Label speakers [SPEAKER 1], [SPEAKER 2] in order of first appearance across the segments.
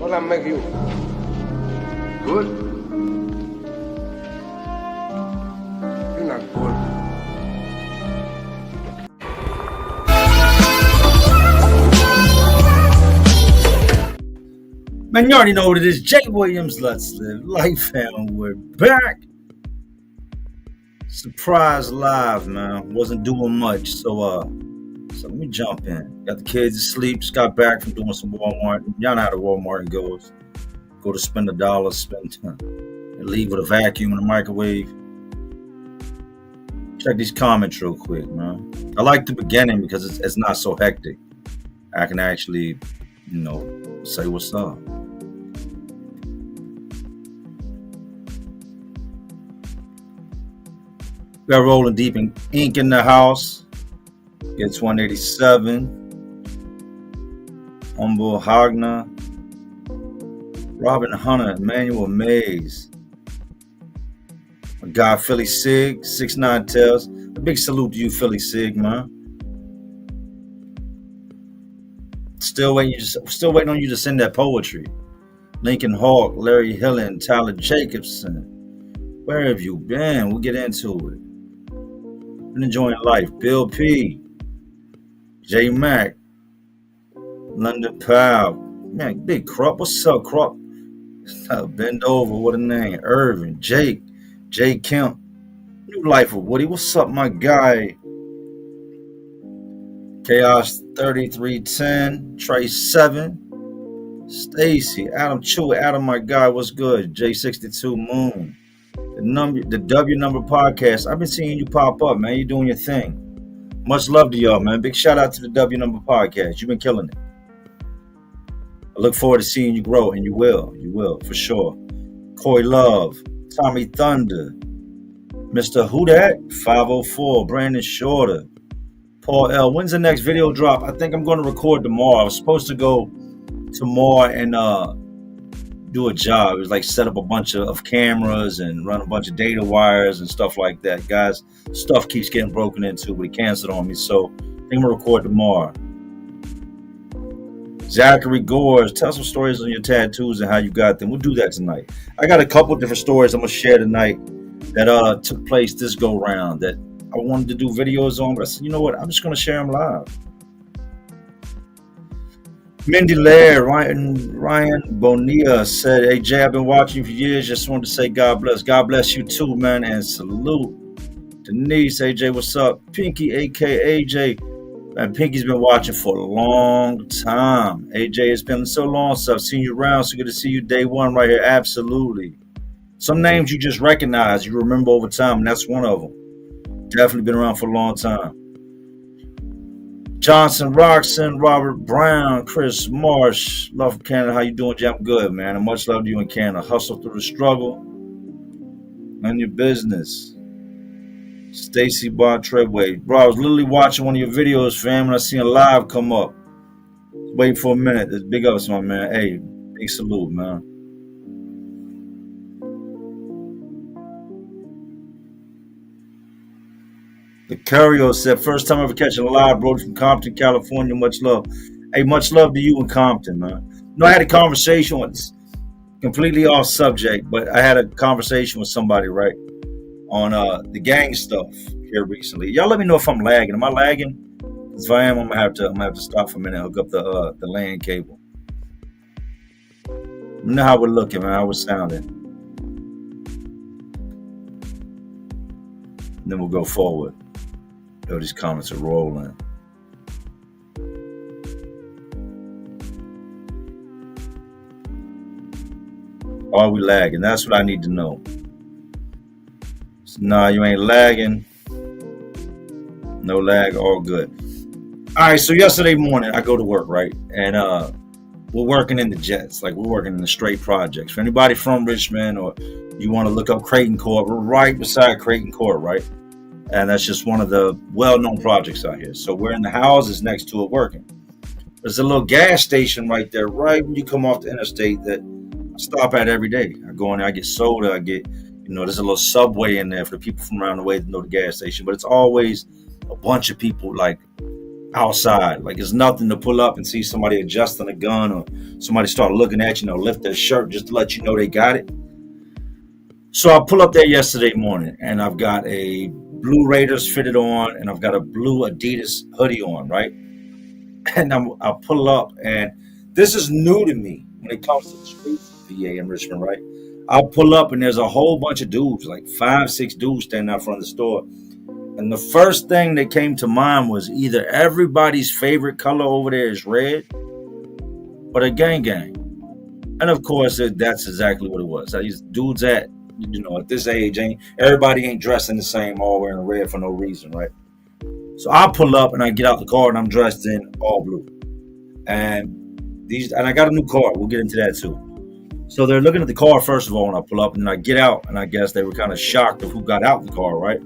[SPEAKER 1] What that make you? Good? You're not good.
[SPEAKER 2] Man, you already know what it is. Jay Williams, Let's Live Life, and we're back. Surprise live, man. Wasn't doing much, so let me jump in. Got the kids asleep. Just got back from doing some Walmart. Y'all know how the Walmart goes. Go to spend $1, spend and leave with a vacuum and a microwave. Check these comments real quick, man. I like the beginning because it's not so hectic. I can actually, say what's up. We got Rolling Deep in Ink in the house. Gets 187. Humble Hagner. Robin Hunter, Emmanuel Mays. My guy Philly Sig, 69 Tells. A big salute to you, Philly Sig, man. Still waiting on you to send that poetry. Lincoln Hawk, Larry Hillen, Tyler Jacobson. Where have you been? We'll get into it. Been enjoying life. Bill P. J Mac. London Powell. Man, Big Krupp. What's up, Krupp? Bend over. What a name. Irvin. Jake. Jay Kemp. New Life of Woody. What's up, my guy? Chaos 3310. Trey 7. Stacy. Adam Chew. Adam, my guy. What's good? J62 Moon. The W Number Podcast. I've been seeing you pop up, man. You're doing your thing. Much love to y'all, man. Big shout out to the W Number Podcast. You've been killing it. I look forward to seeing you grow, and you will. You will, for sure. Coy Love, Tommy Thunder, Mr. Who Dat, 504, Brandon Shorter, Paul L. When's the next video drop? I think I'm going to record tomorrow. I was supposed to go tomorrow and do a job. It was like set up a bunch of cameras and run a bunch of data wires and stuff like that. Guys, stuff keeps getting broken into, but he canceled on me. So I think I'm going to record tomorrow. Zachary Gores, tell some stories on your tattoos and how you got them. We'll do that tonight. I got a couple different stories I'm going to share tonight that took place this go round that I wanted to do videos on, but I said, you know what? I'm just going to share them live. Mindy Laird, Ryan Bonilla said, hey, Jay, I've been watching you for years. Just wanted to say God bless. God bless you too, man, and salute. Denise, AJ, what's up? Pinky, a.k.a. AJ. Man, Pinky's been watching for a long time. AJ, it's been so long since I've seen you around. So good to see you day one right here. Absolutely. Some names you just recognize, you remember over time, and that's one of them. Definitely been around for a long time. Johnson, Roxon, Robert Brown, Chris Marsh. Love from Canada. How you doing, Jay? I'm good, man. And much love to you in Canada. Hustle through the struggle and your business. Stacy Bar Treadway. Bro, I was literally watching one of your videos, fam, and I seen a live come up. Wait for a minute. It's big ups, my man. Hey, big salute, man. The Curio said, first time ever catching a live, bro, from Compton, California. Much love. Hey, much love to you in Compton, man. I had a conversation with, completely off subject, but I had a conversation with somebody, right, on the gang stuff here recently. Y'all let me know if I'm lagging. Am I lagging? If I am, I'm gonna have to stop for a minute and hook up the LAN cable. You know how we're looking, man, how we're sounding. And then we'll go forward. Yo, these comments are rolling. Are we lagging? That's what I need to know. So, nah, you ain't lagging. No lag, all good. All right, so yesterday morning, I go to work, right? And we're working in the jets. Like, we're working in the straight projects. For anybody from Richmond or you want to look up Creighton Court, we're right beside Creighton Court, right? And that's just one of the well-known projects out here. So we're in the houses next to it working. There's a little gas station right there, right when you come off the interstate that I stop at every day. I go in there, I get soda, I get, there's a little Subway in there for the people from around the way that know the gas station. But it's always a bunch of people like outside. Like it's nothing to pull up and see somebody adjusting a gun or somebody start looking at you, lift their shirt just to let you know they got it. So I pull up there yesterday morning and I've got a blue Raiders fitted on and I've got a blue Adidas hoodie on, right? And I pull up and this is new to me when it comes to the streets of VA and Richmond, right? I'll pull up and there's a whole bunch of dudes, like 5-6 dudes standing out front of the store. And the first thing that came to mind was either everybody's favorite color over there is red or the gang gang. And of course, that's exactly what it was. These dudes at this age, everybody ain't dressing the same, all wearing red for no reason, right? So I pull up and I get out the car and I'm dressed in all blue. And I got a new car. We'll get into that too. So they're looking at the car first of all when I pull up, and then I get out, and I guess they were kind of shocked of who got out the car, right?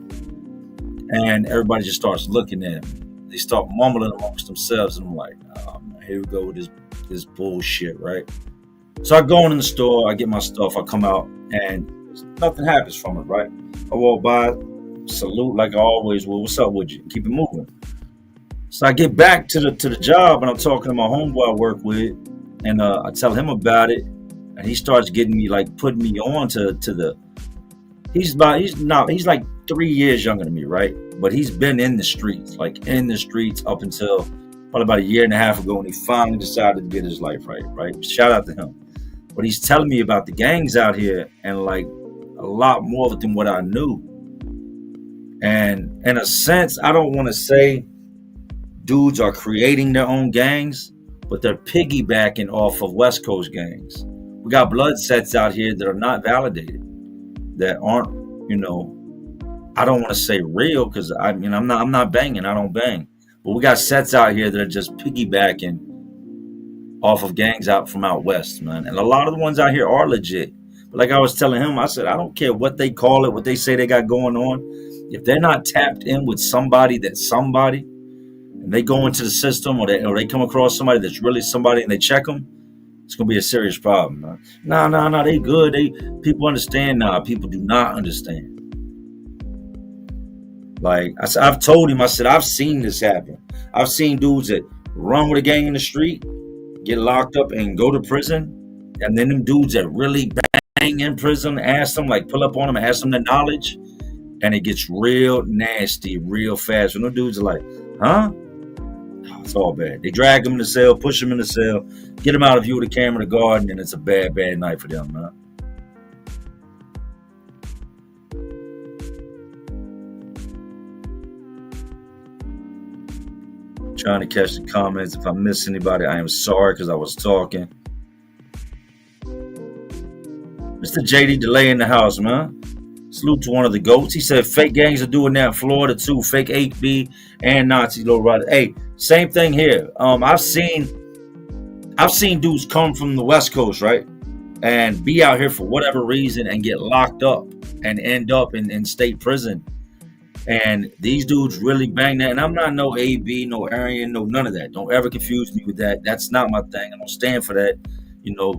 [SPEAKER 2] And everybody just starts looking at me. They start mumbling amongst themselves, and I'm like, oh, man, here we go with this bullshit, right? So I go in the store, I get my stuff, I come out, and nothing happens from it, right? I walk by, salute like I always will. What's up with you? Keep it moving. So I get back to the job, and I'm talking to my homeboy I work with, and I tell him about it, and he starts getting me, like, putting me on to the. He's like 3 years younger than me, right? But he's been in the streets up until probably about a year and a half ago when he finally decided to get his life right? Shout out to him. But he's telling me about the gangs out here and like a lot more than what I knew. And in a sense, I don't want to say dudes are creating their own gangs, but they're piggybacking off of West Coast gangs. We got blood sets out here that are not validated, that aren't, I don't want to say real because I'm not banging. I don't bang. But we got sets out here that are just piggybacking off of gangs out from out west, man. And a lot of the ones out here are legit. But like I was telling him, I said, I don't care what they call it, what they say they got going on. If they're not tapped in with somebody that's somebody, and they go into the system or they come across somebody that's really somebody and they check them, it's going to be a serious problem, man. No, they good. People understand now. People do not understand. Like I've told him, I said, I've seen this happen. I've seen dudes that run with a gang in the street, get locked up and go to prison. And then them dudes that really bang in prison, ask them, like pull up on them and ask them their knowledge. And it gets real nasty real fast. When them dudes are like, huh? It's all bad. They drag them in the cell, push them in the cell, get them out of view of the camera, the garden, and it's a bad night for them, man. Trying to catch the comments. If I miss anybody, I am sorry because I was talking. Mr. JD Delay in the house, man. Salute to one of the GOATs. He said fake gangs are doing that in Florida too. Fake 8B and Nazi low rider. Hey, same thing here. I've seen dudes come from the West Coast, right? And be out here for whatever reason and get locked up and end up in state prison. And these dudes really bang that. And I'm not no AB, no Aryan, no none of that. Don't ever confuse me with that. That's not my thing. I don't stand for that.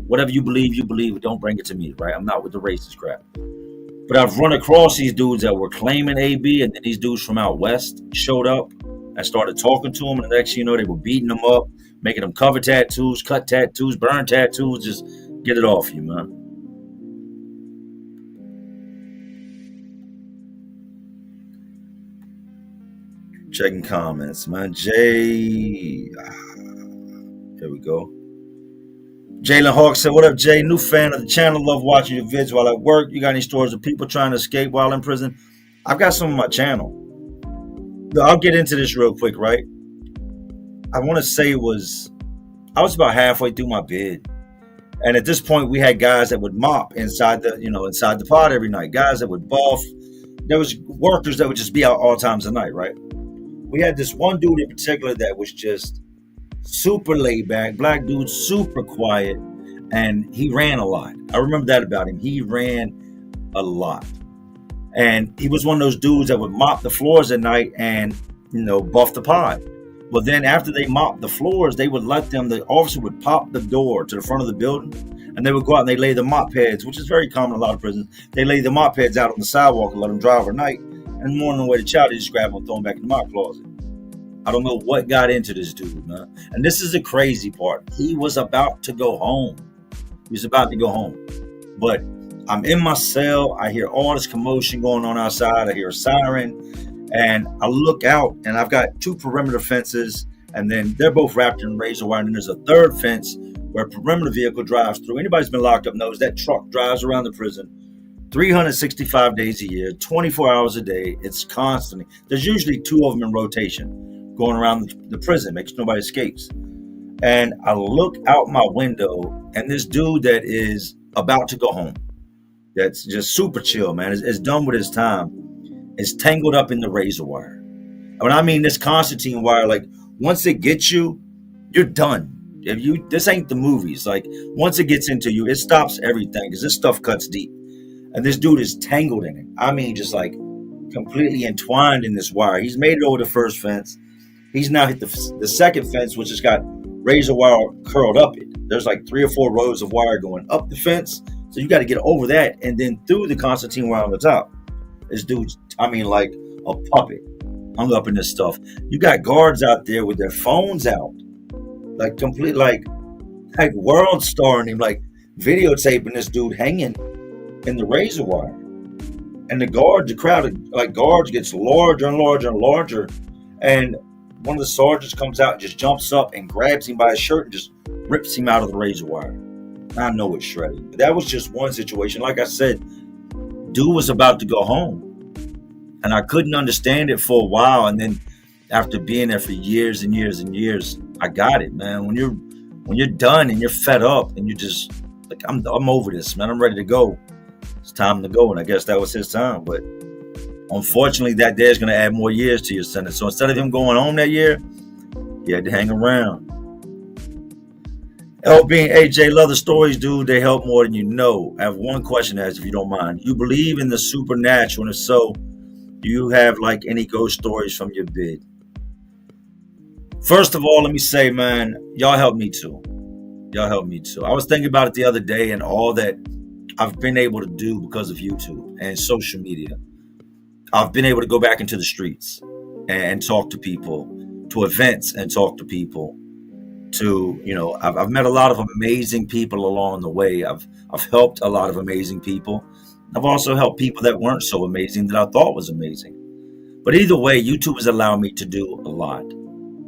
[SPEAKER 2] Whatever you believe, but don't bring it to me, right? I'm not with the racist crap. But I've run across these dudes that were claiming AB, and then these dudes from out west showed up and started talking to them. And the next thing you know, they were beating them up, making them cover tattoos, cut tattoos, burn tattoos. Just get it off you, man. Checking comments, man. Here we go. Jalen Hawk said, what up, Jay? New fan of the channel. Love watching your vids while at work. You got any stories of people trying to escape while in prison? I've got some on my channel. I'll get into this real quick, right? I want to say I was about halfway through my bid. And at this point, we had guys that would mop inside the pod every night. Guys that would buff. There was workers that would just be out all times of night, right? We had this one dude in particular that was just super laid back, black dude, super quiet, and he ran a lot. I remember that about him. He ran a lot. And he was one of those dudes that would mop the floors at night and, buff the pod. But then after they mopped the floors, they would the officer would pop the door to the front of the building, and they would go out and they lay the mop pads, which is very common in a lot of prisons. They lay the mop pads out on the sidewalk and let them dry overnight. And more than the way to chow, they just grab them and throw them back in the mop closet. I don't know what got into this dude, man. And this is the crazy part. He was about to go home. He was about to go home. But I'm in my cell. I hear all this commotion going on outside. I hear a siren. And I look out, and I've got 2 perimeter fences. And then they're both wrapped in razor wire. And then there's a 3rd fence where a perimeter vehicle drives through. Anybody who's been locked up knows that truck drives around the prison 365 days a year, 24 hours a day. It's constantly. There's usually 2 of them in rotation going around the prison, makes nobody escapes. And I look out my window, and this dude that is about to go home, that's just super chill, man, is done with his time, is tangled up in the razor wire. When I mean this Constantine wire, like once it gets you, you're done. This ain't the movies. Like once it gets into you, it stops everything because this stuff cuts deep. And this dude is tangled in it. I mean, just like completely entwined in this wire. He's made it over the 1st fence. He's now hit the 2nd fence, which has got razor wire curled up it. There's like 3 or 4 rows of wire going up the fence. So you got to get over that and then through the Constantine wire on the top. This dude's, I mean, like a puppet hung up in this stuff. You got guards out there with their phones out, like complete, like world starring him, like videotaping this dude hanging in the razor wire. And the crowd of like guards gets larger and larger and larger. And one of the sergeants comes out and just jumps up and grabs him by his shirt and just rips him out of the razor wire. I know it's shredded. But that was just one situation. Like I said, dude was about to go home. And I couldn't understand it for a while. And then after being there for years and years and years, I got it, man. When you're done and you're fed up and you're just like, I'm over this, man. I'm ready to go. It's time to go. And I guess that was his time. But unfortunately, that day is going to add more years to your sentence. So instead of him going home that year, he had to hang around. LB and AJ, love the stories, dude. They help more than you know. I have one question to ask, if you don't mind. You believe in the supernatural? And if so, do you have like any ghost stories from your bid? First of all, let me say, man, y'all helped me too. Y'all helped me too. I was thinking about it the other day and all that I've been able to do because of YouTube and social media. I've been able to go back into the streets and talk to people, to events and talk to people, to, you know, I've met a lot of amazing people along the way. I've helped a lot of amazing people. I've also helped people that weren't so amazing that I thought was amazing. But either way, YouTube has allowed me to do a lot.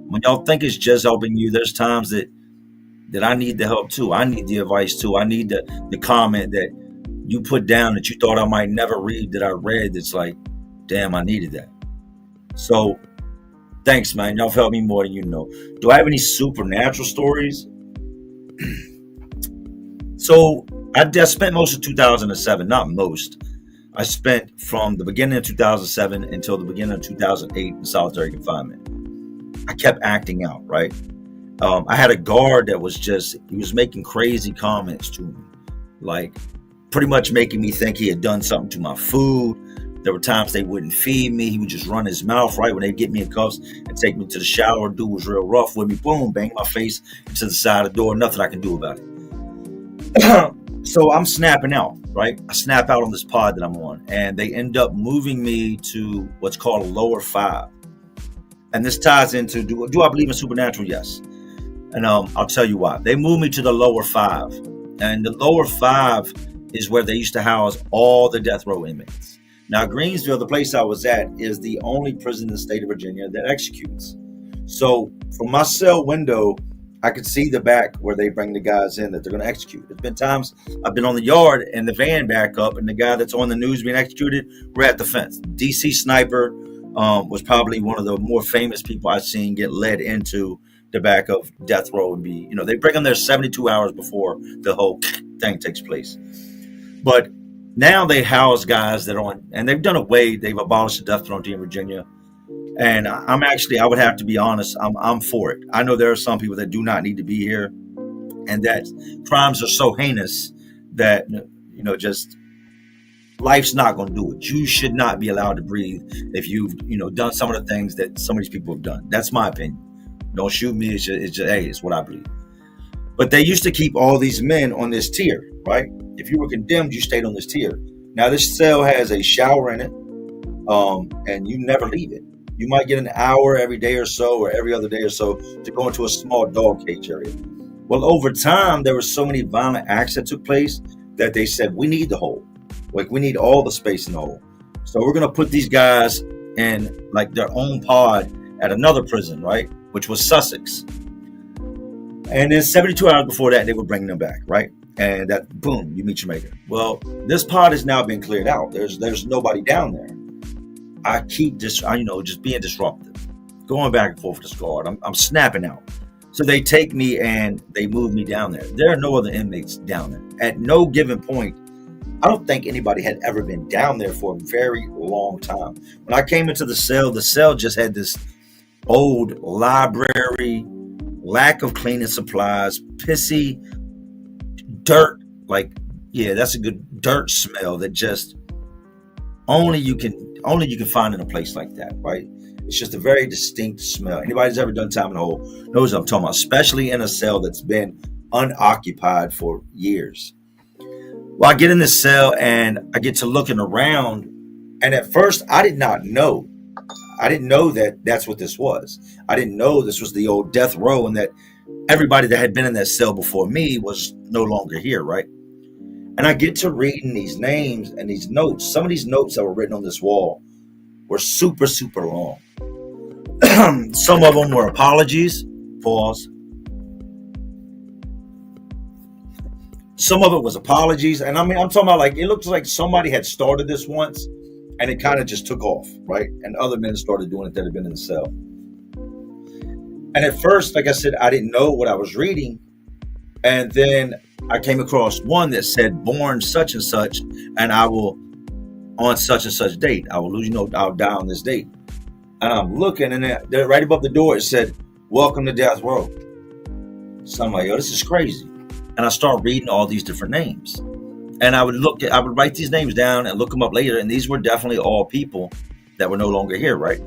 [SPEAKER 2] When y'all think it's just helping you, there's times that I need the help too. I need the advice too. I need the comment that you put down that you thought I might never read that I read. That's like, damn, I needed that. So thanks, man. Y'all have helped me more than you know. Do I have any supernatural stories? So I spent most of 2007, not most. I spent from the beginning of 2007 until the beginning of 2008 in solitary confinement. I kept acting out, right? I had a guard that he was making crazy comments to me, like pretty much making me think he had done something to my food. There were times they wouldn't feed me. He would just run his mouth, right? When they'd get me in cuffs and take me to the shower, dude was real rough with me. Boom, bang my face into the side of the door. Nothing I can do about it. So I'm snapping out, right? I snap out on this pod that I'm on, and they end up moving me to what's called a lower 5. And this ties into, do I believe in supernatural? Yes. And I'll tell you why. They moved me to the lower 5. And the lower 5 is where they used to house all the death row inmates. Now, Greensville, the place I was at, is the only prison in the state of Virginia that executes. So from my cell window, I could see the back where they bring the guys in that they're going to execute. There's been times I've been on the yard and the van back up and the guy that's on the news being executed, we're at the fence. DC Sniper was probably one of the more famous people I've seen get led into the back of death row and be, they bring them there 72 hours before the whole thing takes place. But now they house guys that are on, and they've abolished the death penalty in Virginia. And I would have to be honest, I'm for it. I know there are some people that do not need to be here, and that crimes are so heinous that, just life's not going to do it. You should not be allowed to breathe if you've, done some of the things that some of these people have done. That's my opinion. Don't shoot me. It's what I believe. But they used to keep all these men on this tier, right? If you were condemned, you stayed on this tier. Now this cell has a shower in it, and you never leave it. You might get an hour every day or so, or every other day or so, to go into a small dog cage area. Well, over time, there were so many violent acts that took place that they said, we need the hole. Like, we need all the space in the hole. So we're going to put these guys in like their own pod at another prison, right? Which was Sussex. And then 72 hours before that, they were bringing them back, right? And that, boom, you meet your maker. Well, this pod has now been cleared out. There's nobody down there. I keep just being disruptive, going back and forth with this guard. I'm snapping out. So they take me and they move me down there. There are no other inmates down there. At no given point, I don't think anybody had ever been down there for a very long time. When I came into the cell just had this old library, lack of cleaning supplies, pissy dirt, like, yeah, that's a good dirt smell that just only you can find in a place like that, right? It's just a very distinct smell. Anybody who's ever done time in a hole knows what I'm talking about, especially in a cell that's been unoccupied for years. Well, I get in this cell and I get to looking around, and at first I did not know. I didn't know that that's what this was. I didn't know this was the old death row and that everybody that had been in that cell before me was no longer here, right? And I get to reading these names and these notes. Some of these notes that were written on this wall were super, super long. Some of them were apologies, pause. Some of it was apologies. And I mean, I'm talking about, like, it looks like somebody had started this once and it kind of just took off, right? And other men started doing it that had been in the cell. And at first, like I said, I didn't know what I was reading. And then I came across one that said, born such and such, and I will, on such and such date, I will lose, I'll die on this date. And I'm looking, and they're right above the door, it said, welcome to death row. So I'm like, yo, this is crazy. And I start reading all these different names. And I would write these names down and look them up later. And these were definitely all people that were no longer here, right?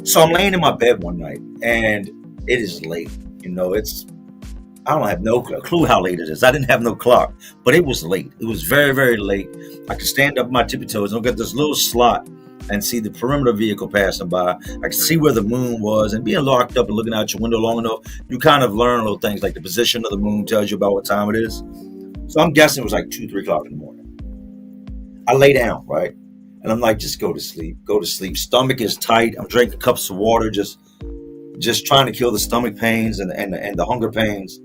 [SPEAKER 2] So I'm laying in my bed one night and it is late. I don't have no clue how late it is. I didn't have no clock, but it was late. It was very, very late. I could stand up my tippy toes and look at this little slot and see the perimeter vehicle passing by. I could see where the moon was, and being locked up and looking out your window long enough, you kind of learn little things like the position of the moon tells you about what time it is. So I'm guessing it was like 2, 3 o'clock in the morning. I lay down, right? And I'm like, just go to sleep. Stomach is tight. I'm drinking cups of water, just trying to kill the stomach pains and the hunger pains.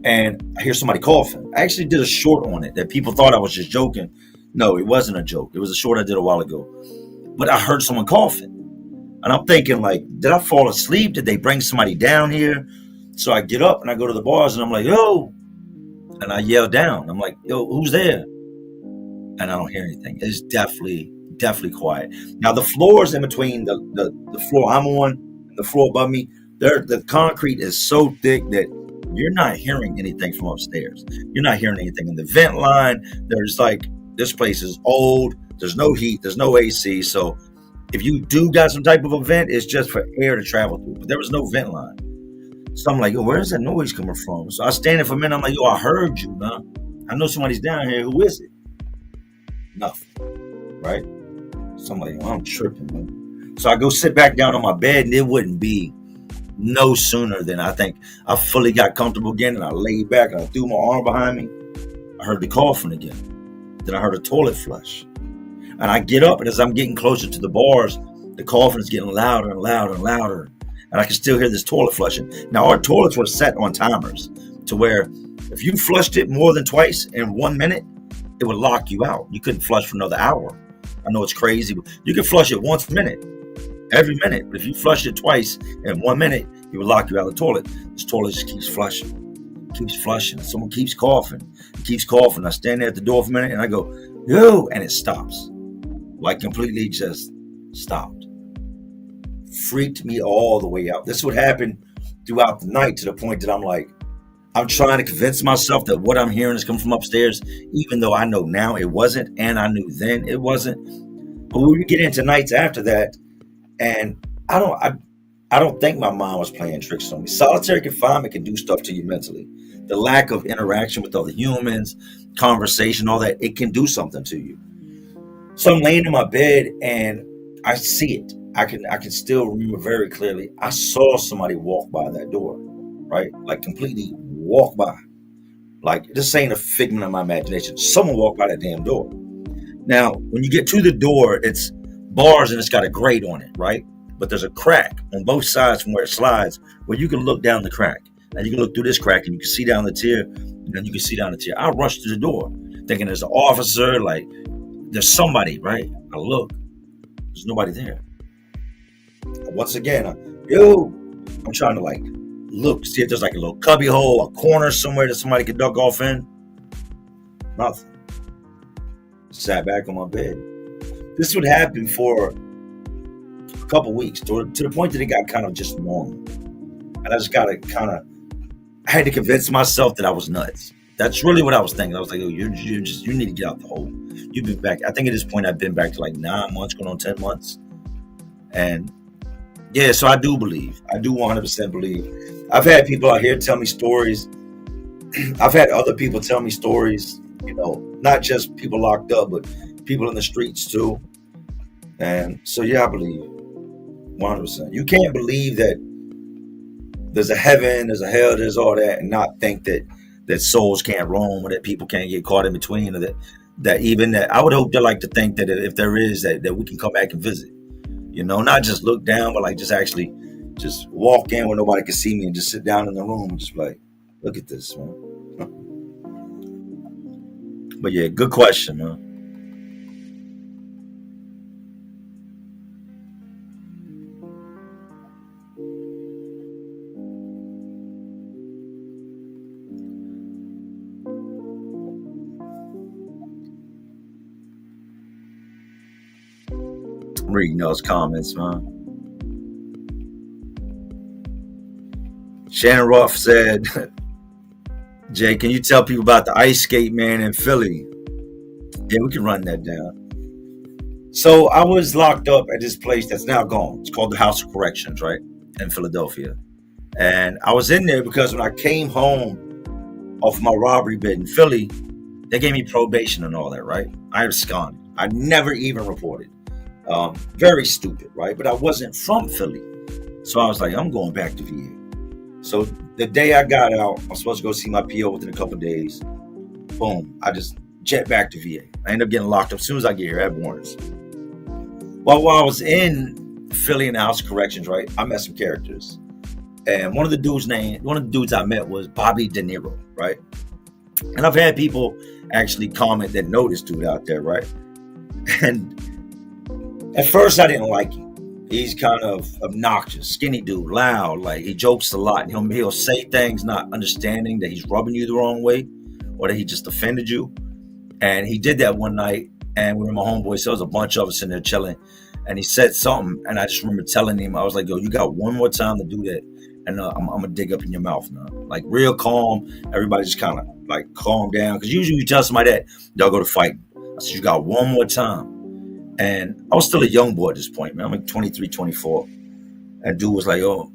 [SPEAKER 2] And I hear somebody coughing. I actually did a short on it that people thought I was just joking. No, it wasn't a joke. It was a short I did a while ago. But I heard someone coughing. And I'm thinking, like, did I fall asleep? Did they bring somebody down here? So I get up and I go to the bars and I'm like, yo. And I yell down. I'm like, yo, who's there? And I don't hear anything. It's definitely quiet. Now, the floors in between the floor I'm on and the floor above me, the concrete is so thick that you're not hearing anything from upstairs. You're not hearing anything in the vent line. There's like, this place is old. There's no heat. There's no AC. So if you do got some type of a vent, it's just for air to travel through. But there was no vent line. So I'm like, yo, where's that noise coming from? So I stand there for a minute. I'm like, yo, I heard you, man. I know somebody's down here. Who is it? Nothing. Right? So I'm like, yo, I'm tripping, man. So I go sit back down on my bed, and it wouldn't be no sooner than I think I fully got comfortable again, and I laid back and I threw my arm behind me. I heard the coughing again. Then I heard a toilet flush. And I get up, and as I'm getting closer to the bars, the coughing is getting louder and louder and louder. And I can still hear this toilet flushing. Now, our toilets were set on timers to where if you flushed it more than twice in 1 minute, it would lock you out. You couldn't flush for another hour. I know it's crazy, but you can flush it once a minute, every minute. But if you flush it twice in 1 minute, it would lock you out of the toilet. This toilet just keeps flushing. Someone keeps coughing. I stand there at the door for a minute and I go, yo, and it stops. Like completely just stopped. Freaked me all the way out. This would happen throughout the night to the point that I'm like, I'm trying to convince myself that what I'm hearing is coming from upstairs, even though I know now it wasn't, and I knew then it wasn't. But we would get into nights after that, and I don't think my mind was playing tricks on me. Solitary confinement can do stuff to you mentally. The lack of interaction with other humans, conversation, all that, it can do something to you. So I'm laying in my bed, and I see it. I can still remember very clearly. I saw somebody walk by that door, right? Like completely walk by. Like this ain't a figment of my imagination. Someone walked by that damn door. Now, when you get to the door, it's bars and it's got a grate on it, right? But there's a crack on both sides from where it slides, where you can look down the crack. And you can look through this crack and you can see down the tier, and then you can see down the tier. I rushed to the door, thinking there's an officer, like there's somebody, right? I look, there's nobody there. Once again, I'm trying to like look, see if there's like a little cubby hole, a corner somewhere that somebody could duck off in. Nothing. Sat back on my bed. This would happen for a couple weeks to the point that it got kind of just normal. And I just I had to convince myself that I was nuts. That's really what I was thinking. I was like, you need to get out the hole. You've been back. I think at this point I've been back to like 9 months, going on 10 months. And yeah, so I do believe. I do 100% believe. I've had people out here tell me stories. I've had other people tell me stories, not just people locked up, but people in the streets too. And so, yeah, I believe 100%. You can't believe that there's a heaven, there's a hell, there's all that, and not think that souls can't roam or that people can't get caught in between, or that even that. I would hope they like to think that if there is, that we can come back and visit. Not just look down, but like just actually just walk in where nobody can see me and just sit down in the room and just like, look at this, man. But yeah, good question, man. I'm reading those comments, man. Shannon Ruff said, Jay, can you tell people about the ice skate man in Philly? Yeah, we can run that down. So I was locked up at this place that's now gone. It's called the House of Corrections, right? In Philadelphia. And I was in there because when I came home off my robbery bid in Philly, they gave me probation and all that, right? I absconded. I never even reported. Very stupid, right? But I wasn't from Philly. So I was like, I'm going back to VA. So the day I got out, I was supposed to go see my PO within a couple of days. Boom. I just jet back to VA. I ended up getting locked up as soon as I get here. I had warrants. While I was in Philly in the House of Corrections, right, I met some characters. And one of the dudes I met was Bobby De Niro, right? And I've had people actually comment that know this dude out there, right? And at first I didn't like him. He's kind of obnoxious, skinny dude, loud, like he jokes a lot. And he'll say things not understanding that he's rubbing you the wrong way or that he just offended you. And he did that one night, and we were my homeboys, so there was a bunch of us in there chilling. And he said something, and I just remember telling him, I was like, yo, you got one more time to do that, and I'm going to dig up in your mouth now. Like real calm. Everybody just kind of like calm down. Because usually you tell somebody that, they'll go to fighting. I said, you got one more time. And I was still a young boy at this point, man. I'm like 23, 24. And dude was like, oh,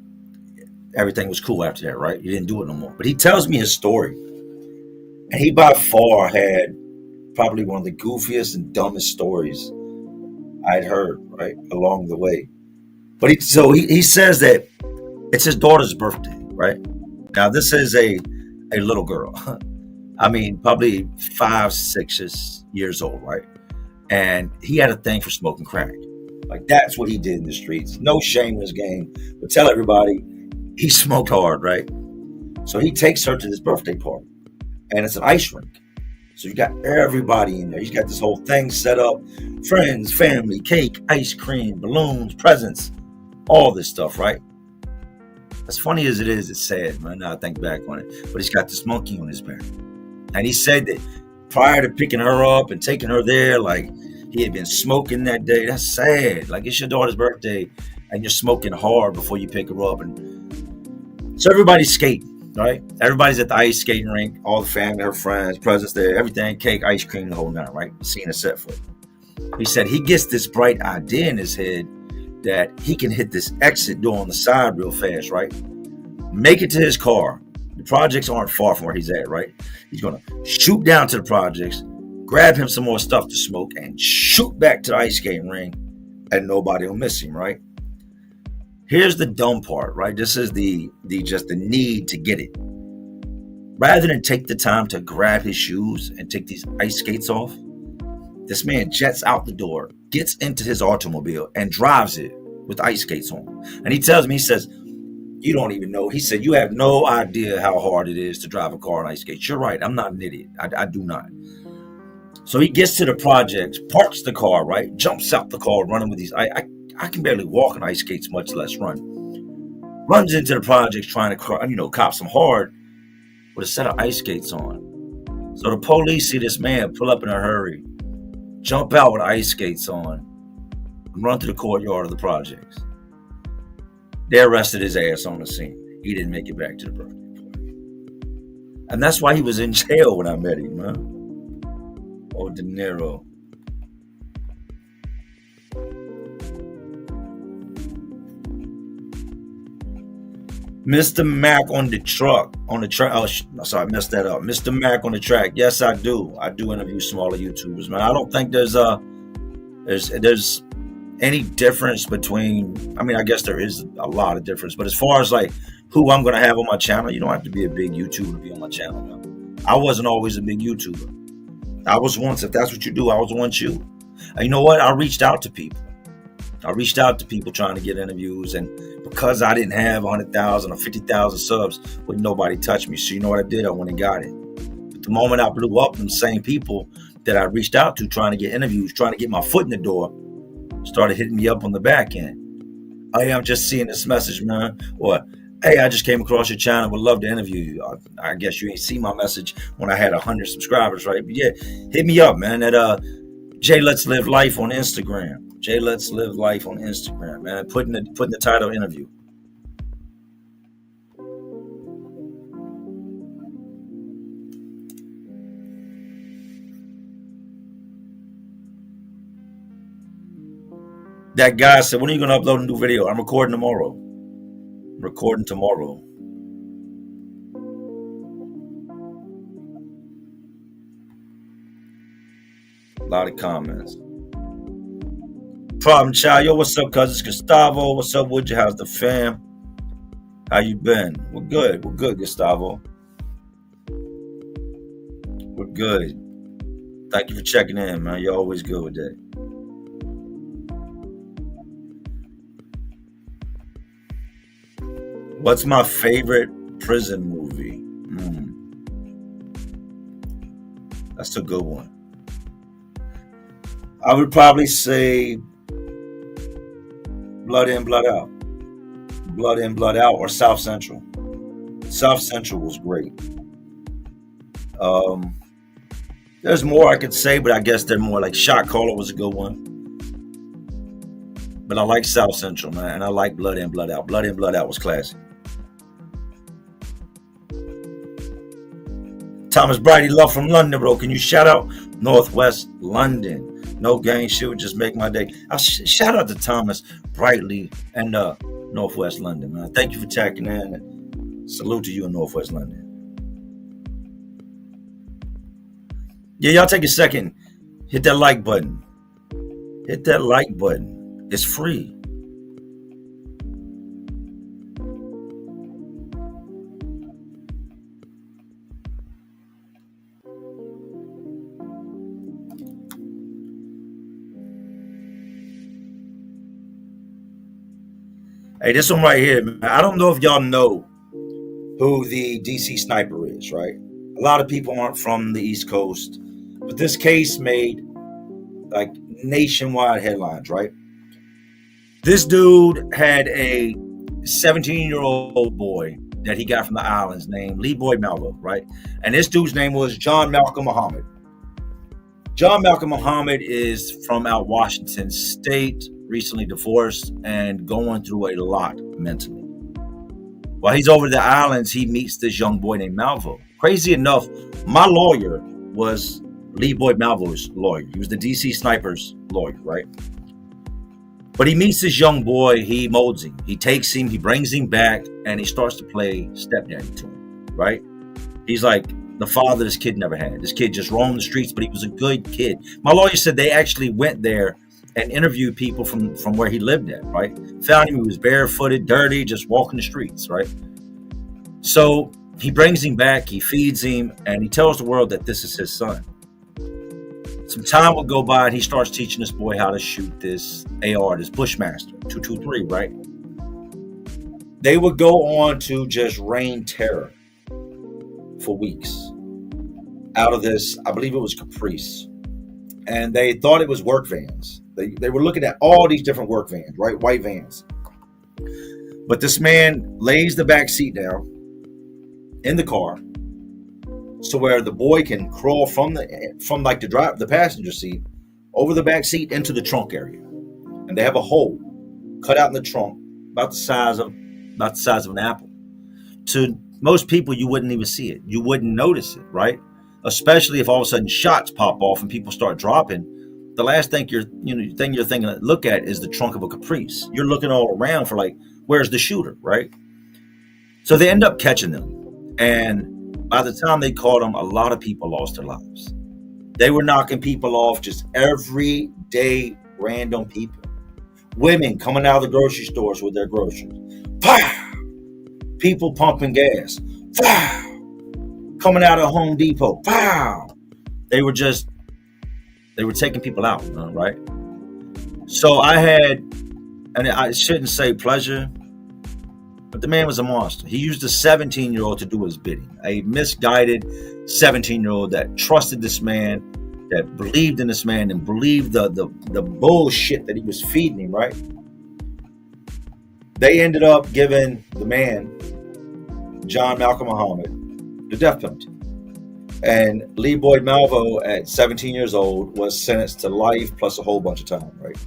[SPEAKER 2] everything was cool after that, right? He didn't do it no more. But he tells me his story. And he by far had probably one of the goofiest and dumbest stories I'd heard, right, along the way. But he says that it's his daughter's birthday, right? Now, this is a little girl. I mean, probably 5, 6 years old, right? And he had a thing for smoking crack. Like, that's what he did in the streets. No shame in his game. But tell everybody, he smoked hard, right? So he takes her to this birthday party. And it's an ice rink. So you got everybody in there. He's got this whole thing set up. Friends, family, cake, ice cream, balloons, presents. All this stuff, right? As funny as it is, it's sad, man. Now I think back on it. But he's got this monkey on his back. And he said that prior to picking her up and taking her there, like, he had been smoking that day. That's sad. Like, it's your daughter's birthday and you're smoking hard before you pick her up. And so everybody's skating, right? Everybody's at the ice skating rink, all the family, her friends, presents there, everything, cake, ice cream, the whole night, right? Seeing a set for it. He said he gets this bright idea in his head that he can hit this exit door on the side real fast, right? Make it to his car. The projects aren't far from where he's at, right? He's going to shoot down to the projects, grab him some more stuff to smoke, and shoot back to the ice skating ring and nobody will miss him, right? Here's the dumb part, right? This is the just the need to get it. Rather than take the time to grab his shoes and take these ice skates off, this man jets out the door, gets into his automobile, and drives it with ice skates on. And he tells me, he says, you don't even know. He said, you have no idea how hard it is to drive a car on ice skates. You're right. I'm not an idiot. I do not. So he gets to the projects, parks the car, right? Jumps out the car, running with these. I can barely walk on ice skates, much less run. Runs into the projects trying to, cop some hard with a set of ice skates on. So the police see this man pull up in a hurry, jump out with ice skates on, and run to the courtyard of the projects. They arrested his ass on the scene. He didn't make it back to the birthday party. And that's why he was in jail when I met him, man. Oh, De Niro. Mr. Mac on the track. Oh, sorry, I messed that up. Mr. Mac on the track. Yes, I do. I do interview smaller YouTubers, man. I don't think there's any difference between. I mean, I guess there is a lot of difference, but as far as like who I'm gonna have on my channel, you don't have to be a big YouTuber to be on my channel, man. I wasn't always a big YouTuber. I was once. If that's what you do, I was once you. And you know what? I reached out to people trying to get interviews, and because I didn't have 100,000 or 50,000 subs, wouldn't nobody touch me. So you know what I did? I went and got it. But the moment I blew up, them same people that I reached out to trying to get interviews, trying to get my foot in the door, started hitting me up on the back end. Hey, I'm just seeing this message, man. Or, hey, I just came across your channel, would love to interview you. I guess you ain't see my message when I had 100 subscribers, right? But yeah, hit me up, man, at Jay Let's Live Life on Instagram. Jay Let's Live Life on Instagram, man. Putting the title interview. That guy said, when are you going to upload a new video? I'm recording tomorrow. A lot of comments. Problem Child. Yo, what's up, cousins? Gustavo. What's up, Woodja? How's the fam? How you been? We're good, Gustavo. We're good. Thank you for checking in, man. You're always good with that. What's my favorite prison movie? That's a good one. I would probably say Blood In, Blood Out. Blood In, Blood Out, or South Central. South Central was great. There's more I could say, but I guess they're more like Shot Caller was a good one. But I like South Central, man, and I like Blood In, Blood Out. Blood In, Blood Out was classic. Thomas Brighty, love from London, bro. Can you shout out Northwest London? No gang shit would just make my day. Shout out to Thomas Brightly and Northwest London, man. Thank you for checking in. Salute to you in Northwest London. Yeah, y'all take a second. Hit that like button. It's free. Hey, this one right here, man. I don't know if y'all know who the DC sniper is, right? A lot of people aren't from the East Coast, but this case made like nationwide headlines, right? This dude had a 17-year-old boy that he got from the islands named Lee Boyd Malvo, right? And this dude's name was John Malcolm Muhammad. John Malcolm Muhammad is from out Washington State, recently divorced and going through a lot mentally. While he's over the islands, he meets this young boy named Malvo. Crazy enough, my lawyer was Lee Boyd Malvo's lawyer. He was the DC sniper's lawyer, right? But he meets this young boy, he molds him, he takes him, he brings him back, and he starts to play stepdaddy to him, right? He's like the father this kid never had. This kid just roamed the streets, but he was a good kid. My lawyer said they actually went there and interviewed people from where he lived at, right? Found him, he was barefooted, dirty, just walking the streets, right? So he brings him back, he feeds him, and he tells the world that this is his son. Some time would go by, and he starts teaching this boy how to shoot this AR, this Bushmaster 223, right? They would go on to just rain terror for weeks out of this, I believe it was Caprice. And they thought it was work vans. They were looking at all these different work vans, right? White vans. But this man lays the back seat down in the car so where the boy can crawl from like the passenger seat over the back seat into the trunk area. And they have a hole cut out in the trunk about the size of an apple. To most people, you wouldn't even see it. You wouldn't notice it, right? Especially if all of a sudden shots pop off and people start dropping. The last thing you're thinking to look at is the trunk of a Caprice. You're looking all around for like, where's the shooter, right? So they end up catching them. And by the time they caught them, a lot of people lost their lives. They were knocking people off, just everyday random people. Women coming out of the grocery stores with their groceries. Pow! People pumping gas. Pow! Coming out of Home Depot. Pow! They were taking people out, right? So I had, and I shouldn't say pleasure, but the man was a monster. He used a 17-year-old to do his bidding. A misguided 17-year-old that trusted this man, that believed in this man and believed the bullshit that he was feeding him, right? They ended up giving the man, John Malcolm Muhammad, the death penalty. And Lee Boyd Malvo, at 17 years old, was sentenced to life plus a whole bunch of time, right?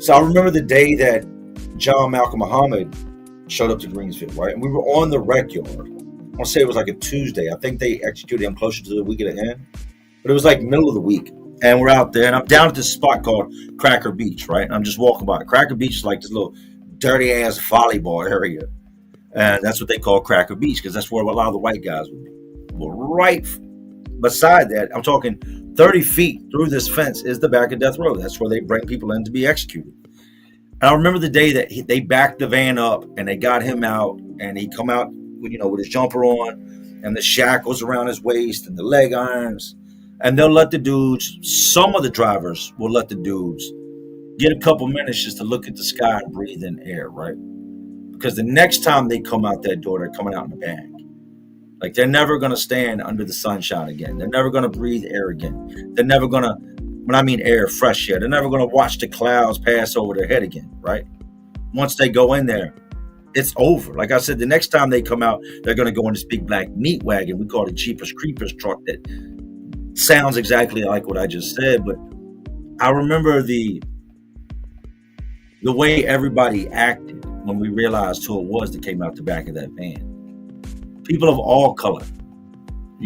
[SPEAKER 2] So I remember the day that John Malcolm Muhammad showed up to Greensfield, right? And we were on the rec yard. I want to say it was like a Tuesday. I think they executed him closer to the week of the end. But it was like middle of the week. And we're out there, and I'm down at this spot called Cracker Beach, right? And I'm just walking by. Cracker Beach is like this little dirty-ass volleyball area. And that's what they call Cracker Beach, because that's where a lot of the white guys would be. Well, right beside that, I'm talking 30 feet through this fence is the back of death row. That's where they bring people in to be executed. And I remember the day that they backed the van up and they got him out, and he come out with his jumper on and the shackles around his waist and the leg irons. And they'll let the dudes, some of the drivers will let the dudes get a couple minutes just to look at the sky and breathe in air, right? Because the next time they come out that door, they're coming out in a bag. Like, they're never going to stand under the sunshine again. They're never going to breathe air again. They're never going to, when I mean air, fresh air, they're never going to watch the clouds pass over their head again, right? Once they go in there, it's over. Like I said, the next time they come out, they're going to go in this big black meat wagon. We call it Jeepers Creepers truck that sounds exactly like what I just said. But I remember the way everybody acted when we realized who it was that came out the back of that van. People of all color,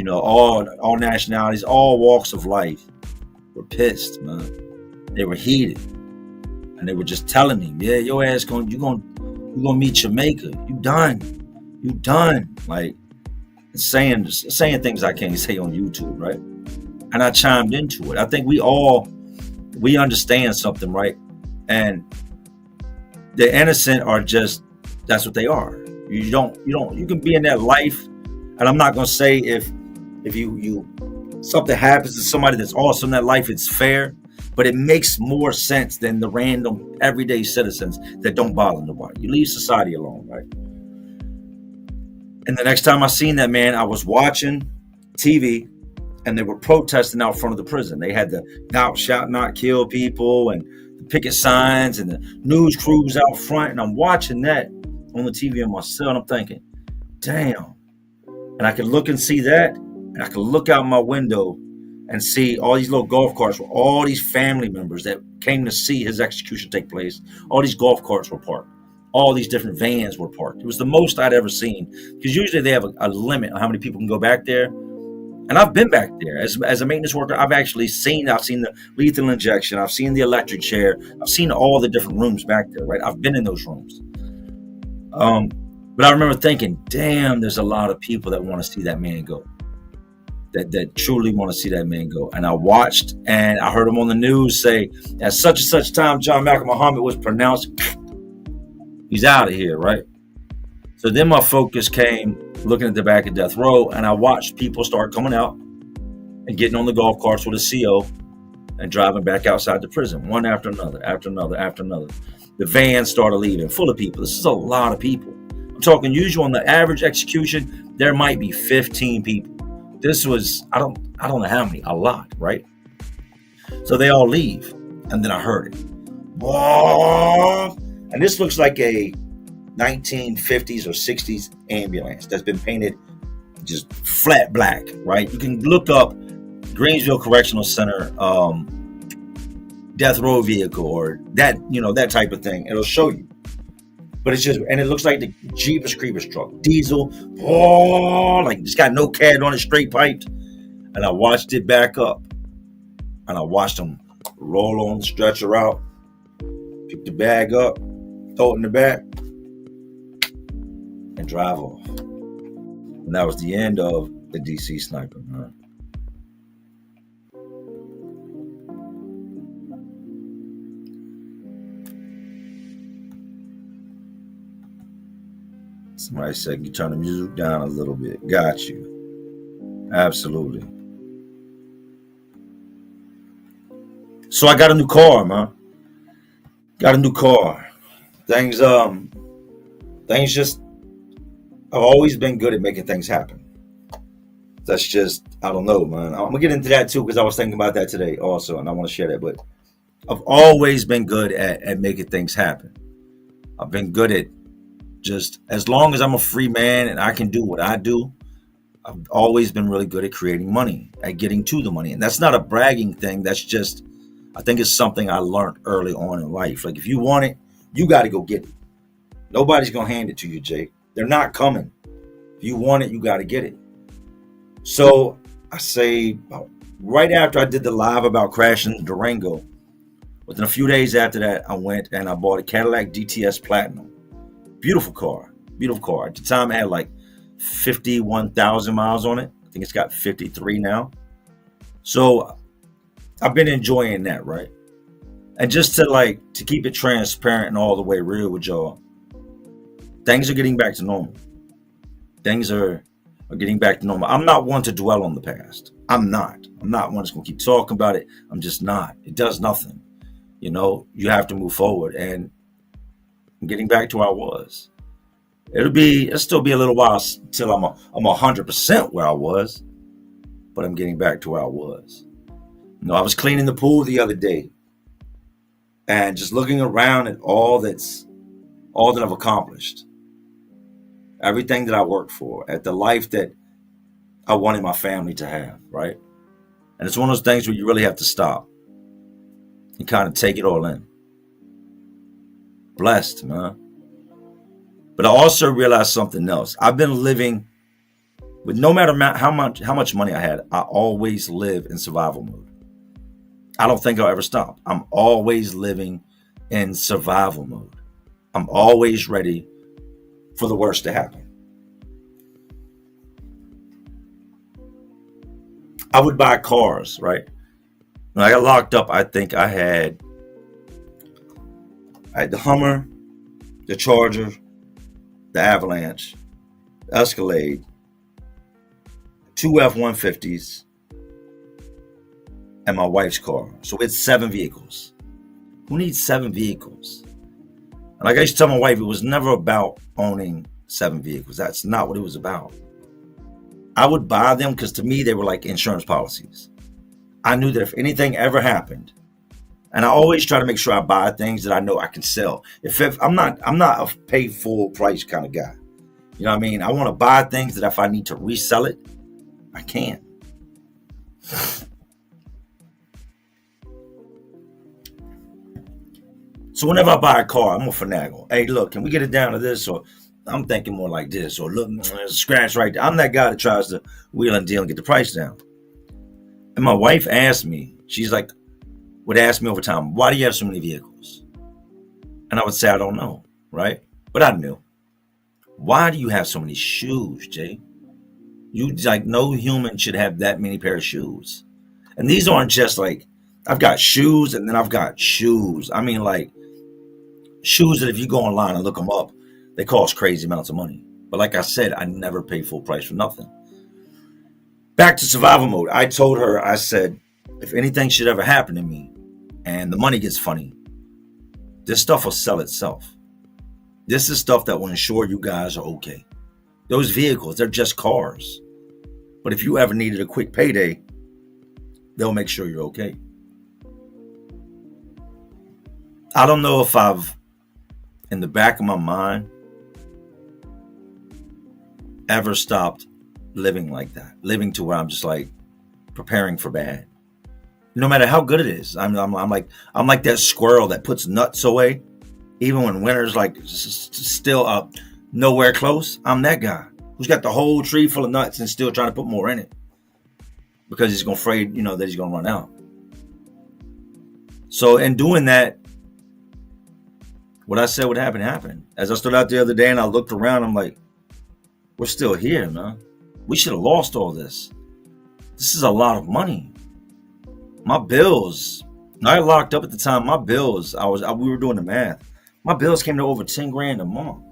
[SPEAKER 2] all nationalities, all walks of life were pissed, man. They were heated, and they were just telling me, "Yeah, your ass you gonna meet your maker. You done." Like, saying things I can't say on YouTube, right? And I chimed into it. I think we understand something, right? And the innocent are just, that's what they are. You can be in that life, and I'm not gonna say if you something happens to somebody that's awesome in that life, it's fair, but it makes more sense than the random everyday citizens that don't bother nobody. You leave society alone, right? And the next time I seen that man, I was watching TV, and they were protesting out front of the prison. They had the "Thou shalt not kill" people and the picket signs and the news crews out front, and I'm watching that on the TV on my cell, and I'm thinking, damn. And I could look and see that, and I could look out my window and see all these little golf carts with all these family members that came to see his execution take place. All these golf carts were parked. All these different vans were parked. It was the most I'd ever seen, because usually they have a limit on how many people can go back there. And I've been back there as a maintenance worker. I've seen the lethal injection. I've seen the electric chair. I've seen all the different rooms back there, right? I've been in those rooms. But I remember thinking, damn, there's a lot of people that want to see that man go. that truly want to see that man go. And I watched, and I heard him on the news say, at such and such time, John Michael Muhammad was pronounced, he's out of here, right? So then my focus came looking at the back of death row, and I watched people start coming out and getting on the golf carts with a CO and driving back outside the prison, one after another, after another, after another. The van started leaving, full of people. This is a lot of people. I'm talking usually on the average execution, there might be 15 people. This was, I don't know how many, a lot, right? So they all leave, and then I heard it. And this looks like a 1950s or 60s ambulance that's been painted just flat black, right? You can look up Greensville Correctional Center death row vehicle or that, that type of thing. It'll show you. But it's just, and it looks like the Jeepers Creepers truck, diesel, like it's got no CAD on it, straight piped. And I watched it back up, and I watched them roll on the stretcher out, pick the bag up, throw it in the back, and drive off. And that was the end of the DC sniper, man. Somebody said, you turn the music down a little bit. Got you. Absolutely. So I got a new car, man. Got a new car. Things just, I've always been good at making things happen. That's just, I don't know, man. I'm gonna get into that too, because I was thinking about that today also, and I want to share that. But I've always been good at making things happen. I've been good at just, as long as I'm a free man and I can do what I do, I've always been really good at creating money, at getting to the money. And that's not a bragging thing. That's just, I think it's something I learned early on in life. Like, if you want it, you got to go get it. Nobody's going to hand it to you, Jay. They're not coming. If you want it, you got to get it. So I say, right after I did the live about crashing the Durango, within a few days after that, I went and I bought a Cadillac DTS Platinum. Beautiful car. Beautiful car. At the time, it had like 51,000 miles on it. I think it's got 53 now. So I've been enjoying that, right? And just to keep it transparent and all the way real with y'all, things are getting back to normal. Things are getting back to normal. I'm not one to dwell on the past. I'm not one that's going to keep talking about it. I'm just not. It does nothing. You have to move forward, and I'm getting back to where I was. It'll still be a little while till I'm 100% where I was, but I'm getting back to where I was. I was cleaning the pool the other day, and just looking around at all that I've accomplished, everything that I worked for, at the life that I wanted my family to have, right? And it's one of those things where you really have to stop and kind of take it all in. Blessed, man. But I also realized something else. I've been living with, no matter how much money I had, I always live in survival mode. I don't think I'll ever stop. I'm always living in survival mode. I'm always ready for the worst to happen. I would buy cars, right? When I got locked up, I think I had the Hummer, the Charger, the Avalanche, the Escalade, 2 F-150s, and my wife's car. So it's 7 vehicles. Who needs 7 vehicles? And like I used to tell my wife, it was never about owning 7 vehicles. That's not what it was about. I would buy them because to me, they were like insurance policies. I knew that if anything ever happened, and I always try to make sure I buy things that I know I can sell. If I'm not a pay full price kind of guy. You know what I mean? I want to buy things that if I need to resell it, I can. So whenever I buy a car, I'm gonna finagle. Hey, look, can we get it down to this? Or I'm thinking more like this. Or look, there's a scratch right there. I'm that guy that tries to wheel and deal and get the price down. And my wife asked me, would ask me over time, why do you have so many vehicles? And I would say, I don't know, right? But I knew. Why do you have so many shoes, Jay? You like no human should have that many pair of shoes. And these aren't just like I've got shoes and then I've got shoes. I mean like shoes that if you go online and look them up, they cost crazy amounts of money. But like I said, I never pay full price for nothing. Back to survival mode. I told her, I said, if anything should ever happen to me and the money gets funny, this stuff will sell itself. This is stuff that will ensure you guys are okay. Those vehicles, they're just cars. But if you ever needed a quick payday, they'll make sure you're okay. I don't know if I've, in the back of my mind, ever stopped living like that. Living to where I'm just like preparing for bad. No matter how good it is. I'm like that squirrel that puts nuts away. Even when winter's like still up nowhere close. I'm that guy who's got the whole tree full of nuts and still trying to put more in it. Because he's afraid, that he's going to run out. So in doing that, what I said would happen, happened. As I stood out the other day and I looked around, I'm like, we're still here, man. We should have lost all this. This is a lot of money. My bills, I locked up at the time, my bills, we were doing the math. My bills came to over 10 grand a month.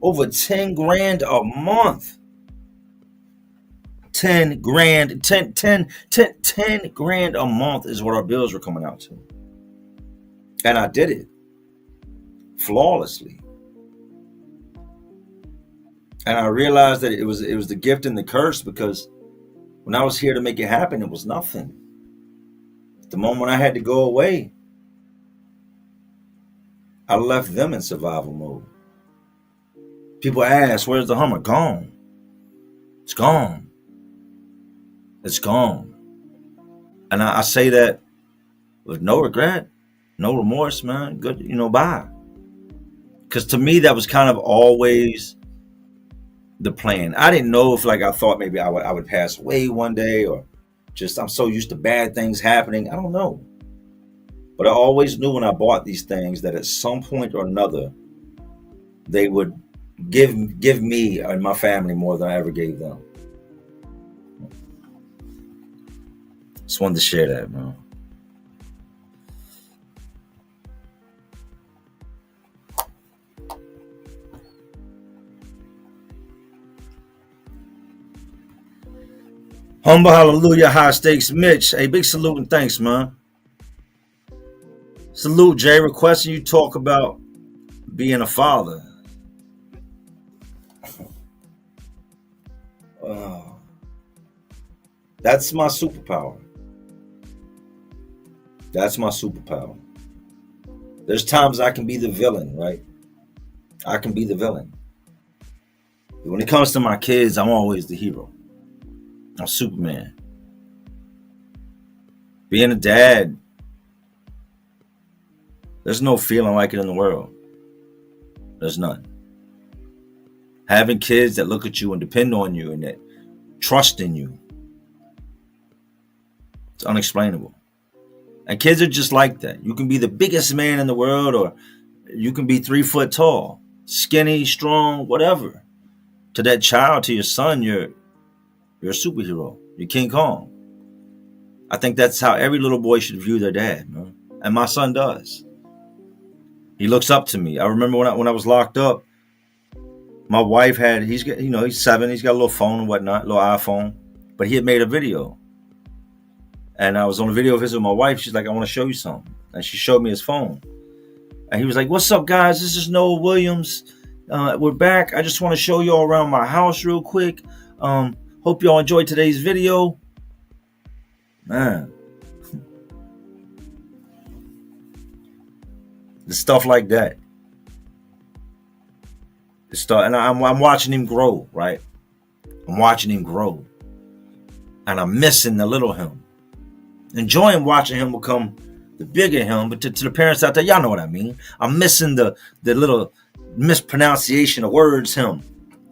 [SPEAKER 2] Over 10 grand a month. 10 grand, 10 grand a month is what our bills were coming out to. And I did it flawlessly. And I realized that it was the gift and the curse, because when I was here to make it happen, it was nothing. The moment I had to go away, I left them in survival mode. People ask, where's the Hummer? Gone. It's gone. It's gone. And I say that with no regret, no remorse, man. Good, bye. Because to me, that was kind of always the plan. I didn't know if I thought maybe I would pass away one day, or just I'm so used to bad things happening. I don't know. But I always knew when I bought these things that at some point or another, they would give me and my family more than I ever gave them. Just wanted to share that, man. Humble hallelujah, high stakes Mitch. Hey, big salute and thanks, man. Salute, Jay. Requesting you talk about being a father. That's my superpower. That's my superpower. There's times I can be the villain, right? I can be the villain. But when it comes to my kids, I'm always the hero. I'm Superman. Being a dad, there's no feeling like it in the world. There's none. Having kids that look at you and depend on you and that trust in you, it's unexplainable. And kids are just like that. You can be the biggest man in the world, or you can be 3 foot tall, skinny, strong, whatever. To that child, to your son, you're a superhero. You're King Kong. I think that's how every little boy should view their dad, man. And my son does. He looks up to me. I remember when I was locked up, my wife he's 7, he's got a little phone and whatnot, little iPhone, but he had made a video. And I was on a video visit with my wife. She's like, I want to show you something. And she showed me his phone. And he was like, what's up, guys? This is Noah Williams. We're back. I just want to show you all around my house real quick. Hope y'all enjoyed today's video. Man. The stuff like that. The stuff, and I'm watching him grow, right? I'm watching him grow. And I'm missing the little him. Enjoying watching him become the bigger him, but to the parents out there, y'all know what I mean. I'm missing the little mispronunciation of words him.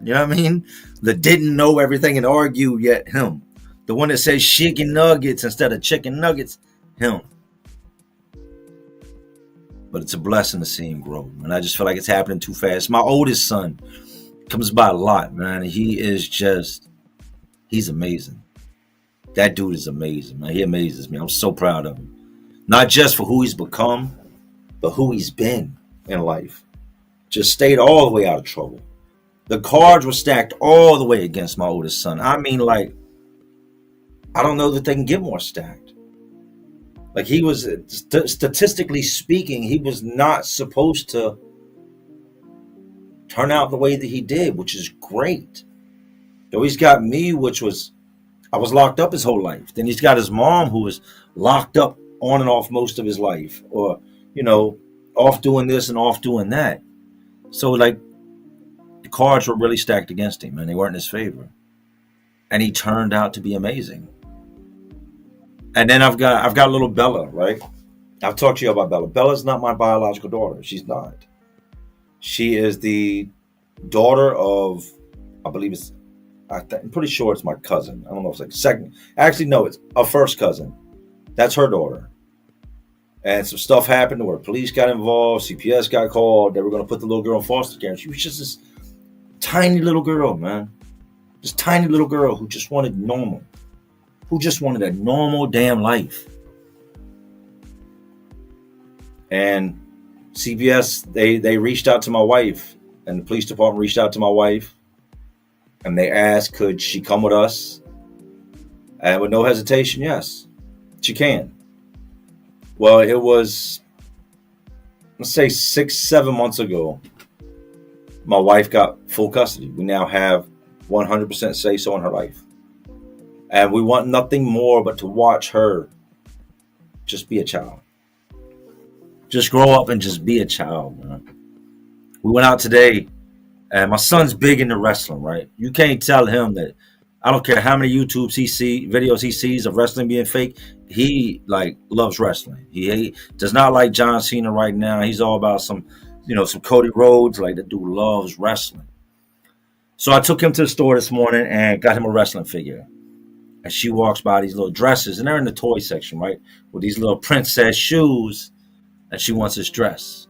[SPEAKER 2] You know what I mean? The didn't know everything and argue yet him. The one that says chicken nuggets instead of chicken nuggets, him. But it's a blessing to see him grow. And I just feel like it's happening too fast. My oldest son, Comes by a lot, man. He's amazing. That dude is amazing, man. He amazes me. I'm so proud of him. Not just for who he's become, but who he's been in life. Just stayed all the way out of trouble. The cards were stacked all the way against my oldest son. I mean, like, I don't know that they can get more stacked. Like, he was, statistically speaking, he was not supposed to turn out the way that he did, which is great. Though he's got me, I was locked up his whole life. Then he's got his mom, who was locked up on and off most of his life, or, off doing this and off doing that. So, like, the cards were really stacked against him, and they weren't in his favor. And he turned out to be amazing. And then I've got little Bella, right? I've talked to you about Bella. Bella's not my biological daughter. She's not. She is the daughter of, I'm pretty sure it's my cousin. I don't know if it's like second. Actually, no, it's a first cousin. That's her daughter. And some stuff happened where police got involved, CPS got called. They were going to put the little girl in foster care. She was just this tiny little girl, man. This tiny little girl who just wanted normal. Who just wanted a normal damn life. And CPS, they reached out to my wife, and the police department reached out to my wife, and they asked, could she come with us? And with no hesitation, yes, she can. Well, it was, let's say 6-7 months ago, my wife got full custody. We now have 100% say-so in her life. And we want nothing more but to watch her just be a child. Just grow up and just be a child, man. We went out today, and my son's big into wrestling, right? You can't tell him that. I don't care how many videos he sees of wrestling being fake. He loves wrestling. He does not like John Cena right now. He's all about some Cody Rhodes. Like, the dude loves wrestling. So I took him to the store this morning and got him a wrestling figure. And she walks by these little dresses, and they're in the toy section, right? With these little princess shoes, and she wants this dress.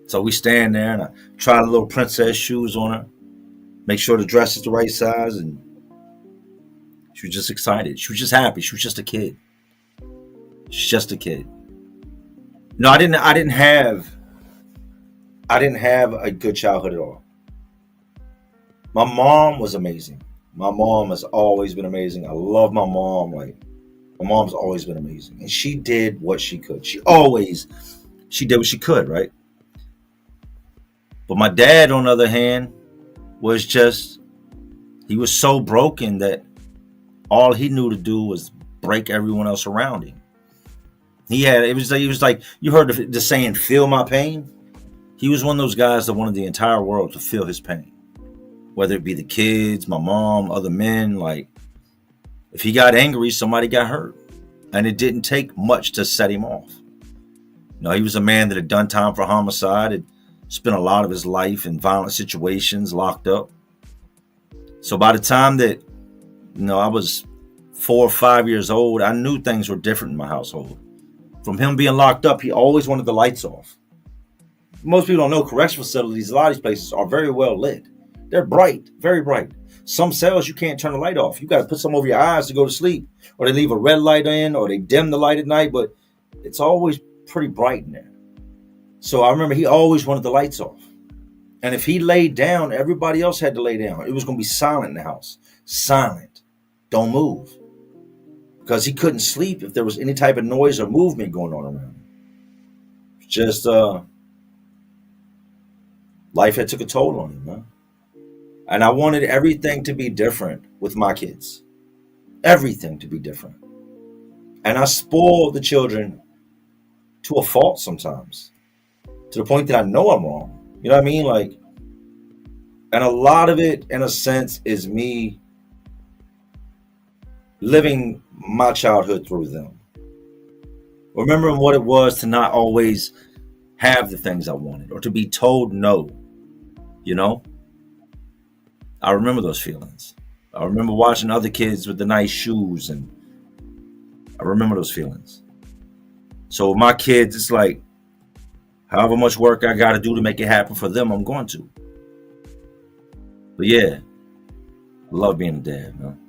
[SPEAKER 2] So we stand there, and I try the little princess shoes on her, make sure the dress is the right size, and she was just excited. She was just happy. She was just a kid. She's just a kid. No, I didn't have a good childhood at all. My mom was amazing. My mom has always been amazing. I love my mom. Like, my mom's always been amazing. And she did what she could. She did what she could, right? But my dad, on the other hand, he was so broken that all he knew to do was break everyone else around him. It was like, you heard the saying, feel my pain. He was one of those guys that wanted the entire world to feel his pain. Whether it be the kids, my mom, other men, like, if he got angry, somebody got hurt. And it didn't take much to set him off. He was a man that had done time for homicide, had spent a lot of his life in violent situations, locked up. So by the time that, I was 4 or 5 years old, I knew things were different in my household. From him being locked up, he always wanted the lights off. Most people don't know correctional facilities, a lot of these places are very well lit. They're bright, very bright. Some cells, you can't turn the light off. You got to put some over your eyes to go to sleep. Or they leave a red light in, or they dim the light at night. But it's always pretty bright in there. So I remember he always wanted the lights off. And if he laid down, everybody else had to lay down. It was going to be silent in the house. Silent. Don't move. Because he couldn't sleep if there was any type of noise or movement going on around him. Just, life had took a toll on him, man. And I wanted everything to be different with my kids. Everything to be different. And I spoiled the children to a fault sometimes. To the point that I know I'm wrong. You know what I mean? Like, and a lot of it, in a sense, is me living my childhood through them. Remembering what it was to not always have the things I wanted, or to be told no. I remember those feelings. I remember watching other kids with the nice shoes, and I remember those feelings. So with my kids, it's like, however much work I got to do to make it happen for them, I'm going to. But yeah, love being a dad, man.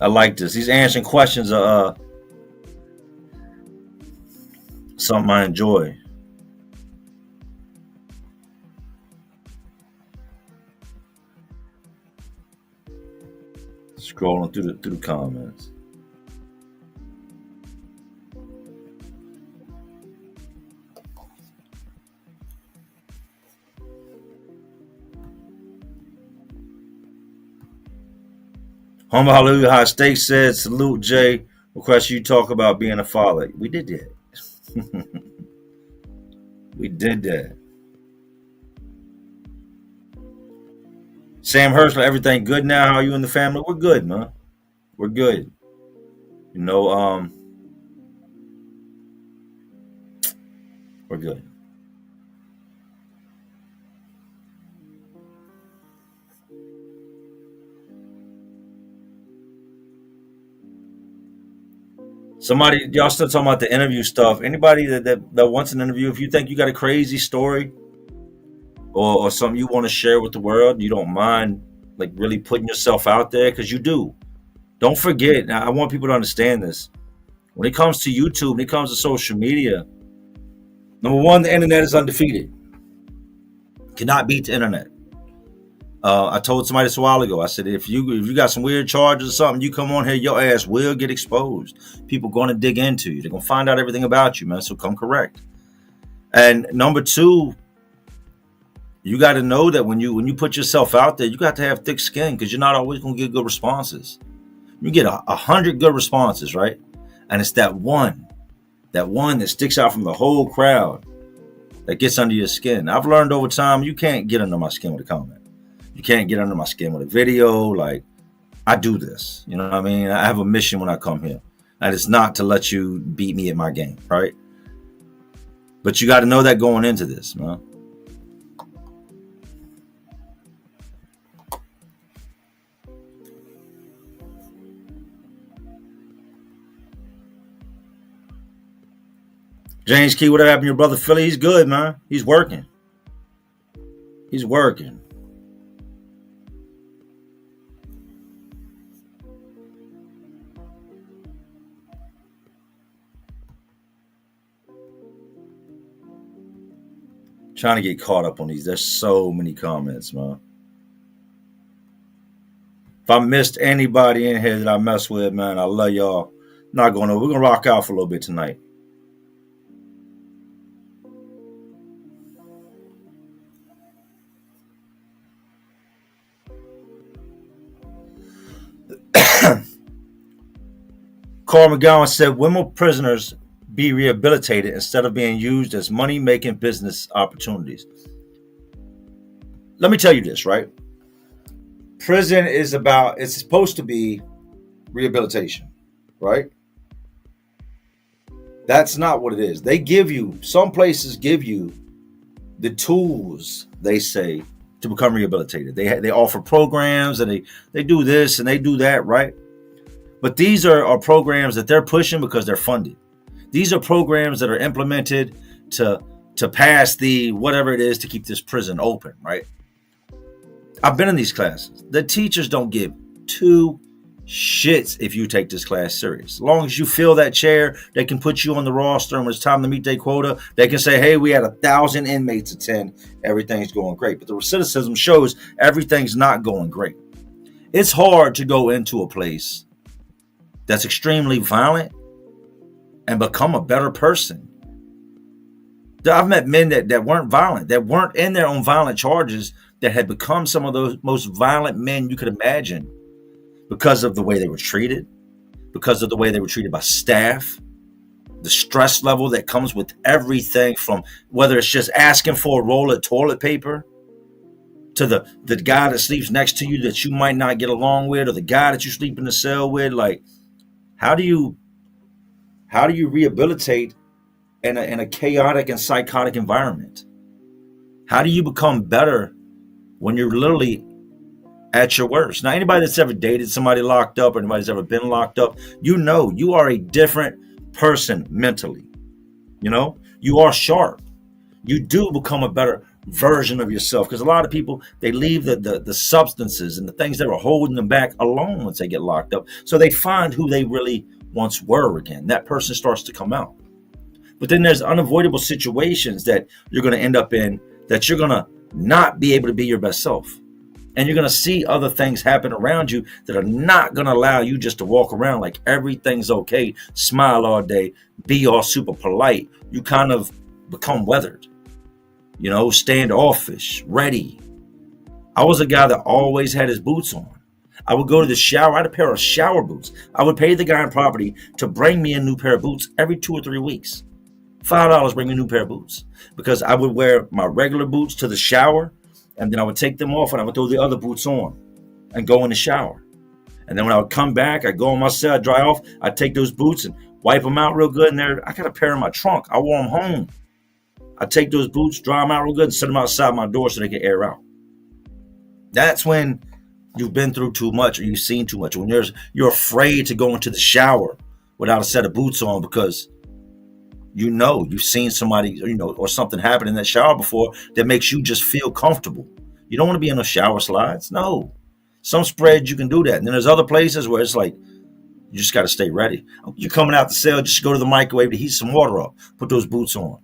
[SPEAKER 2] I like this. He's answering questions. Something I enjoy. Scrolling through the comments. Humble Hallelujah High State said, salute Jay. Request you talk about being a father. We did that. We did that. Sam Hurst, everything good now? How are you and the family? We're good, man. We're good. You know, we're good. Somebody, y'all still talking about the interview stuff. Anybody that wants an interview, if you think you got a crazy story or something you want to share with the world, you don't mind like really putting yourself out there because you do. Don't forget. Now, I want people to understand this. When it comes to YouTube, when it comes to social media, number one, the internet is undefeated. Cannot beat the internet. I told somebody this a while ago. I said, if you got some weird charges or something, you come on here, your ass will get exposed. People going to dig into you. They're going to find out everything about you, man. So come correct. And number two, you got to know that when you put yourself out there, you got to have thick skin because you're not always going to get good responses. You get 100 good responses, right? And it's that one that sticks out from the whole crowd that gets under your skin. I've learned over time, you can't get under my skin with a comment. You can't get under my skin with a video. Like, I do this. You know what I mean? I have a mission when I come here. And it's not to let you beat me at my game, right? But you got to know that going into this, man. James Key, what happened to your brother Philly? He's good, man. He's working. He's working. Trying to get caught up on these. There's so many comments, man. If I missed anybody in here that I mess with, man, I love y'all. Not going to. We're going to rock out for a little bit tonight. Carl McGowan said, when will prisoners be rehabilitated instead of being used as money-making business opportunities? Let me tell you this, right? Prison is it's supposed to be rehabilitation, right? That's not what it is. Some places give you the tools, they say, to become rehabilitated. They offer programs and they do this and they do that, right? But these are programs that they're pushing because they're funded. These are programs that are implemented to pass the whatever it is to keep this prison open, right? I've been in these classes. The teachers don't give two shits if you take this class serious. As long as you fill that chair, they can put you on the roster, and when it's time to meet their quota, they can say, hey, we had 1,000 inmates attend. Everything's going great. But the recidivism shows everything's not going great. It's hard to go into a place that's extremely violent and become a better person. I've met men that weren't violent, that weren't in their own violent charges, that had become some of those most violent men you could imagine because of the way they were treated, because of the way they were treated by staff, the stress level that comes with everything from whether it's just asking for a roll of toilet paper to the guy that sleeps next to you that you might not get along with, or the guy that you sleep in the cell with. Like, how do you rehabilitate in a chaotic and psychotic environment? How do you become better when you're literally at your worst? Now, anybody that's ever dated somebody locked up, or anybody that's ever been locked up, you know you are a different person mentally. You know, you are sharp. you do become a better version of yourself. Because a lot of people, they leave the substances and the things that were holding them back alone once they get locked up. So they find who they really once were again. That person starts to come out. But then there's unavoidable situations that you're going to end up in that you're going to not be able to be your best self. And you're going to see other things happen around you that are not going to allow you just to walk around like everything's okay, smile all day, be all super polite. You kind of become weathered, standoffish, ready. I was a guy that always had his boots on. I would go to the shower. I had a pair of shower boots. I would pay the guy on property to bring me a new pair of boots every 2 or 3 weeks. $5 bring me a new pair of boots, because I would wear my regular boots to the shower, and then I would take them off and I would throw the other boots on and go in the shower. And then when I would come back, I'd go on my set, I'd dry off, I'd take those boots and wipe them out real good. And I got a pair in my trunk. I wore them home. I'd take those boots, dry them out real good, and set them outside my door so they could air out. That's when you've been through too much or you've seen too much. When you're afraid to go into the shower without a set of boots on because you've seen somebody, or something happen in that shower before that makes you just feel comfortable. You don't want to be in those shower slides. No. Some spreads you can do that. And then there's other places where it's like, you just got to stay ready. You're coming out the cell, just go to the microwave to heat some water up. Put those boots on.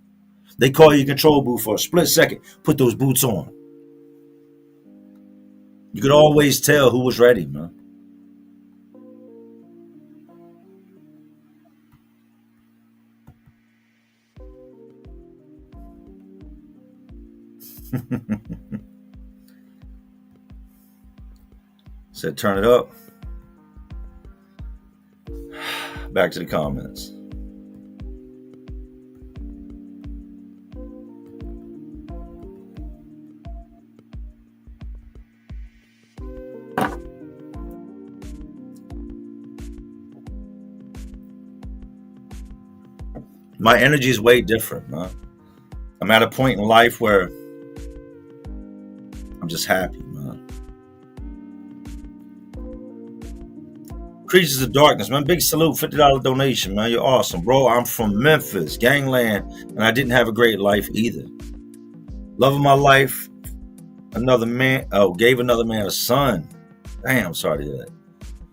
[SPEAKER 2] They call you control booth for a split second. Put those boots on. You could always tell who was ready, man. Said turn it up. Back to the comments. My energy is way different, man. I'm at a point in life where I'm just happy, man. Creatures of Darkness, man. Big salute, $50 donation, man. You're awesome, bro. I'm from Memphis, gangland, and I didn't have a great life either. Love of my life, gave another man a son. Damn, I'm sorry to hear that.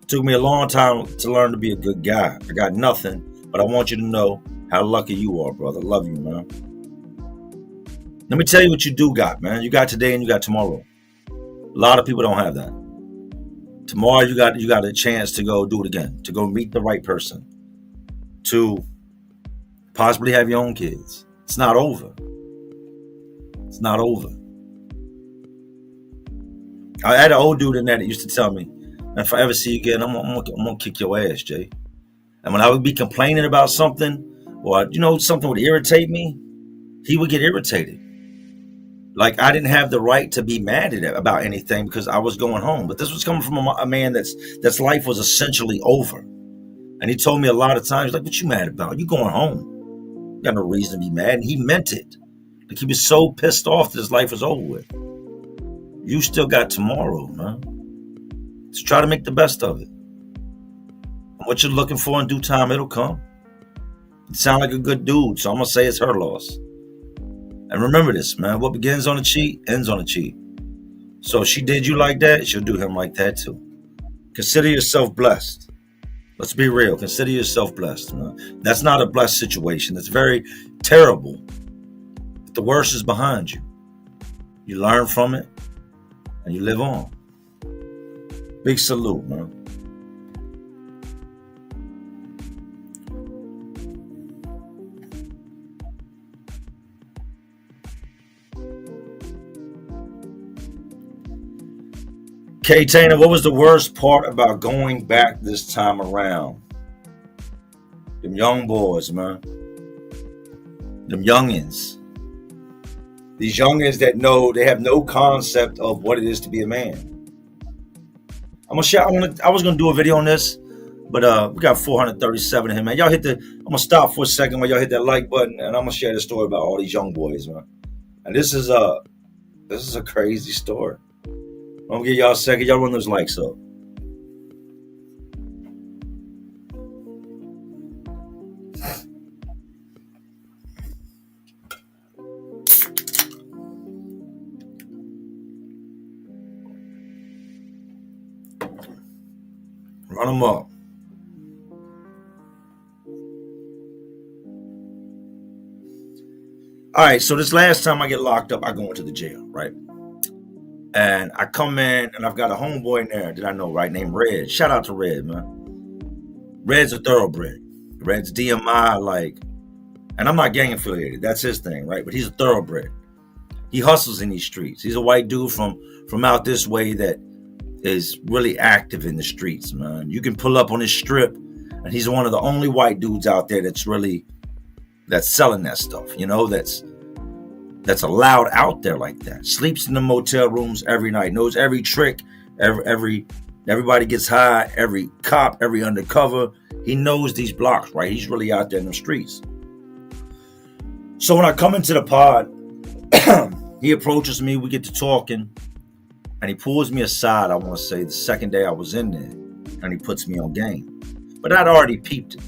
[SPEAKER 2] Took me a long time to learn to be a good guy. I got nothing, but I want you to know how lucky you are, brother. Love you, man. Let me tell you what you do got, man. You got today and you got tomorrow. A lot of people don't have that. Tomorrow you got a chance to go do it again, to go meet the right person, to possibly have your own kids. It's not over. It's not over. I had an old dude in there that used to tell me, if I ever see you again, I'm gonna kick your ass, Jay. And when I would be complaining about something, or something would irritate me, he would get irritated. Like I didn't have the right to be mad at about anything because I was going home. But this was coming from a man that's life was essentially over. And he told me a lot of times, like, what you mad about? You going home. You got no reason to be mad. And he meant it. Like he was so pissed off that his life was over with. You still got tomorrow, man. So try to make the best of it. And what you're looking for in due time, it'll come. You sound like a good dude, so I'm going to say it's her loss. And remember this, man. What begins on a cheat, ends on a cheat. So if she did you like that, she'll do him like that too. Consider yourself blessed. Let's be real. Consider yourself blessed, man. That's not a blessed situation. It's very terrible. But the worst is behind you. You learn from it, and you live on. Big salute, man. K. Tana, what was the worst part about going back this time around? Them young boys, man. Them youngins. These youngins that they have no concept of what it is to be a man. I was gonna do a video on this, but we got 437 of him, man. I'm gonna stop for a second while y'all hit that like button, and I'm gonna share the story about all these young boys, man. And this is a crazy story. I'm gonna give y'all a second. Y'all run those likes up. Run them up. All right, so this last time I get locked up, I go into the jail, right? And I come in and I've got a homeboy in there that I know, right, named Red. Shout out to Red, man. Red's a thoroughbred. Red's DMI, like, and I'm not gang affiliated. That's his thing, right? But he's a thoroughbred. He hustles in these streets. He's a white dude from out this way that is really active in the streets, man. You can pull up on his strip, and he's one of the only white dudes out there that's selling that stuff, you know, that's allowed out there like that. Sleeps in the motel rooms every night, knows every trick, everybody gets high, every cop, every undercover. He knows these blocks, right? He's really out there in the streets. So when I come into the pod, he approaches me, we get to talking, and he pulls me aside, I want to say the second day I was in there, and he puts me on game. But I'd already peeped it.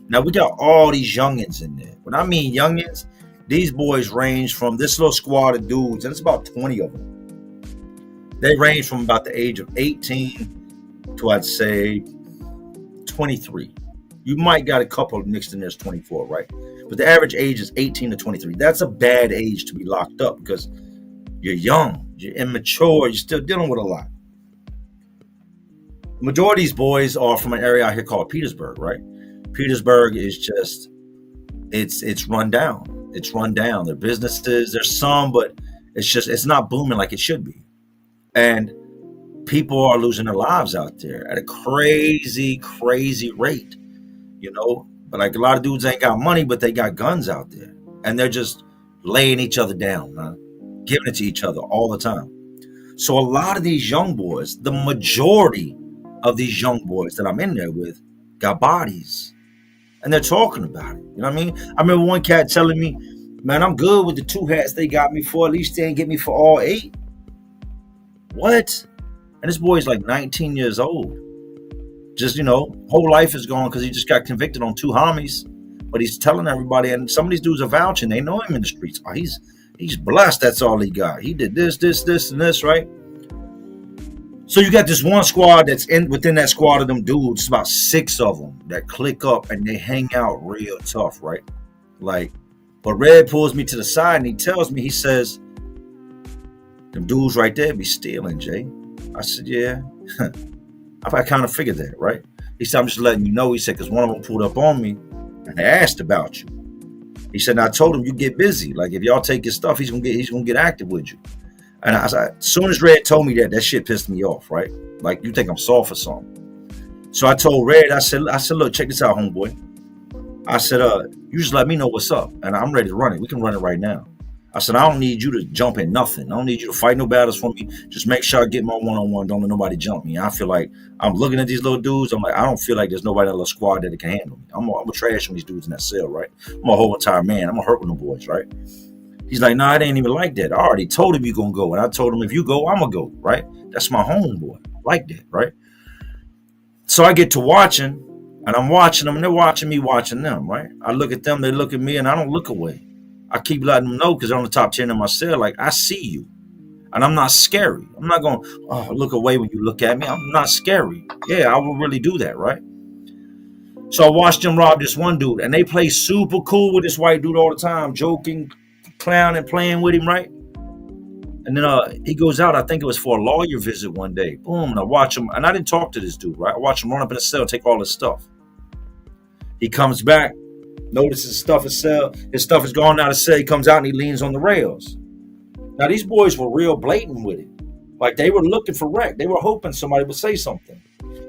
[SPEAKER 2] Now we got all these youngins in there. When I mean youngins, these boys range from this little squad of dudes, and it's about 20 of them. They range from about the age of 18 to, I'd say, 23. You might got a couple mixed in there's 24, right? But the average age is 18 to 23. That's a bad age to be locked up because you're young, you're immature, you're still dealing with a lot. The majority of these boys are from an area out here called Petersburg, right? Petersburg is just, it's run down. It's run down. There are businesses, there's some, but it's not booming like it should be. And people are losing their lives out there at a crazy, crazy rate, you know? But like a lot of dudes ain't got money, but they got guns out there. And they're just laying each other down, man, giving it to each other all the time. So a lot of these young boys, the majority of these young boys that I'm in there with got bodies. And they're talking about it. You know what I mean? I remember one cat telling me, man, I'm good with the 2 hats they got me for. At least they ain't get me for all 8. What? And this boy's like 19 years old. Just, you know, whole life is gone because he just got convicted on 2 homies. But he's telling everybody, and some of these dudes are vouching. They know him in the streets. Oh, he's blessed. That's all he got. He did this, and this, right? So you got this one squad that's within that squad of them dudes. It's about 6 of them that click up and they hang out real tough, right? Like, but Red pulls me to the side and he tells me, he says, them dudes right there be stealing, Jay. I said, yeah. I kind of figured that, right? He said, I'm just letting you know. He said, because one of them pulled up on me and they asked about you. He said, and I told him you get busy. Like if y'all take his stuff, he's gonna get active with you. And I said, as soon as Red told me that shit pissed me off, right? Like you think I'm soft or something. So I told Red, I said, look, check this out, homeboy. I said, you just let me know what's up, and I'm ready to run it. We can run it right now. I said, I don't need you to jump in nothing. I don't need you to fight no battles for me. Just make sure I get my one-on-one. Don't let nobody jump me. I feel like I'm looking at these little dudes. I'm like, I don't feel like there's nobody in a little squad that can handle me. I'm gonna trash on these dudes in that cell, right? I'm a whole entire man. I'm gonna hurt with them boys, right? He's like, nah, it ain't even like that. I already told him you're gonna go. And I told him, if you go, I'm gonna go, right? That's my homeboy. Like that, right? So I get to watching, and I'm watching them, and they're watching me watching them, right? I look at them, they look at me, and I don't look away. I keep letting them know because they're on the top 10 in my cell. Like, I see you. And I'm not scary. I'm not going, oh, look away when you look at me. I'm not scary. Yeah, I will really do that, right? So I watched them rob this one dude. And they play super cool with this white dude all the time, joking, clowning, playing with him, right? And then he goes out. I think it was for a lawyer visit one day. Boom. And I watch him. And I didn't talk to this dude, right? I watch him run up in the cell, take all his stuff. He comes back. Notices his stuff is gone out of cell. He comes out and he leans on the rails. Now these boys were real blatant with it. Like they were looking for wreck. They were hoping somebody would say something.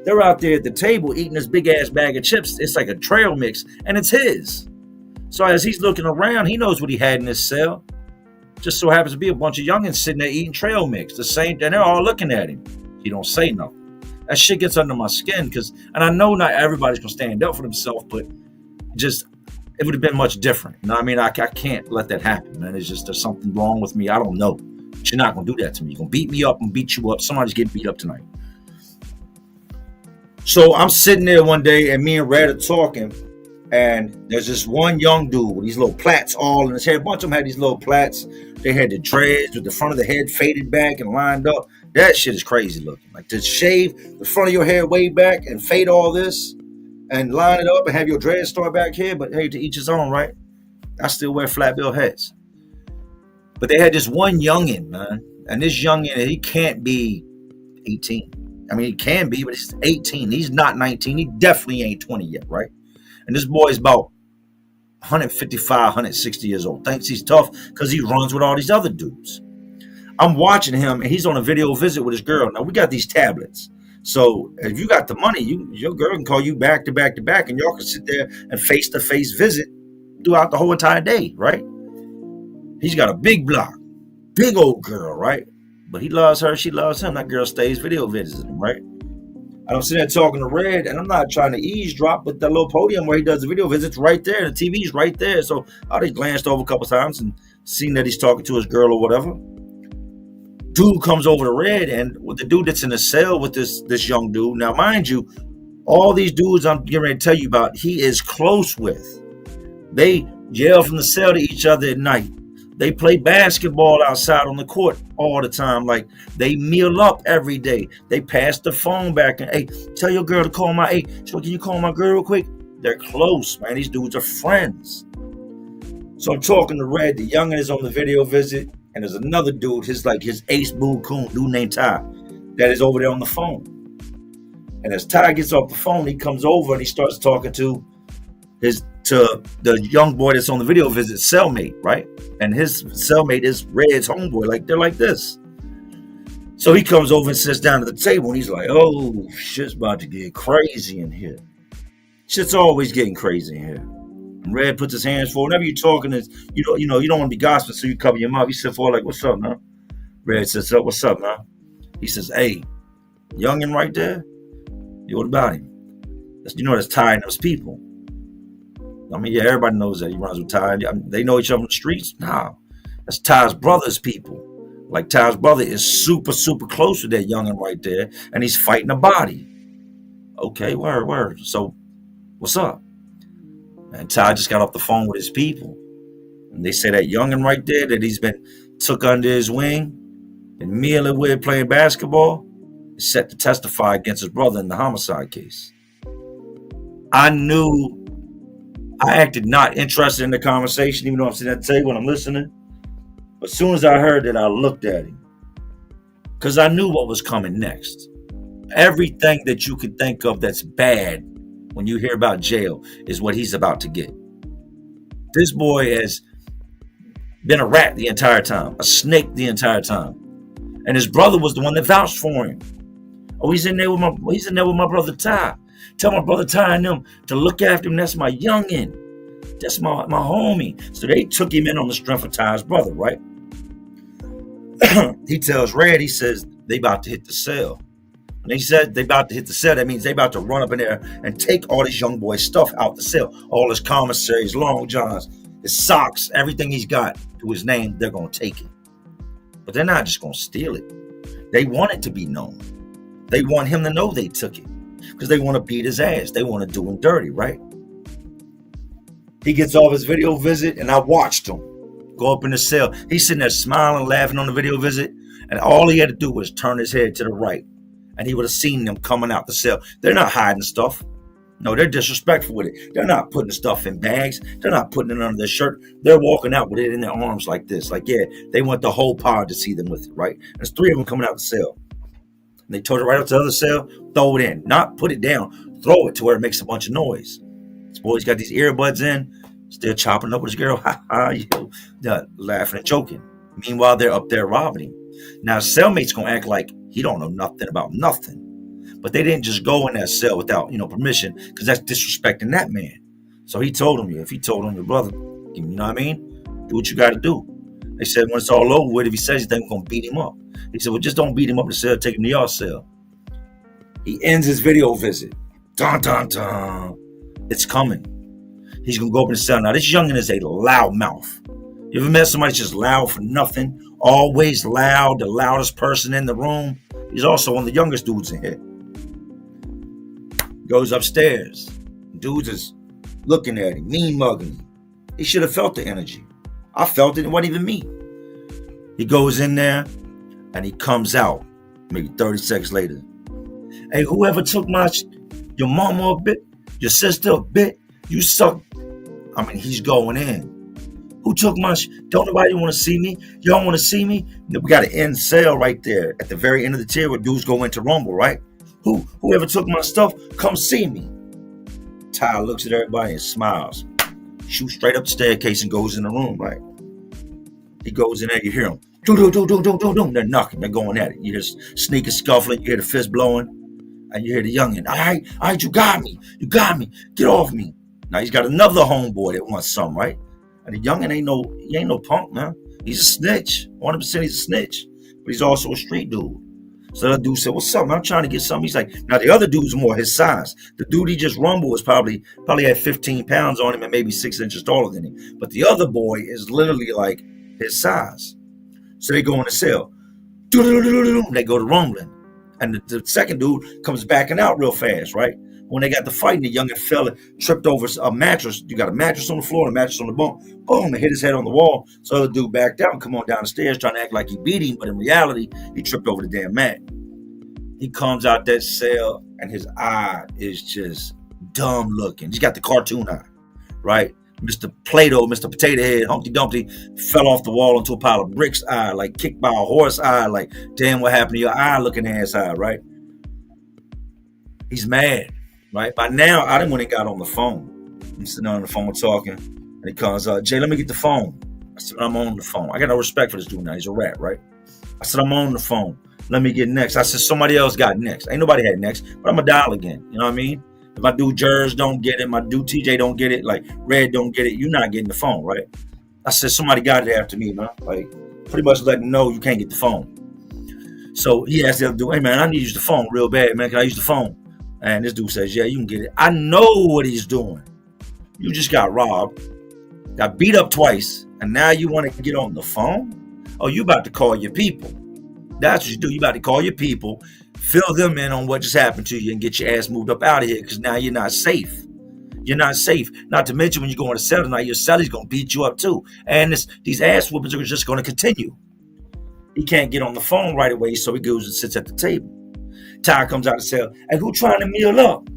[SPEAKER 2] They're out there at the table eating this big ass bag of chips. It's like a trail mix and it's his. So as he's looking around, he knows what he had in his cell. Just so happens to be a bunch of youngins sitting there eating trail mix. The same, and they're all looking at him. He don't say nothing. That shit gets under my skin and I know not everybody's gonna stand up for themselves, but just it would have been much different. You know what I mean? I can't let that happen, man. It's just there's something wrong with me. I don't know. But you're not going to do that to me. You're going to beat me up and beat you up. Somebody's getting beat up tonight. So I'm sitting there one day and me and Red are talking. And there's this one young dude with these little plaits all in his hair. A bunch of them had these little plaits. They had the dreads with the front of the head faded back and lined up. That shit is crazy looking. Like to shave the front of your hair way back and fade all this and line it up and have your dreads start back here. But hey, to each his own, right? I still wear flat bill hats. But they had this one youngin, man. And this youngin, he can't be 18. I mean, he can be, but he's 18. He's not 19. He definitely ain't 20 yet, right? And this boy is about 155, 160 years old. Thinks he's tough because he runs with all these other dudes. I'm watching him, and he's on a video visit with his girl. Now, we got these tablets. So if you got the money, your girl can call you back to back to back, and y'all can sit there and face-to-face visit throughout the whole entire day, right? He's got a big block, big old girl, right? But he loves her, she loves him. That girl stays video visiting him, right? I'm sitting there talking to Red, and I'm not trying to eavesdrop, but that little podium where he does the video visits right there. The TV's right there. So I just glanced over a couple times and seen that he's talking to his girl or whatever. Dude comes over to Red, and with the dude that's in the cell with this young dude. Now, mind you, all these dudes I'm getting ready to tell you about, he is close with. They yell from the cell to each other at night. They play basketball outside on the court all the time. Like, they meal up every day. They pass the phone back and, hey, tell your girl to call my, hey, so can you call my girl real quick? They're close, man. These dudes are friends. So I'm talking to Red. The youngin is on the video visit. And there's another dude, his ace boo coon, dude named Ty, that is over there on the phone. And as Ty gets off the phone, he comes over and he starts talking to the young boy that's on the video visit, cellmate, right? And his cellmate is Red's homeboy. Like, they're like this. So he comes over and sits down at the table, and he's like, oh, shit's about to get crazy in here. Shit's always getting crazy in here. And Red puts his hands forward. Whenever you're talking, you don't want to be gossiping, so you cover your mouth. He sit forward like, what's up, man? Red says, what's up, man? He says, hey, youngin right there, what about him? That's Ty and those people. I mean, yeah, everybody knows that he runs with Ty. I mean, they know each other on the streets. Nah, that's Ty's brother's people. Like, Ty's brother is super, super close to that youngin right there, and he's fighting a body. Okay, word. So, what's up? And Ty just got off the phone with his people. And they say that youngin right there that he's been took under his wing and mealing with playing basketball is set to testify against his brother in the homicide case. I knew I acted not interested in the conversation, even though I'm sitting at the table and I'm listening. But as soon as I heard that, I looked at him. Because I knew what was coming next. Everything that you could think of that's bad when you hear about jail is what he's about to get. This boy has been a rat the entire time, a snake the entire time. And his brother was the one that vouched for him. Oh, he's in there with my brother Ty. Tell my brother Ty and them to look after him. That's my youngin. That's my homie. So they took him in on the strength of Ty's brother, right? He tells Red, he says, they about to hit the cell. And he said they about to hit the cell. That means they about to run up in there and take all this young boy's stuff out the cell. All his commissaries, long johns, his socks, everything he's got to his name, they're going to take it. But they're not just going to steal it. They want it to be known. They want him to know they took it. Because they want to beat his ass. They want to do him dirty, right? He gets off his video visit, and I watched him go up in the cell. He's sitting there smiling, laughing on the video visit, and all he had to do was turn his head to the right, and he would have seen them coming out the cell. They're not hiding stuff. No, they're disrespectful with it. They're not putting stuff in bags. They're not putting it under their shirt. They're walking out with it in their arms like this. Like, yeah, they want the whole pod to see them with it, right? There's 3 of them coming out the cell. And they told it right up to the other cell, throw it in. Not put it down, throw it to where it makes a bunch of noise. This boy's got these earbuds in, still chopping up with his girl, laughing and joking. Meanwhile, they're up there robbing him. Now, cellmate's going to act like he don't know nothing about nothing. But they didn't just go in that cell without, permission, because that's disrespecting that man. So he told him, if he told him, your brother, you know what I mean? Do what you got to do. They said when it's all over with, if he says anything, we're going to beat him up. He said, well, just don't beat him up in the cell, take him to your cell. He ends his video visit. Dun, dun, dun. It's coming. He's going to go up in the cell. Now, this youngin is a loud mouth. You ever met somebody just loud for nothing? Always loud, the loudest person in the room. He's also one of the youngest dudes in here. Goes upstairs. Dudes is looking at him, mean mugging him. He should have felt the energy. I felt it. It wasn't even me. He goes in there and he comes out Maybe 30 seconds later. Hey, whoever took your mama a bit, your sister a bit, you suck. I mean, he's going in. Who took don't nobody want to see me? Y'all want to see me? We got an end sale right there at the very end of the tier where dudes go into Rumble, right? Whoever took my stuff, come see me. Ty looks at everybody and smiles. Shoots straight up the staircase and goes in the room, right? He goes in there, you hear him. Do. They're knocking, they're going at it. You hear sneakers scuffling, you hear the fist blowing, and you hear the youngin', all right, you got me, get off me. Now he's got another homeboy that wants some, right? And the youngin' ain't no punk, man. He's a snitch. 100% he's a snitch. But he's also a street dude. So that dude said, what's up, man? I'm trying to get something. He's like, now the other dude's more his size. The dude he just rumbled was probably had 15 pounds on him and maybe 6 inches taller than him. But the other boy is literally like his size. So they go in the cell. They go to rumbling. And the second dude comes backing out real fast, right? When they got the fighting, the youngin' fella tripped over a mattress. You got a mattress on the floor and a mattress on the bunk. Boom, and hit his head on the wall. So the dude backed out and come on down the stairs trying to act like he beat him, but in reality, he tripped over the damn mat. He comes out that cell and his eye is just dumb looking. He's got the cartoon eye, right? Mr. Play-Doh, Mr. Potato Head, Humpty Dumpty fell off the wall into a pile of bricks eye, like kicked by a horse eye, like, damn, what happened to your eye looking ass eye, right? He's mad. Right by now, I didn't when he got on the phone. I'm sitting on the phone talking, and he comes, Jay, let me get the phone. I said, I'm on the phone. I got no respect for this dude now. He's a rat, right? I said, I'm on the phone. Let me get next. I said, somebody else got next. Ain't nobody had next, but I'm going to dial again. You know what I mean? If my dude Jers don't get it, my dude TJ don't get it, like Red don't get it, you're not getting the phone, right? I said, somebody got it after me, man. Like, pretty much letting them know you can't get the phone. So he asked the other dude, hey, man, I need to use the phone real bad, man. Can I use the phone? And this dude says, yeah, you can get it. I know what he's doing. You just got robbed, got beat up twice, and now you want to get on the phone? Oh, you about to call your people. That's what you do. You about to call your people, fill them in on what just happened to you, and get your ass moved up out of here because now you're not safe. You're not safe. Not to mention when you go on a cell tonight, your celly's going to beat you up too. And these ass whoopings are just going to continue. He can't get on the phone right away, so he goes and sits at the table. Ty comes out and says, hey, who trying to meal up?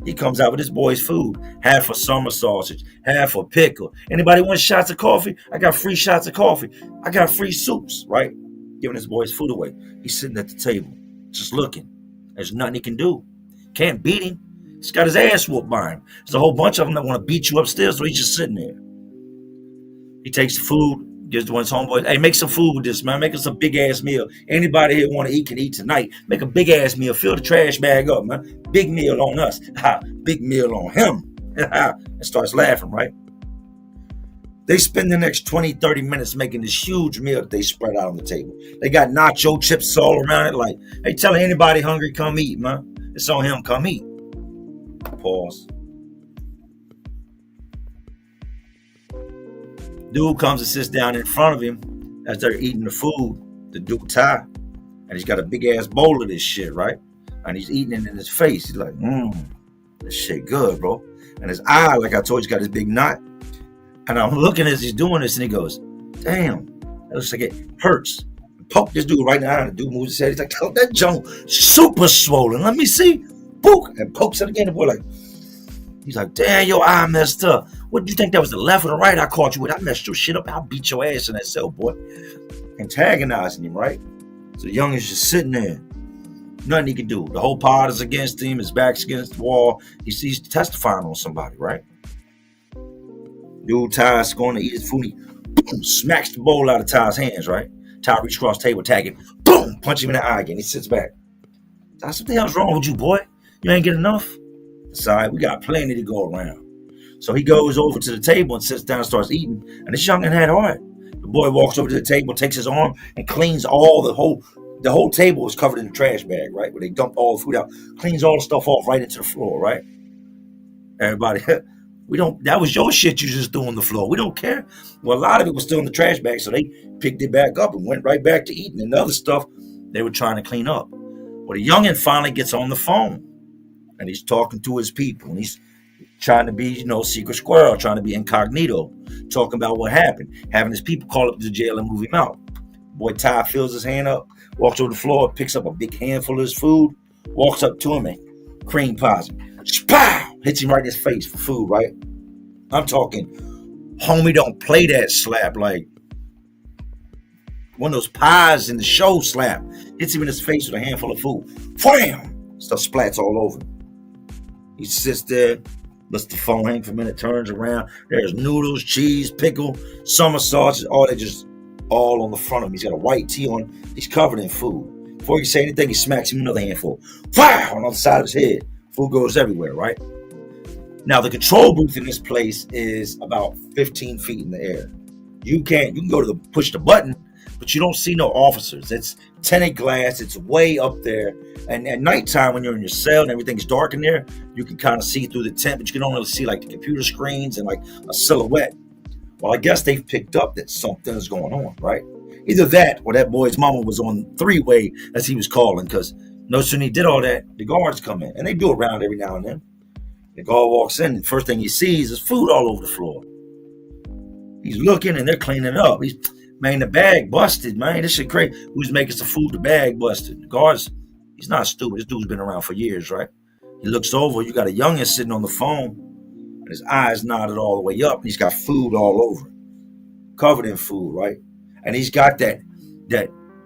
[SPEAKER 2] He comes out with his boy's food. Half a summer sausage, half a pickle. Anybody want shots of coffee? I got free shots of coffee. I got free soups, right? Giving his boy's food away. He's sitting at the table, just looking. There's nothing he can do. Can't beat him. He's got his ass whooped by him. There's a whole bunch of them that want to beat you upstairs, so he's just sitting there. He takes the food, gives to one of his homeboys, hey, make some food with this, man. Make us a big-ass meal. Anybody here want to eat can eat tonight. Make a big-ass meal. Fill the trash bag up, man. Big meal on us. Big meal on him. And starts laughing, right? They spend the next 20, 30 minutes making this huge meal that they spread out on the table. They got nacho chips all around it. Like, hey, telling anybody hungry, come eat, man. It's on him, come eat. Pause. Dude comes and sits down in front of him as they're eating the food, the dude Ty. And he's got a big ass bowl of this shit, right? And he's eating it in his face. He's like, this shit good, bro. And his eye, like I told you, got this big knot. And I'm looking as he's doing this, and he goes, damn, that looks like it hurts. Poke this dude right now, and the dude moves his head. He's like, oh, that junk super swollen. Let me see. Poke. And pokes it again. The boy like, he's like, damn, your eye messed up. What do you think that was, the left or the right I caught you with? I messed your shit up. I'll beat your ass in that cell, boy. Antagonizing him, right? So the young is just sitting there. Nothing he can do. The whole pod is against him. His back's against the wall. He's testifying on somebody, right? Dude, Ty's going to eat his food. He boom, smacks the bowl out of Ty's hands, right? Ty reaches across the table, tag him. Boom, punch him in the eye again. He sits back. Ty said, what the hell's wrong with you, boy? You ain't getting enough? It's all right. We got plenty to go around. So he goes over to the table and sits down and starts eating. And this youngin' had heart. The boy walks over to the table, takes his arm, and cleans all the whole table was covered in a trash bag, right? Where they dump all the food out, cleans all the stuff off right into the floor, right? Everybody, that was your shit you just threw on the floor. We don't care. Well, a lot of it was still in the trash bag, so they picked it back up and went right back to eating. And the other stuff they were trying to clean up. Well, the youngin' finally gets on the phone, and he's talking to his people, and he's trying to be, secret squirrel, trying to be incognito, talking about what happened, having his people call up to the jail and move him out. Boy, Ty fills his hand up walks over the floor, picks up a big handful of his food, walks up to him and cream pies him. Pow! Hits him right in his face for food, right? I'm talking, homie don't play that slap like one of those pies in the show slap. Hits him in his face with a handful of food. Wham! Stuff splats all over. He sits there, lets the phone hang for a minute, turns around. There's noodles, cheese, pickle, summer sauce, all that just all on the front of him. He's got a white tee on. He's covered in food. Before he can say anything, he smacks him another handful. Wow! On the side of his head. Food goes everywhere, right? Now, the control booth in this place is about 15 feet in the air. You can go to the push the button, but you don't see no officers. It's tinted glass. It's way up there. And at nighttime, when you're in your cell and everything's dark in there, you can kind of see through the tent, but you can only see like the computer screens and like a silhouette. Well, I guess they've picked up that something's going on, right? Either that or that boy's mama was on three-way as he was calling, because no sooner he did all that, the guards come in. And they do a round every now and then. The guard walks in, and first thing he sees is food all over the floor. He's looking, and they're cleaning it up. Man, the bag busted, man. This shit crazy. Who's making some food? The bag busted. The guards, he's not stupid. This dude's been around for years, right? He looks over. You got a youngin' sitting on the phone, and his eyes nodded all the way up. And he's got food all over, covered in food, right? And he's got that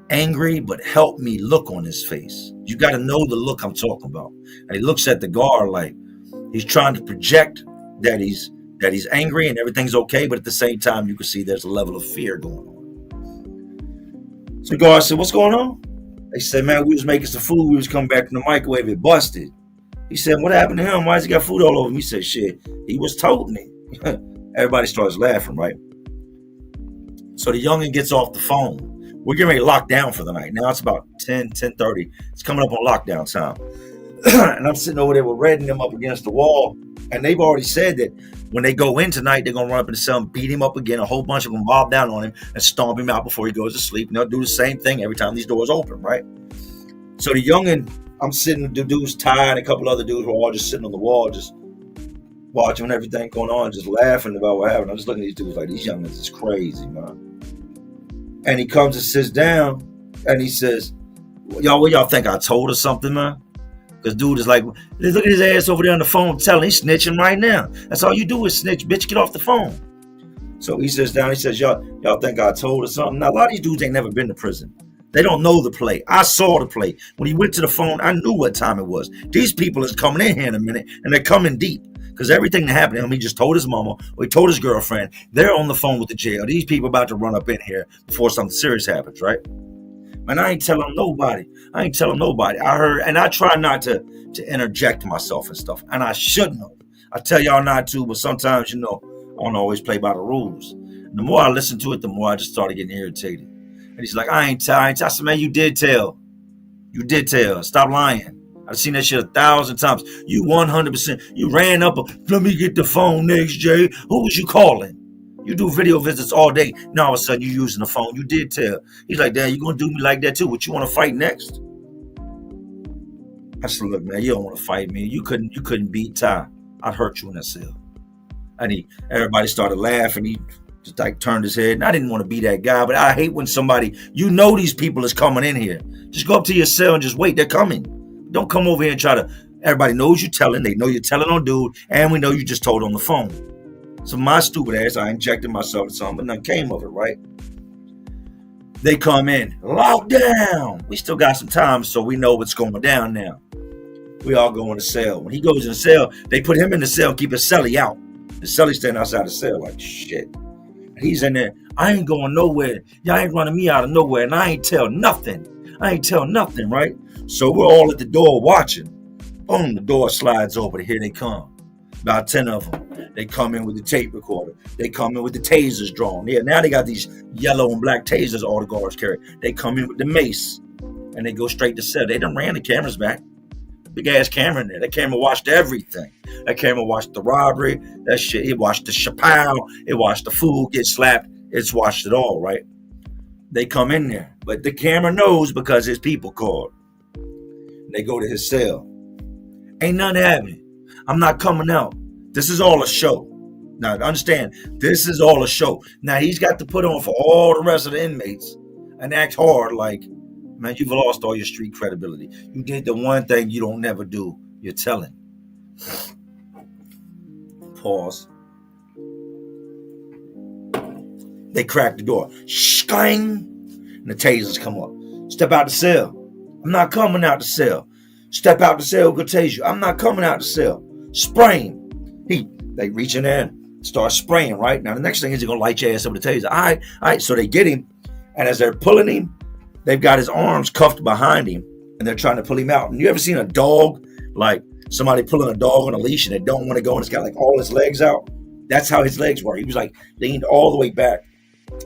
[SPEAKER 2] angry but help me look on his face. You got to know the look I'm talking about. And he looks at the guard like he's trying to project that he's angry and everything's okay, but at the same time, you can see there's a level of fear going on. So the guard said, "What's going on?" They said, "Man, we was making some food. We was coming back from the microwave. It busted." He said, "What happened to him? Why has he got food all over him?" He said, "Shit, he was toting it." Everybody starts laughing, right? So the youngin gets off the phone. We're getting ready to lock down for the night. Now it's about 10:30. It's coming up on lockdown time. And I'm sitting over there with Red and them up against the wall. And they've already said that when they go in tonight, they're going to run up in the cell and beat him up again. A whole bunch of them mob down on him and stomp him out before he goes to sleep. And they'll do the same thing every time these doors open, right? So the youngin, I'm sitting, the dude's tired, a couple other dudes were all just sitting on the wall, just watching everything going on, just laughing about what happened. I'm just looking at these dudes like, these youngins is crazy, man. And he comes and sits down and he says, "Y'all, what y'all think I told or something, man?" Because dude is like, look at his ass over there on the phone telling he's snitching right now. That's all you do is snitch, bitch, get off the phone. So he sits down, he says, y'all think I told or something? Now, a lot of these dudes ain't never been to prison. They don't know the play. I saw the play. When he went to the phone, I knew what time it was. These people is coming in here in a minute, and they're coming deep. Because everything that happened to him, he just told his mama, or he told his girlfriend, they're on the phone with the jail. These people about to run up in here before something serious happens, right? Man, I ain't telling nobody. I heard, and I try not to interject myself and stuff, and I shouldn't have. I tell y'all not to, but sometimes, I don't always play by the rules. And the more I listen to it, the more I just started getting irritated. And he's like, I ain't tell. I said, man, you did tell. Stop lying. I've seen that shit 1,000 times. You 100%. You ran up. Let me get the phone next, Jay. Who was you calling? You do video visits all day. Now all of a sudden you using the phone. You did tell. He's like, "Dad, you gonna do me like that too? What, you want to fight next?" I said, "Look, man, you don't want to fight me. You couldn't beat Ty. I'd hurt you in that cell." And everybody started laughing. He just like turned his head. And I didn't want to be that guy, but I hate when somebody, these people is coming in here. Just go up to your cell and just wait. They're coming. Don't come over here and try to. Everybody knows you're telling. They know you're telling on dude, and we know you just told on the phone. So my stupid ass, I injected myself with something, but nothing came of it, right? They come in, lockdown. We still got some time, so we know what's going down now. We all go in the cell. When he goes in the cell, they put him in the cell, keep his cellie out. The cellie standing outside the cell like, shit. He's in there. I ain't going nowhere. Y'all ain't running me out of nowhere, and I ain't tell nothing, right? So we're all at the door watching. Boom, the door slides open. Here they come. About 10 of them. They come in with the tape recorder. They come in with the tasers drawn. Yeah, now they got these yellow and black tasers all the guards carry. They come in with the mace. And they go straight to cell. They done ran the cameras back. Big ass camera in there. That camera watched everything. That camera watched the robbery. That shit. It watched the chappelle. It watched the food get slapped. It's watched it all, right? They come in there. But the camera knows because his people called. They go to his cell. Ain't nothing happening. I'm not coming out. This is all a show. Now, understand, this is all a show. Now, he's got to put on for all the rest of the inmates and act hard like, Man, you've lost all your street credibility. You did the one thing you don't never do. You're telling. Pause. They crack the door. Shkang! And the tasers come up. Step out the cell. I'm not coming out the cell. Step out the cell, good taser. I'm not coming out the cell. Spray him. They reach in there and start spraying, right? Now the next thing is they're gonna light your ass up with a taser. All right. So they get him, and as they're pulling him, they've got his arms cuffed behind him, and they're trying to pull him out. And you ever seen a dog, like somebody pulling a dog on a leash and they don't want to go, and it's got like all his legs out? That's how his legs were. He was like leaned all the way back,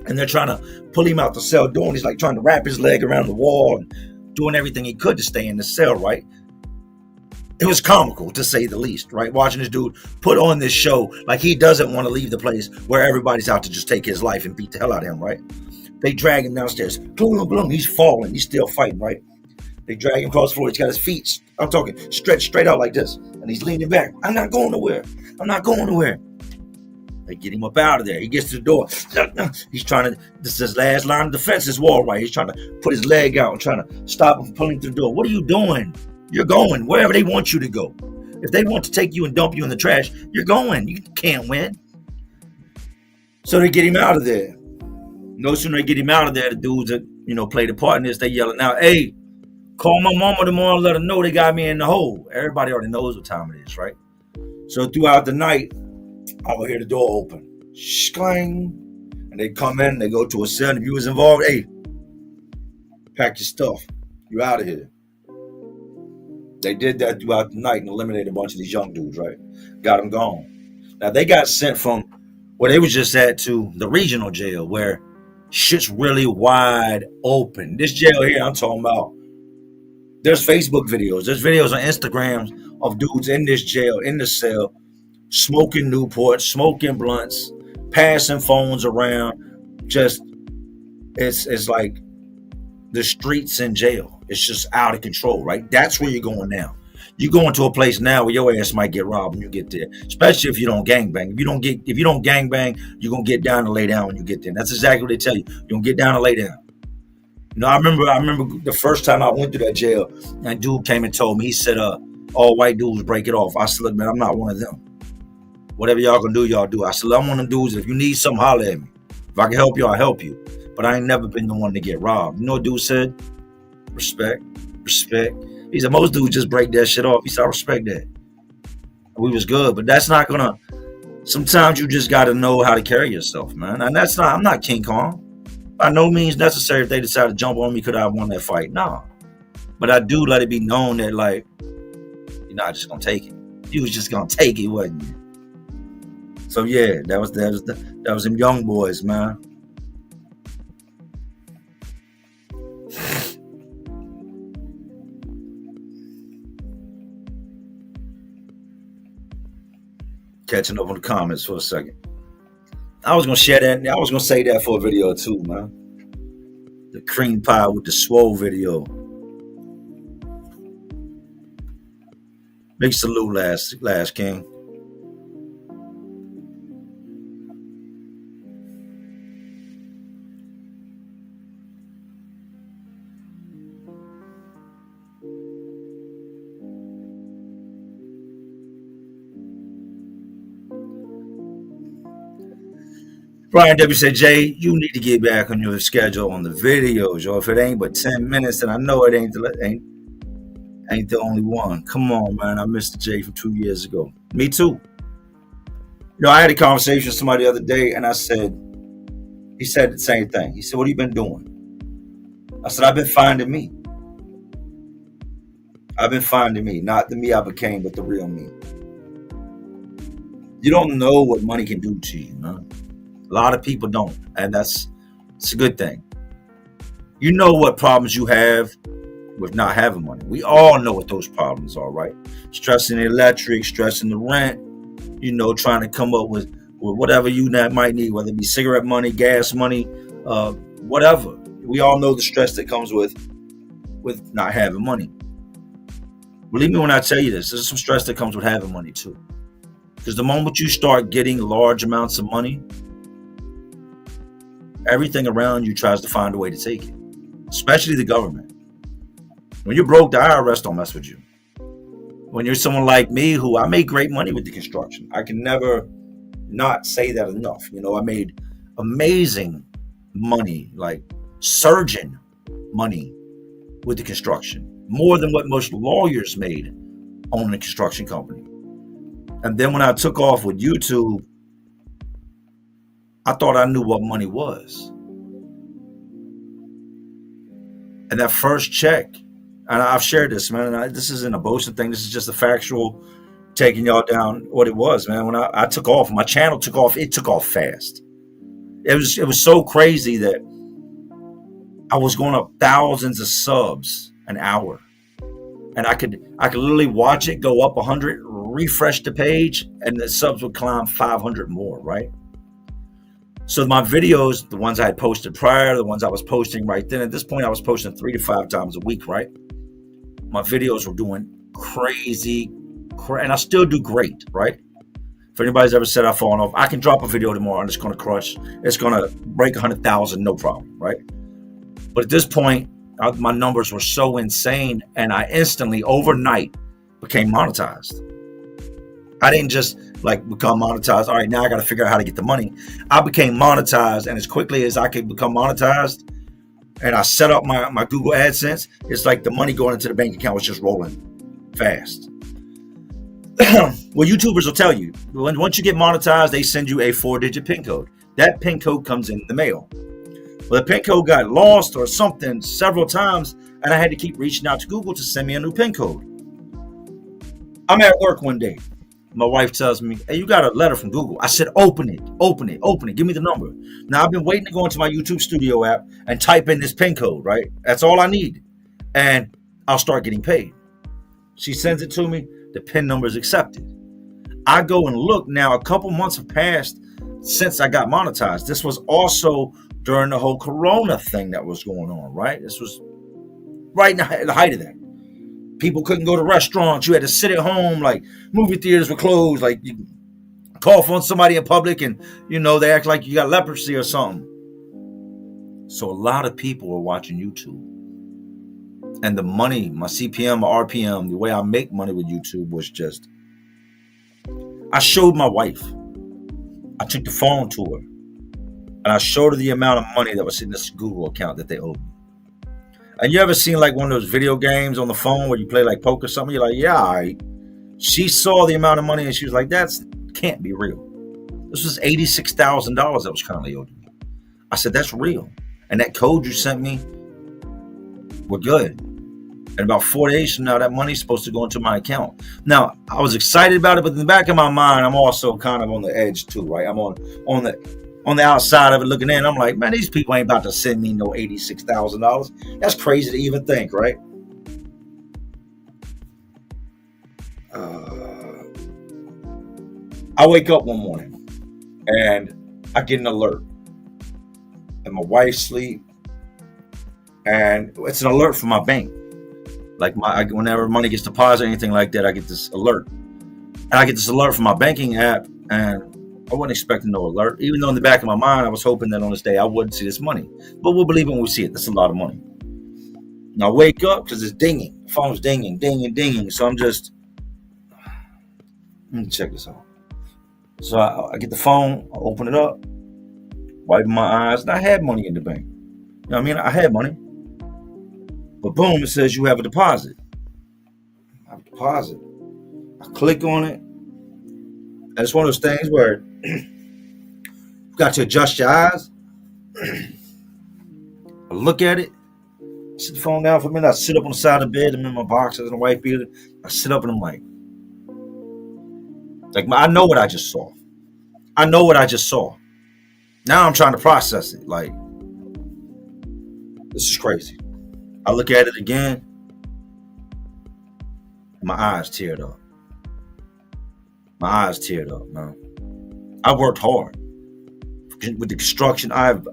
[SPEAKER 2] and they're trying to pull him out the cell door, and he's like trying to wrap his leg around the wall and doing everything he could to stay in the cell, right? It was comical, to say the least, right? Watching this dude put on this show like he doesn't want to leave the place where everybody's out to just take his life and beat the hell out of him, right? They drag him downstairs. Gloom, gloom. He's falling. He's still fighting, right? They drag him across the floor. He's got his feet, I'm talking, stretched straight out like this. And he's leaning back. I'm not going nowhere. I'm not going nowhere. They get him up out of there. He gets to the door. He's trying to, this is his last line of defense, this wall, right? He's trying to put his leg out and trying to stop him from pulling through the door. What are you doing? You're going wherever they want you to go. If they want to take you and dump you in the trash, you're going. You can't win. So they get him out of there. No sooner they get him out of there, the dudes that, play the part in this, they yelling out, hey, call my mama tomorrow and let her know they got me in the hole. Everybody already knows what time it is, right? So throughout the night, I will hear the door open. Skling. And they come in, they go to a cell. If you was involved, hey, pack your stuff. You're out of here. They did that throughout the night and eliminated a bunch of these young dudes, right? Got them gone. Now, they got sent from where they was just at to the regional jail where shit's really wide open. This jail here I'm talking about, there's Facebook videos. There's videos on Instagram of dudes in this jail, in the cell, smoking Newports, smoking blunts, passing phones around. Just, it's like the streets in jail. It's just out of control, right? That's where you're going now. You're going to a place now where your ass might get robbed when you get there, especially if you don't gangbang. If you don't gangbang, you're gonna get down and lay down when you get there. And that's exactly what they tell you. You're gonna get down and lay down. I remember the first time I went to that jail, and a dude came and told me, he said, all white dudes break it off. I said, look, man, I'm not one of them. Whatever y'all can do, y'all do. I said, I'm one of them dudes. If you need something, holler at me. If I can help you, I'll help you. But I ain't never been the one to get robbed. You know what dude said? Respect. He said, most dudes just break that shit off. He said, I respect that. We was good, but that's not gonna, sometimes you just gotta know how to carry yourself, man. And I'm not King Kong. By no means necessary if they decide to jump on me, could I have won that fight? No. But I do let it be known that, like, you're not just gonna take it. You was just gonna take it, wasn't you? So yeah, that was them young boys, man. Catching up on the comments for a second. I was gonna share that. I was gonna say that for a video too, man. The cream pie with the swole video. Big salute, last king. Brian W. said, Jay, you need to get back on your schedule on the videos, yo. If it ain't but 10 minutes, and I know it ain't the only one. Come on, man. I missed the Jay from 2 years ago. Me too. I had a conversation with somebody the other day, and he said the same thing. He said, what have you been doing? I said, I've been finding me. I've been finding me. Not the me I became, but the real me. You don't know what money can do to you, man. A lot of people don't, and it's a good thing. You know what problems you have with not having money. We all know what those problems are, right? Stressing the electric, stressing the rent, trying to come up with whatever you might need, whether it be cigarette money, gas money, whatever. We all know the stress that comes with not having money. Believe me when I tell you this, there's some stress that comes with having money too. Because the moment you start getting large amounts of money, everything around you tries to find a way to take it, especially the government. When you're broke, the IRS don't mess with you. When you're someone like me, who I made great money with the construction, I can never not say that enough. I made amazing money, like surgeon money with the construction, more than what most lawyers made owning a construction company. And then when I took off with YouTube, I thought I knew what money was. And that first check, and I've shared this, man, and this isn't a boasting thing. This is just a factual, taking y'all down what it was, man. When I took off, my channel took off. It took off fast. It was so crazy that I was going up thousands of subs an hour, and I could literally watch it go up 100, refresh the page, and the subs would climb 500 more, right? So my videos, the ones I had posted prior, the ones I was posting right then, at this point I was posting 3 to 5 times a week, right? My videos were doing crazy, and I still do great, right? If anybody's ever said I've fallen off, I can drop a video tomorrow and it's going to crush. It's going to break 100,000, no problem, right? But at this point, my numbers were so insane, and I instantly, overnight, became monetized. I didn't just become monetized. All right, now I got to figure out how to get the money. I became monetized, and as quickly as I could become monetized, and I set up my Google AdSense, it's like the money going into the bank account was just rolling fast. Well, YouTubers will tell you, once you get monetized, they send you a 4-digit PIN code. That PIN code comes in the mail. Well, the PIN code got lost or something several times, and I had to keep reaching out to Google to send me a new PIN code. I'm at work one day. My wife tells me, hey, you got a letter from Google. I said, open it. Give me the number. Now, I've been waiting to go into my YouTube Studio app and type in this PIN code, right? That's all I need. And I'll start getting paid. She sends it to me. The PIN number is accepted. I go and look. Now, a couple months have passed since I got monetized. This was also during the whole Corona thing that was going on, right? This was right at the height of that. People couldn't go to restaurants. You had to sit at home. Movie theaters were closed. You cough on somebody in public and, they act like you got leprosy or something. So a lot of people were watching YouTube. And the money, my CPM, my RPM, the way I make money with YouTube was just... I showed my wife. I took the phone to her. And I showed her the amount of money that was in this Google account that they owed me. And you ever seen one of those video games on the phone where you play poker or something? You're like, yeah, all right. She saw the amount of money and she was like, that can't be real. This was $86,000 that was currently owed to me. I said, that's real. And that code you sent me, we're good. And about 4 days from now, that money's supposed to go into my account. Now, I was excited about it, but in the back of my mind, I'm also kind of on the edge too, right? I'm on the outside of it looking in. I'm like, man, these people ain't about to send me no $86,000. That's crazy to even think, right? I wake up one morning and I get an alert. And my wife's asleep. And it's an alert from my bank. Whenever money gets deposited or anything like that, I get this alert. And I get this alert from my banking app, and I wasn't expecting no alert, even though in the back of my mind, I was hoping that on this day I wouldn't see this money. But we'll believe it when we see it. That's a lot of money. Now I wake up because it's dinging. The phone's dinging. So I'm just, let me check this out. So I get the phone, I open it up, wiping my eyes, and I had money in the bank. You know what I mean? I had money. But boom, it says you have a deposit. I have a deposit. I click on it. And it's one of those things where you got to adjust your eyes. I look at it. I sit the phone down for a minute. I sit up on the side of the bed. I'm in my boxers and a white beater. I sit up and I'm like, I know what I just saw. Now I'm trying to process it. This is crazy. I look at it again. My eyes teared up. Man. I worked hard. With the construction, I've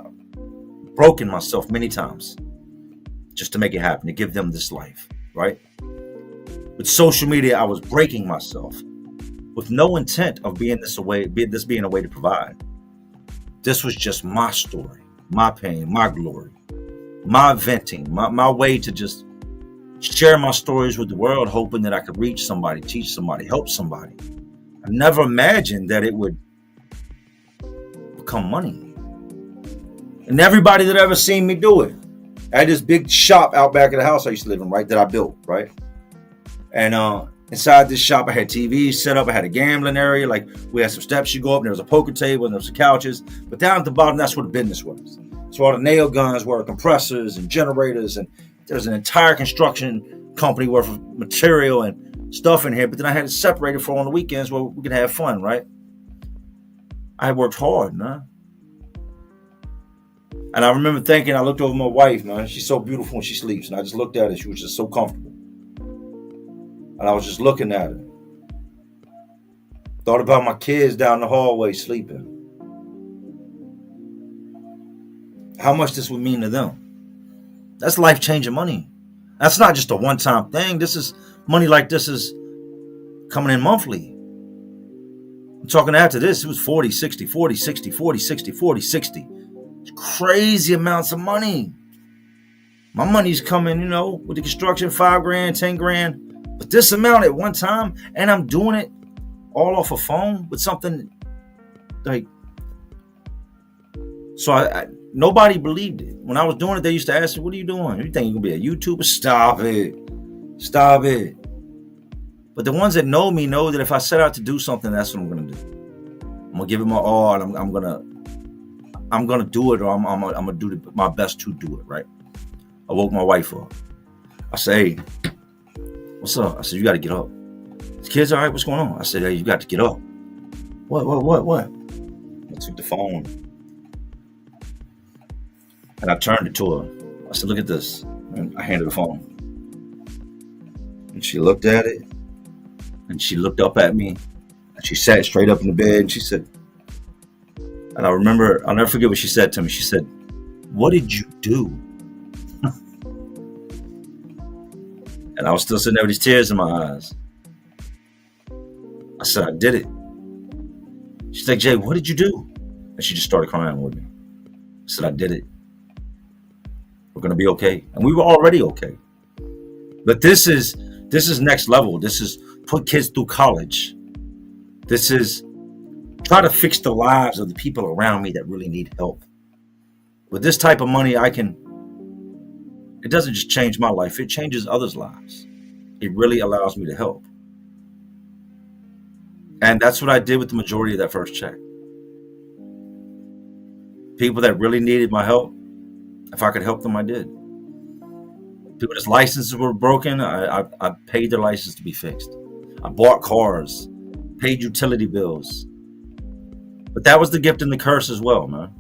[SPEAKER 2] broken myself many times just to make it happen, to give them this life, right? With social media, I was breaking myself with no intent of being this being a way to provide. This was just my story, my pain, my glory, my venting, my way to just share my stories with the world, hoping that I could reach somebody, teach somebody, help somebody. I never imagined that it would become money. And everybody that ever seen me do it. I had this big shop out back of the house I used to live in, right, that I built, right? And inside this shop, I had TVs set up. I had a gambling area. Like, we had some steps you go up, and there was a poker table, and there was some couches. But down at the bottom, that's where the business was. So all the nail guns were compressors and generators, and there's an entire construction company worth of material and stuff in here. But then I had it separated for on the weekends where we could have fun, right? I worked hard, man. And I remember thinking, I looked over my wife, man. She's so beautiful when she sleeps. And I just looked at her. She was just so comfortable. And I was just looking at her. Thought about my kids down the hallway sleeping. How much this would mean to them. That's life-changing money. That's not just a one-time thing. This is money like this is coming in monthly. I'm talking after this, it was 40, 60, 40, 60, 40, 60, 40, 60. It's crazy amounts of money. My money's coming, with the construction, $5,000, $10,000. But this amount at one time, and I'm doing it all off a phone with something like. So nobody believed it. When I was doing it, they used to ask me, "What are you doing? You think you're gonna be a YouTuber? Stop it. Stop it." But the ones that know me know that if I set out to do something, that's what I'm gonna do. I'm gonna give it my all, and I'm gonna do it, or I'm gonna do my best to do it. Right? I woke my wife up. I say, "Hey, what's up?" I said, "You got to get up. The kids all right? What's going on?" I said, "Hey, you got to get up." What? I took the phone and I turned it to her. I said, "Look at this." And I handed the phone. And she looked at it. And she looked up at me. And she sat straight up in the bed. And she said, and I'll never forget what she said to me. She said, "What did you do?" And I was still sitting there with these tears in my eyes. I said, "I did it." She's like, "Jay, what did you do?" And she just started crying with me. I said, "I did it. We're going to be okay." And we were already okay. But this is next level. This is put kids through college. This is try to fix the lives of the people around me that really need help. With this type of money, it doesn't just change my life. It changes others' lives. It really allows me to help. And that's what I did with the majority of that first check. People that really needed my help, if I could help them, I did. People whose licenses were broken, I paid their license to be fixed. I bought cars, paid utility bills. But that was the gift and the curse as well, man.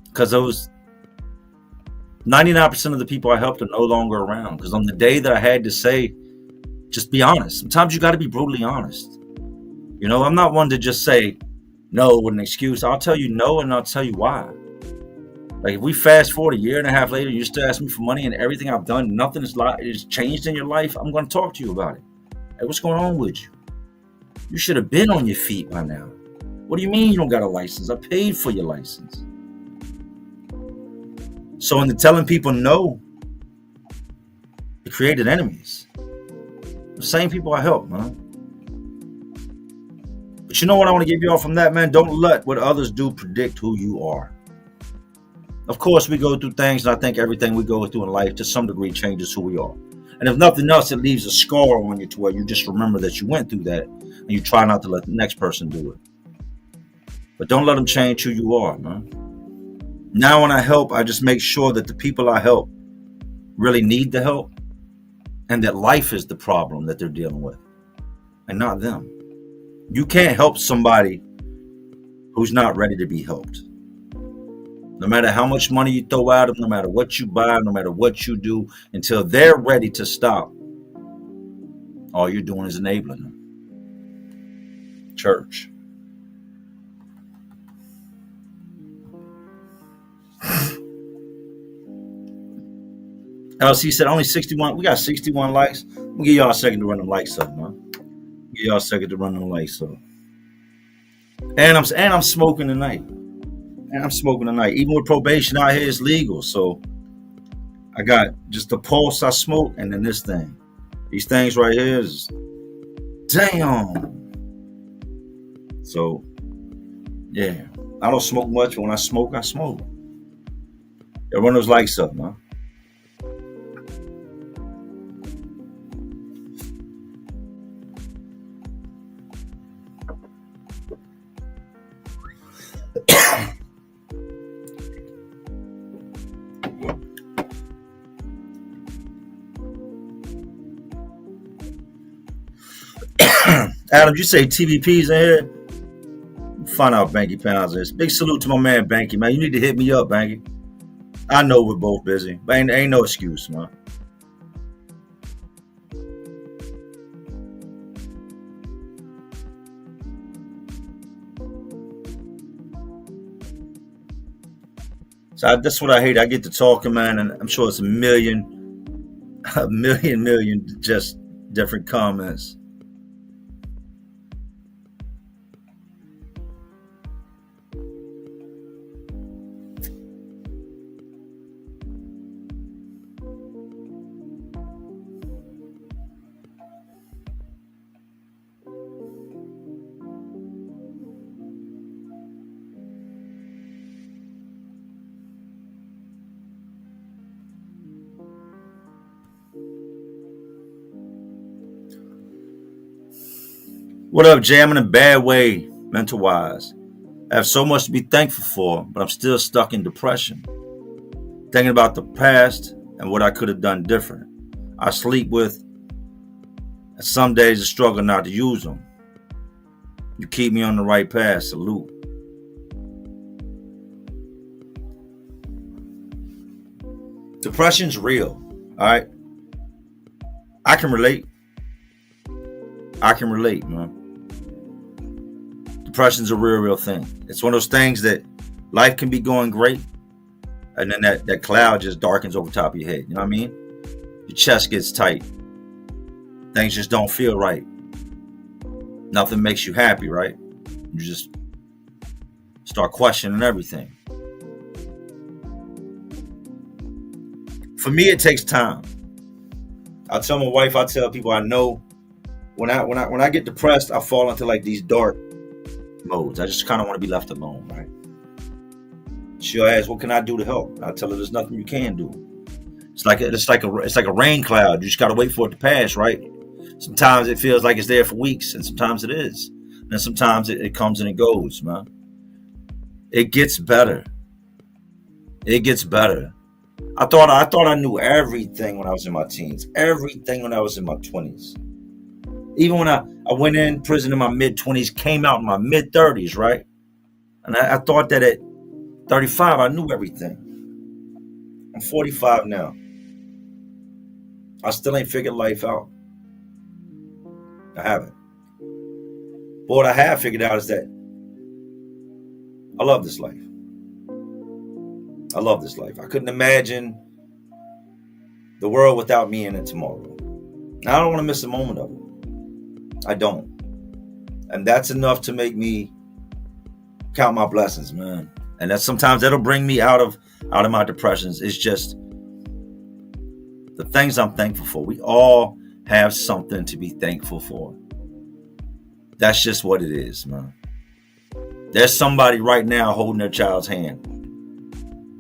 [SPEAKER 2] Because those 99% of the people I helped are no longer around. Because on the day that I had to say, just be honest. Sometimes you got to be brutally honest. I'm not one to just say no with an excuse. I'll tell you no, and I'll tell you why. Like, if we fast forward a year and a half later, you still ask me for money and everything I've done, nothing is changed in your life, I'm going to talk to you about it. Hey, what's going on with you? You should have been on your feet by now. What do you mean you don't got a license? I paid for your license. So in the telling people no, it created enemies. The same people I helped, man. But you know what I want to give you all from that, man? Don't let what others do predict who you are. Of course, we go through things, and I think everything we go through in life to some degree changes who we are. And if nothing else, it leaves a scar on you to where you just remember that you went through that, and you try not to let the next person do it. But don't let them change who you are, man. Now when I help, I just make sure that the people I help really need the help, and that life is the problem that they're dealing with, and not them. You can't help somebody who's not ready to be helped. No matter how much money you throw at them, no matter what you buy, no matter what you do, until they're ready to stop, all you're doing is enabling them. Church. LC said only 61. We got 61 likes. We'll give y'all a second to run them likes up, man. Give y'all a second to run them likes up. And I'm smoking tonight. Even with probation out here, it's legal. So I got just the pulse I smoke, and then this thing. These things right here is damn. So yeah, I don't smoke much, but when I smoke, I smoke. Yeah, run those lights up, man. Adam, you say TVP's in here? Find out Banky Pounds is. Big salute to my man Banky, man. You need to hit me up, Banky. I know we're both busy, but ain't no excuse, man. So that's what I hate. I get to talking, man, and I'm sure it's a million just different comments. What up, Jam? In a bad way, mental wise. I have so much to be thankful for, but I'm still stuck in depression. Thinking about the past and what I could have done different. I sleep with, and some days I struggle not to use them. You keep me on the right path. Salute. Depression's real. All right. I can relate. Man. Depression's a real thing. It's one of those things that life can be going great, and then that cloud just darkens over top of your head. You know what I mean? Your chest gets tight. Things just don't feel right. Nothing makes you happy, right? You just start questioning everything. For me, it takes time. I tell my wife, I tell people I know, when I get depressed, I fall into like these dark modes. I just kind of want to be left alone, right? She'll ask, "What can I do to help?" I tell her, "There's nothing you can do. It's like a rain cloud. You just got to wait for it to pass, right? Sometimes it feels like it's there for weeks, and sometimes it is, and sometimes it comes and it goes, man. It gets better. It gets better. I thought I knew everything when I was in my teens, everything when I was in my 20s. Even when I went in prison in my mid-20s, came out in my mid-30s, right? And I thought that at 35, I knew everything. I'm 45 now. I still ain't figured life out. I haven't. But what I have figured out is that I love this life. I love this life. I couldn't imagine the world without me in it tomorrow. And I don't want to miss a moment of it. I don't. And that's enough to make me count my blessings, man. And that sometimes that'll bring me out of my depressions. It's just the things I'm thankful for. We all have something to be thankful for. That's just what it is, man. There's somebody right now holding their child's hand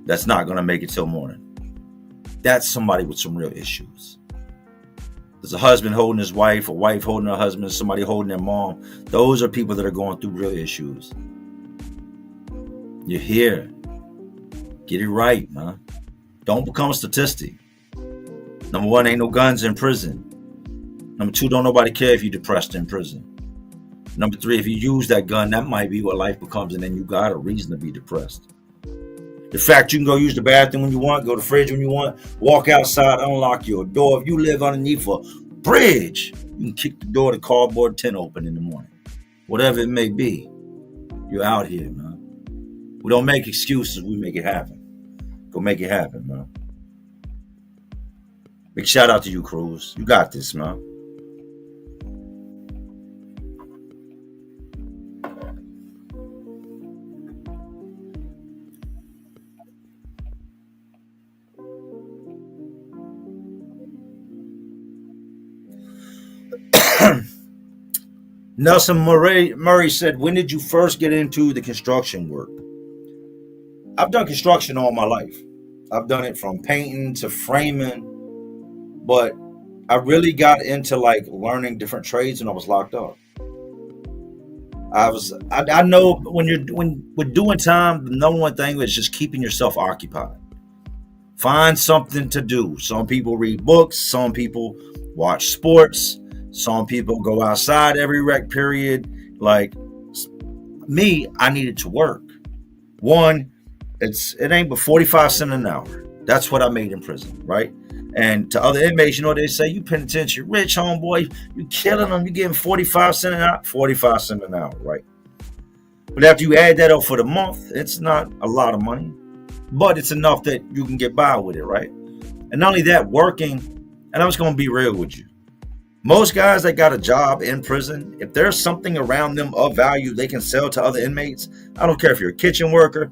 [SPEAKER 2] that's not going to make it till morning. That's somebody with some real issues. There's a husband holding his wife, a wife holding her husband, somebody holding their mom. Those are people that are going through real issues. You're here. Get it right, man. Don't become a statistic. Number one, ain't no guns in prison. Number two, don't nobody care if you're depressed in prison. Number three, if you use that gun, that might be what life becomes, and then you got a reason to be depressed. The fact you can go use the bathroom when you want, go to the fridge when you want, walk outside, unlock your door. If you live underneath a bridge, you can kick the door, the cardboard tin open in the morning. Whatever it may be, you're out here, man. We don't make excuses, we make it happen. Go make it happen, man. Big shout out to you, Cruz. You got this, man. Nelson Murray said, when did you first get into the construction work? I've done construction all my life. I've done it from painting to framing, but I really got into like learning different trades when I was locked up. I know when we're doing time, the number one thing is just keeping yourself occupied. Find something to do. Some people read books, some people watch sports, some people go outside every rec period. Like me, I needed to work. One, it ain't but 45 cents an hour. That's what I made in prison, right? And to other inmates, you know what they say? You penitentiary rich, homeboy. You killing them. You getting 45 cents an hour. 45 cents an hour, right? But after you add that up for the month, it's not a lot of money, but it's enough that you can get by with it, right? And not only that, working, and I'm just going to be real with you. Most guys that got a job in prison, if there's something around them of value they can sell to other inmates, I don't care if you're a kitchen worker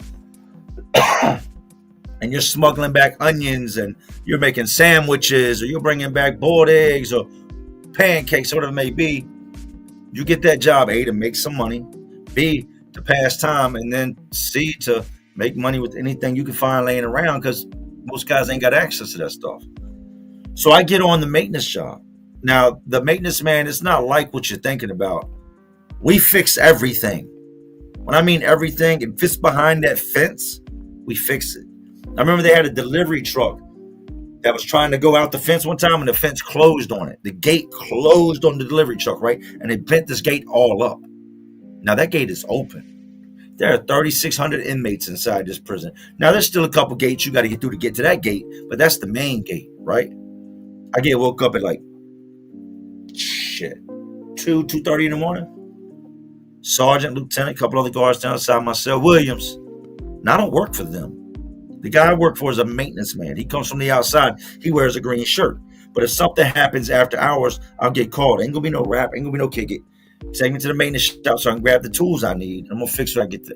[SPEAKER 2] and you're smuggling back onions and you're making sandwiches or you're bringing back boiled eggs or pancakes or whatever it may be, you get that job, A, to make some money, B, to pass time, and then C, to make money with anything you can find laying around, because most guys ain't got access to that stuff. So I get on the maintenance job. Now, the maintenance man, it's not like what you're thinking about. We fix everything. When I mean everything, if it's behind that fence, we fix it. I remember they had a delivery truck that was trying to go out the fence one time, and the fence closed on it. The gate closed on the delivery truck, right? And they bent this gate all up. Now, that gate is open. There are 3,600 inmates inside this prison. Now, there's still a couple gates you got to get through to get to that gate, but that's the main gate, right? I get woke up at like, 2:30 in the morning. Sergeant, lieutenant, a couple other guards down outside my cell. Williams. Now, I don't work for them. The guy I work for is a maintenance man. He comes from the outside. He wears a green shirt. But if something happens after hours, I'll get called. Ain't gonna be no rap. Ain't gonna be no kick it. Take me to the maintenance shop so I can grab the tools I need. I'm gonna fix what I get.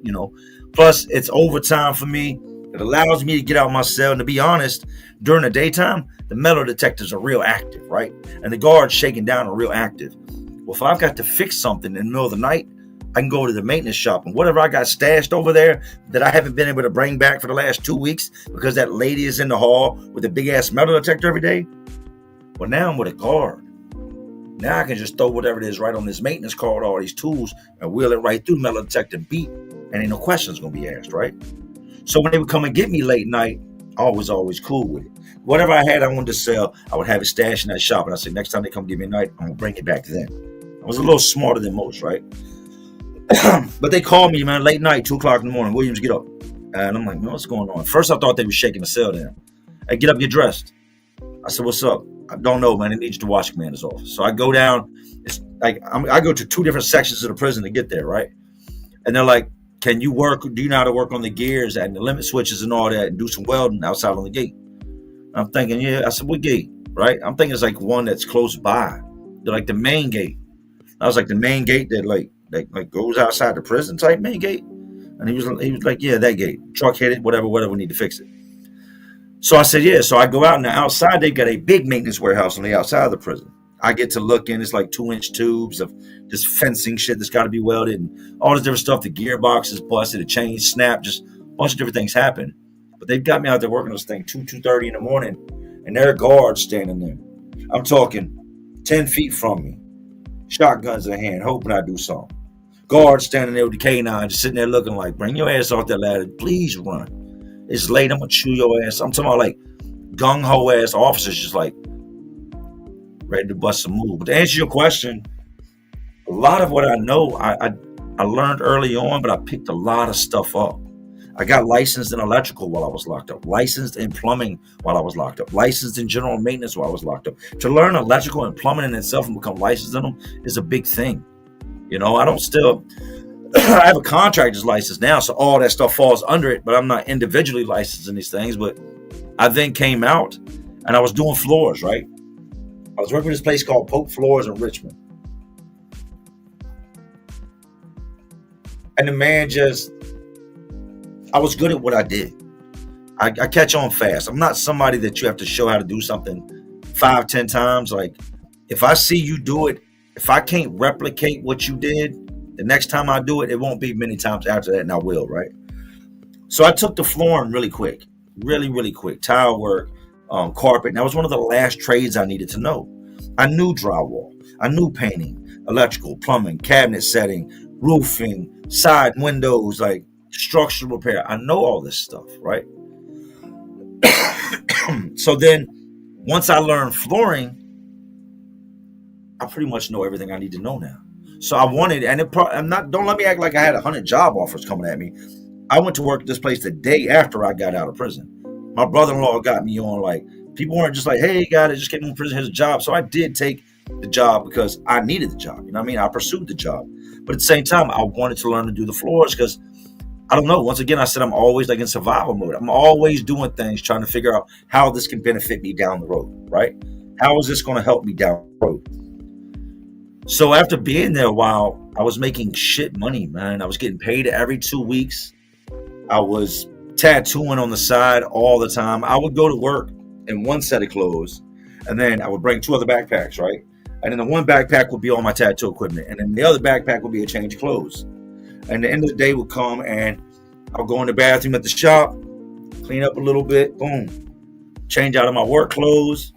[SPEAKER 2] Plus, it's overtime for me. It allows me to get out of my cell. And to be honest, during the daytime, the metal detectors are real active, right? And the guards shaking down are real active. Well, if I've got to fix something in the middle of the night, I can go to the maintenance shop, and whatever I got stashed over there that I haven't been able to bring back for the last 2 weeks because that lady is in the hall with a big ass metal detector every day. Well, now I'm with a guard. Now I can just throw whatever it is right on this maintenance card, all these tools, and wheel it right through metal detector beat, and ain't no questions gonna be asked, right? So when they would come and get me late night, I was always cool with it. Whatever I had I wanted to sell, I would have it stashed in that shop, and I said, next time they come get me at night, I'm gonna bring it back then. I was a little smarter than most, right? But they called me, man, late night, 2 o'clock in the morning. Williams, get up. And I'm like, man, what's going on? First, I thought they were shaking the cell down. Hey, get up, get dressed. I said, what's up? I don't know, man. It needs to wash commander's office. So I go down. It's like I go to 2 different sections of the prison to get there, right? And they're like, can you work? Do you know how to work on the gears and the limit switches and all that and do some welding outside on the gate? I'm thinking, yeah. I said, what gate? Right? I'm thinking it's like one that's close by. They're like the main gate. I was like, the main gate that like goes outside the prison type main gate. And he was like, yeah, that gate. Truck hit it, whatever, we need to fix it. So I said, yeah. So I go out, and outside they've got a big maintenance warehouse on the outside of the prison. I get to look in. It's like 2-inch tubes of just fencing shit that's got to be welded and all this different stuff. The gearbox is busted, the chain snapped, just a bunch of different things happen. But they've got me out there working on this thing 2:30 in the morning, and there are guards standing there. I'm talking 10 feet from me, shotguns in hand, hoping I do something. Guards standing there with the K9, just sitting there looking like, bring your ass off that ladder. Please run. It's late. I'm going to chew your ass. I'm talking about like gung-ho ass officers just like ready to bust a move. But to answer your question, a lot of what I know, I learned early on, but I picked a lot of stuff up. I got licensed in electrical while I was locked up, licensed in plumbing while I was locked up, licensed in general maintenance while I was locked up. To learn electrical and plumbing in itself and become licensed in them is a big thing. I have a contractor's license now, so all that stuff falls under it, but I'm not individually licensed in these things. But I then came out and I was doing floors, right? I was working at this place called Pope Floors in Richmond. And the man I was good at what I did. I catch on fast. I'm not somebody that you have to show how to do something 5-10 times. Like, if I see you do it, if I can't replicate what you did, the next time I do it, it won't be many times after that, and I will, right? So I took the flooring really quick, really quick. Tile work, carpet. And that was one of the last trades I needed to know. I knew drywall, I knew painting, electrical, plumbing, cabinet setting, roofing, side windows, like structural repair. I know all this stuff, right? So then once I learned flooring, I pretty much know everything I need to know now. So I wanted, and don't let me act like I had 100 job offers coming at me. I went to work at this place the day after I got out of prison. My brother-in-law got me on, like, people weren't just like, hey, got it, just get him in prison, here's a job. So I did take the job because I needed the job. You know what I mean? I pursued the job. But at the same time, I wanted to learn to do the floors because, I don't know, once again, I said I'm always like in survival mode. I'm always doing things, trying to figure out how this can benefit me down the road, right? How is this going to help me down the road? So after being there a while, I was making shit money, man. I was getting paid every 2 weeks. I was tattooing on the side all the time. I would go to work in one set of clothes, and then I would bring 2 other backpacks, right? And then the one backpack would be all my tattoo equipment, and then the other backpack would be a change of clothes. And the end of the day would come, and I would go in the bathroom at the shop, clean up a little bit, boom, change out of my work clothes,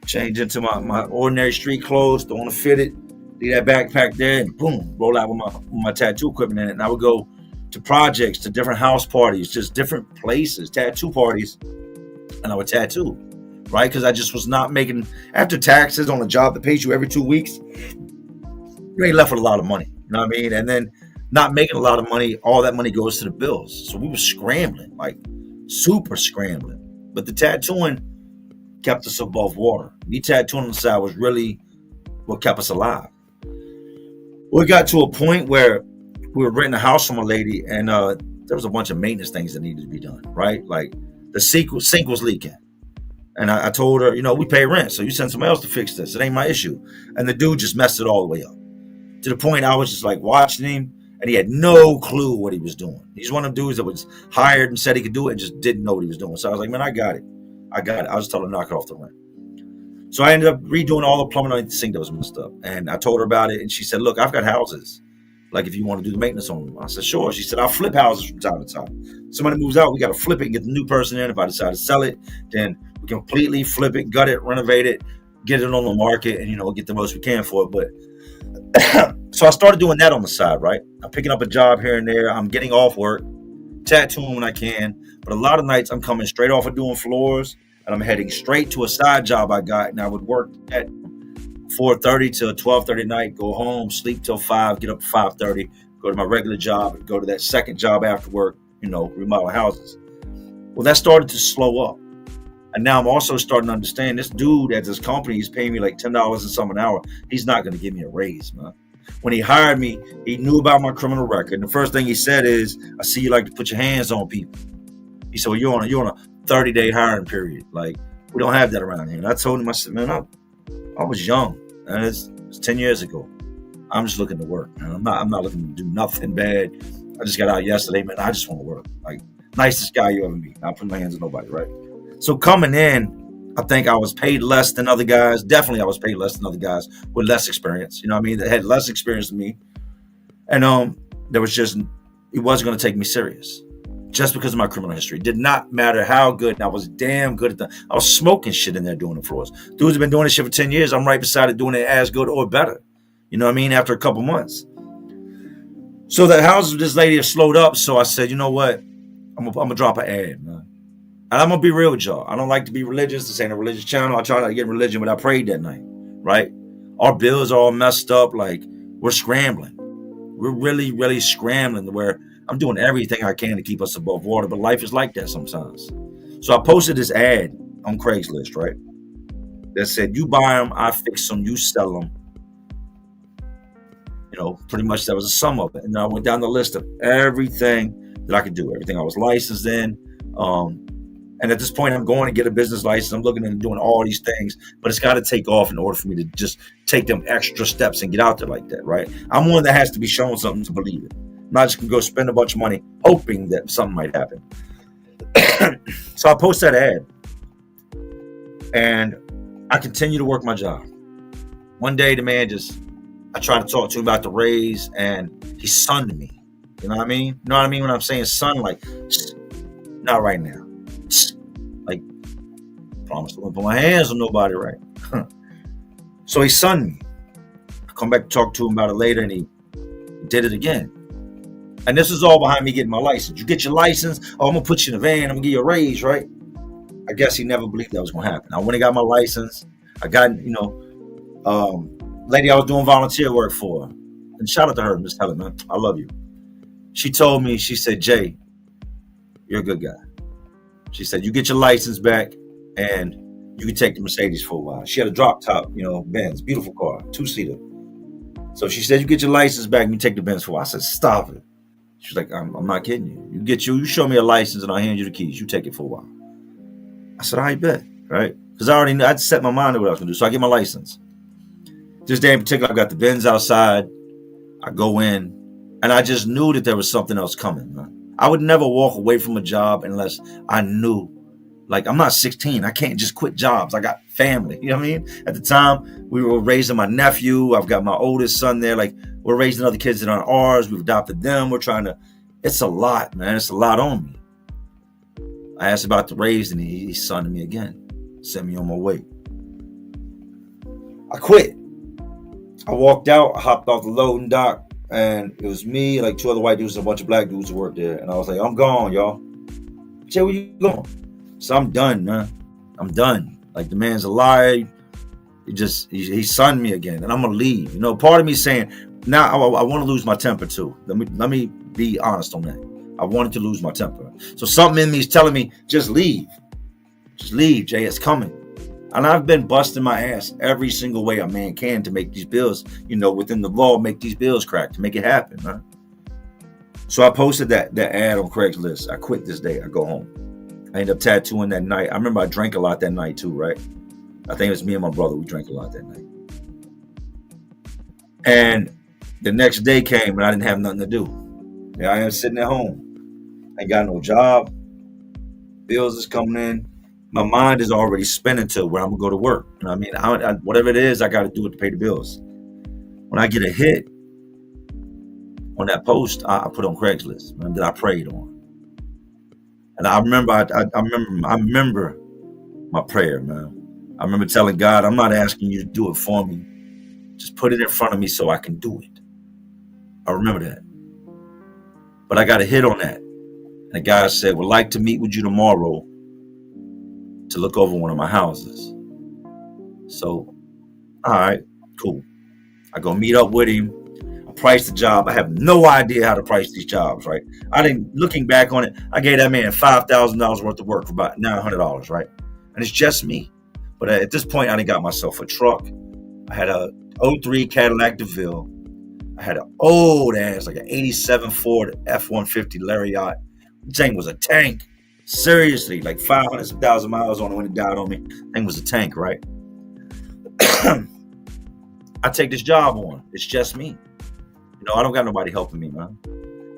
[SPEAKER 2] change into my ordinary street clothes, don't want to fit it, leave that backpack there, and boom, roll out with my tattoo equipment in it. And I would go to projects, to different house parties, just different places, tattoo parties, and I would tattoo, right? Because I just was not making, after taxes on a job that pays you every 2 weeks, you ain't left with a lot of money, you know what I mean? And then not making a lot of money, all that money goes to the bills. So we were scrambling, like super scrambling. But the tattooing kept us above water. Me tattooing on the side was really what kept us alive. We got to a point where we were renting a house from a lady, and there was a bunch of maintenance things that needed to be done, right? Like the sink was leaking. And I told her, we pay rent, so you send somebody else to fix this. It ain't my issue. And the dude just messed it all the way up. To the point I was just like watching him, and he had no clue what he was doing. He's one of the dudes that was hired and said he could do it and just didn't know what he was doing. So I was like, man, I got it. I'll just tell him to knock it off the rent. So I ended up redoing all the plumbing on the sink that was messed up. And I told her about it, and she said, look, I've got houses. Like, if you want to do the maintenance on them. I said, sure. She said, I'll flip houses from time to time. Somebody moves out, we got to flip it and get the new person in. If I decide to sell it, then we completely flip it, gut it, renovate it, get it on the market, and, get the most we can for it. But so I started doing that on the side, right? I'm picking up a job here and there. I'm getting off work, tattooing when I can. But a lot of nights I'm coming straight off of doing floors, and I'm heading straight to a side job I got. And I would work at 4:30 to 12:30 at night, go home, sleep till 5, get up at 5:30, go to my regular job, go to that second job after work, remodel houses. Well, that started to slow up. And now I'm also starting to understand this dude at this company, he's paying me like $10 and some an hour. He's not going to give me a raise, man. When he hired me, he knew about my criminal record. And the first thing he said is, I see you like to put your hands on people. He said, well, you're on a 30-day hiring period. Like, we don't have that around here. And I told him, I said, man, I was young, and it's 10 years ago. I'm just looking to work, man. I'm not looking to do nothing bad. I just got out yesterday, man. I just want to work. Like, nicest guy you ever meet. Not putting my hands on nobody, right? So coming in, I think I was paid less than other guys. Definitely I was paid less than other guys with less experience. That had less experience than me. And it wasn't going to take me serious. Just because of my criminal history. Did not matter how good. And I was damn good at that. I was smoking shit in there doing the floors. Dudes have been doing this shit for 10 years. I'm right beside it doing it as good or better. After a couple months. So the houses of this lady have slowed up. So I said, you know what? I'm going to drop an ad, man. And I'm going to be real with y'all. I don't like to be religious. This ain't a religious channel. I try not to get in religion, but I prayed that night, right? Our bills are all messed up. Like, we're scrambling. We're really, really scrambling to where I'm doing everything I can to keep us above water, but life is like that sometimes. So I posted this ad on Craigslist, right? That said, you buy them, I fix them, you sell them. Pretty much that was a sum of it. And I went down the list of everything that I could do, everything I was licensed in. And at this point, I'm going to get a business license. I'm looking into doing all these things, but it's got to take off in order for me to just take them extra steps and get out there like that, right? I'm one that has to be shown something to believe it. I'm not just going to go spend a bunch of money hoping that something might happen. So I post that ad, and I continue to work my job. One day, the man just I tried to talk to him about the raise, and he sunned me. You know what I mean? You know what I mean when I'm saying sun? Like, not right now. Like, promise to put my hands on nobody, right? So he sunned me. I come back to talk to him about it later, and he did it again. And this is all behind me getting my license. You get your license, oh, I'm gonna put you in the van, I'm gonna give you a raise, right? I guess he never believed that was gonna happen. I went and got my license. I got, lady I was doing volunteer work for, and shout out to her, Miss Helen, man, I love you. She told me, she said, Jay, you're a good guy. She said, you get your license back and you can take the Mercedes for a while. She had a drop top, Benz, beautiful car, 2-seater. So she said, you get your license back and you take the Benz for a while. I said, stop it. She's like, I'm not kidding you. You show me a license and I'll hand you the keys. You take it for a while. I said, I bet, right? Because I'd set my mind to what I was going to do. So I get my license. This day in particular, I got the Benz outside. I go in, and I just knew that there was something else coming, man. I would never walk away from a job unless I knew. Like, I'm not 16. I can't just quit jobs. I got family. You know what I mean? At the time, we were raising my nephew. I've got my oldest son there. Like, we're raising other kids that aren't ours. We've adopted them. It's a lot, man. It's a lot on me. I asked about the raise, and he sunned me again. Sent me on my way. I quit. I walked out. I hopped off the loading dock, and it was me, like 2 other white dudes, and a bunch of black dudes who worked there. And I was like, I'm gone, y'all. Jay, where you going? So I'm done, man. I'm done. Like, the man's a liar. He sunned me again, and I'm gonna leave. Part of me saying, now I want to lose my temper too. Let me be honest on that. I wanted to lose my temper. So something in me is telling me, just leave. Just leave, Jay. It's coming. And I've been busting my ass every single way a man can to make these bills, within the law, make these bills crack, to make it happen, man. So I posted that ad on Craigslist. I quit this day. I go home. I ended up tattooing that night. I remember I drank a lot that night too, right? I think it was me and my brother. We drank a lot that night. And the next day came and I didn't have nothing to do. There I am sitting at home. I ain't got no job. Bills is coming in. My mind is already spinning to where I'm gonna go to work. You know what I mean? Whatever it is, I got to do it to pay the bills. When I get a hit on that post, I put on Craigslist, man, that I prayed on. And I remember, I remember my prayer, man. I remember telling God, I'm not asking you to do it for me. Just put it in front of me so I can do it. I remember that. But I got a hit on that. And the guy said, would like to meet with you tomorrow to look over one of my houses. So, all right, cool. I go meet up with him. I price the job. I have no idea how to price these jobs, right? Looking back on it, I gave that man $5,000 worth of work for about $900, right? And it's just me. But at this point, I done got myself a truck. I had a 03 Cadillac DeVille. I had an old ass, like an 87 Ford F-150 Lariat. The thing was a tank. Seriously, like 500,000 miles on it when it died on me. The thing was a tank, right? I take this job on. It's just me. I don't got nobody helping me, man.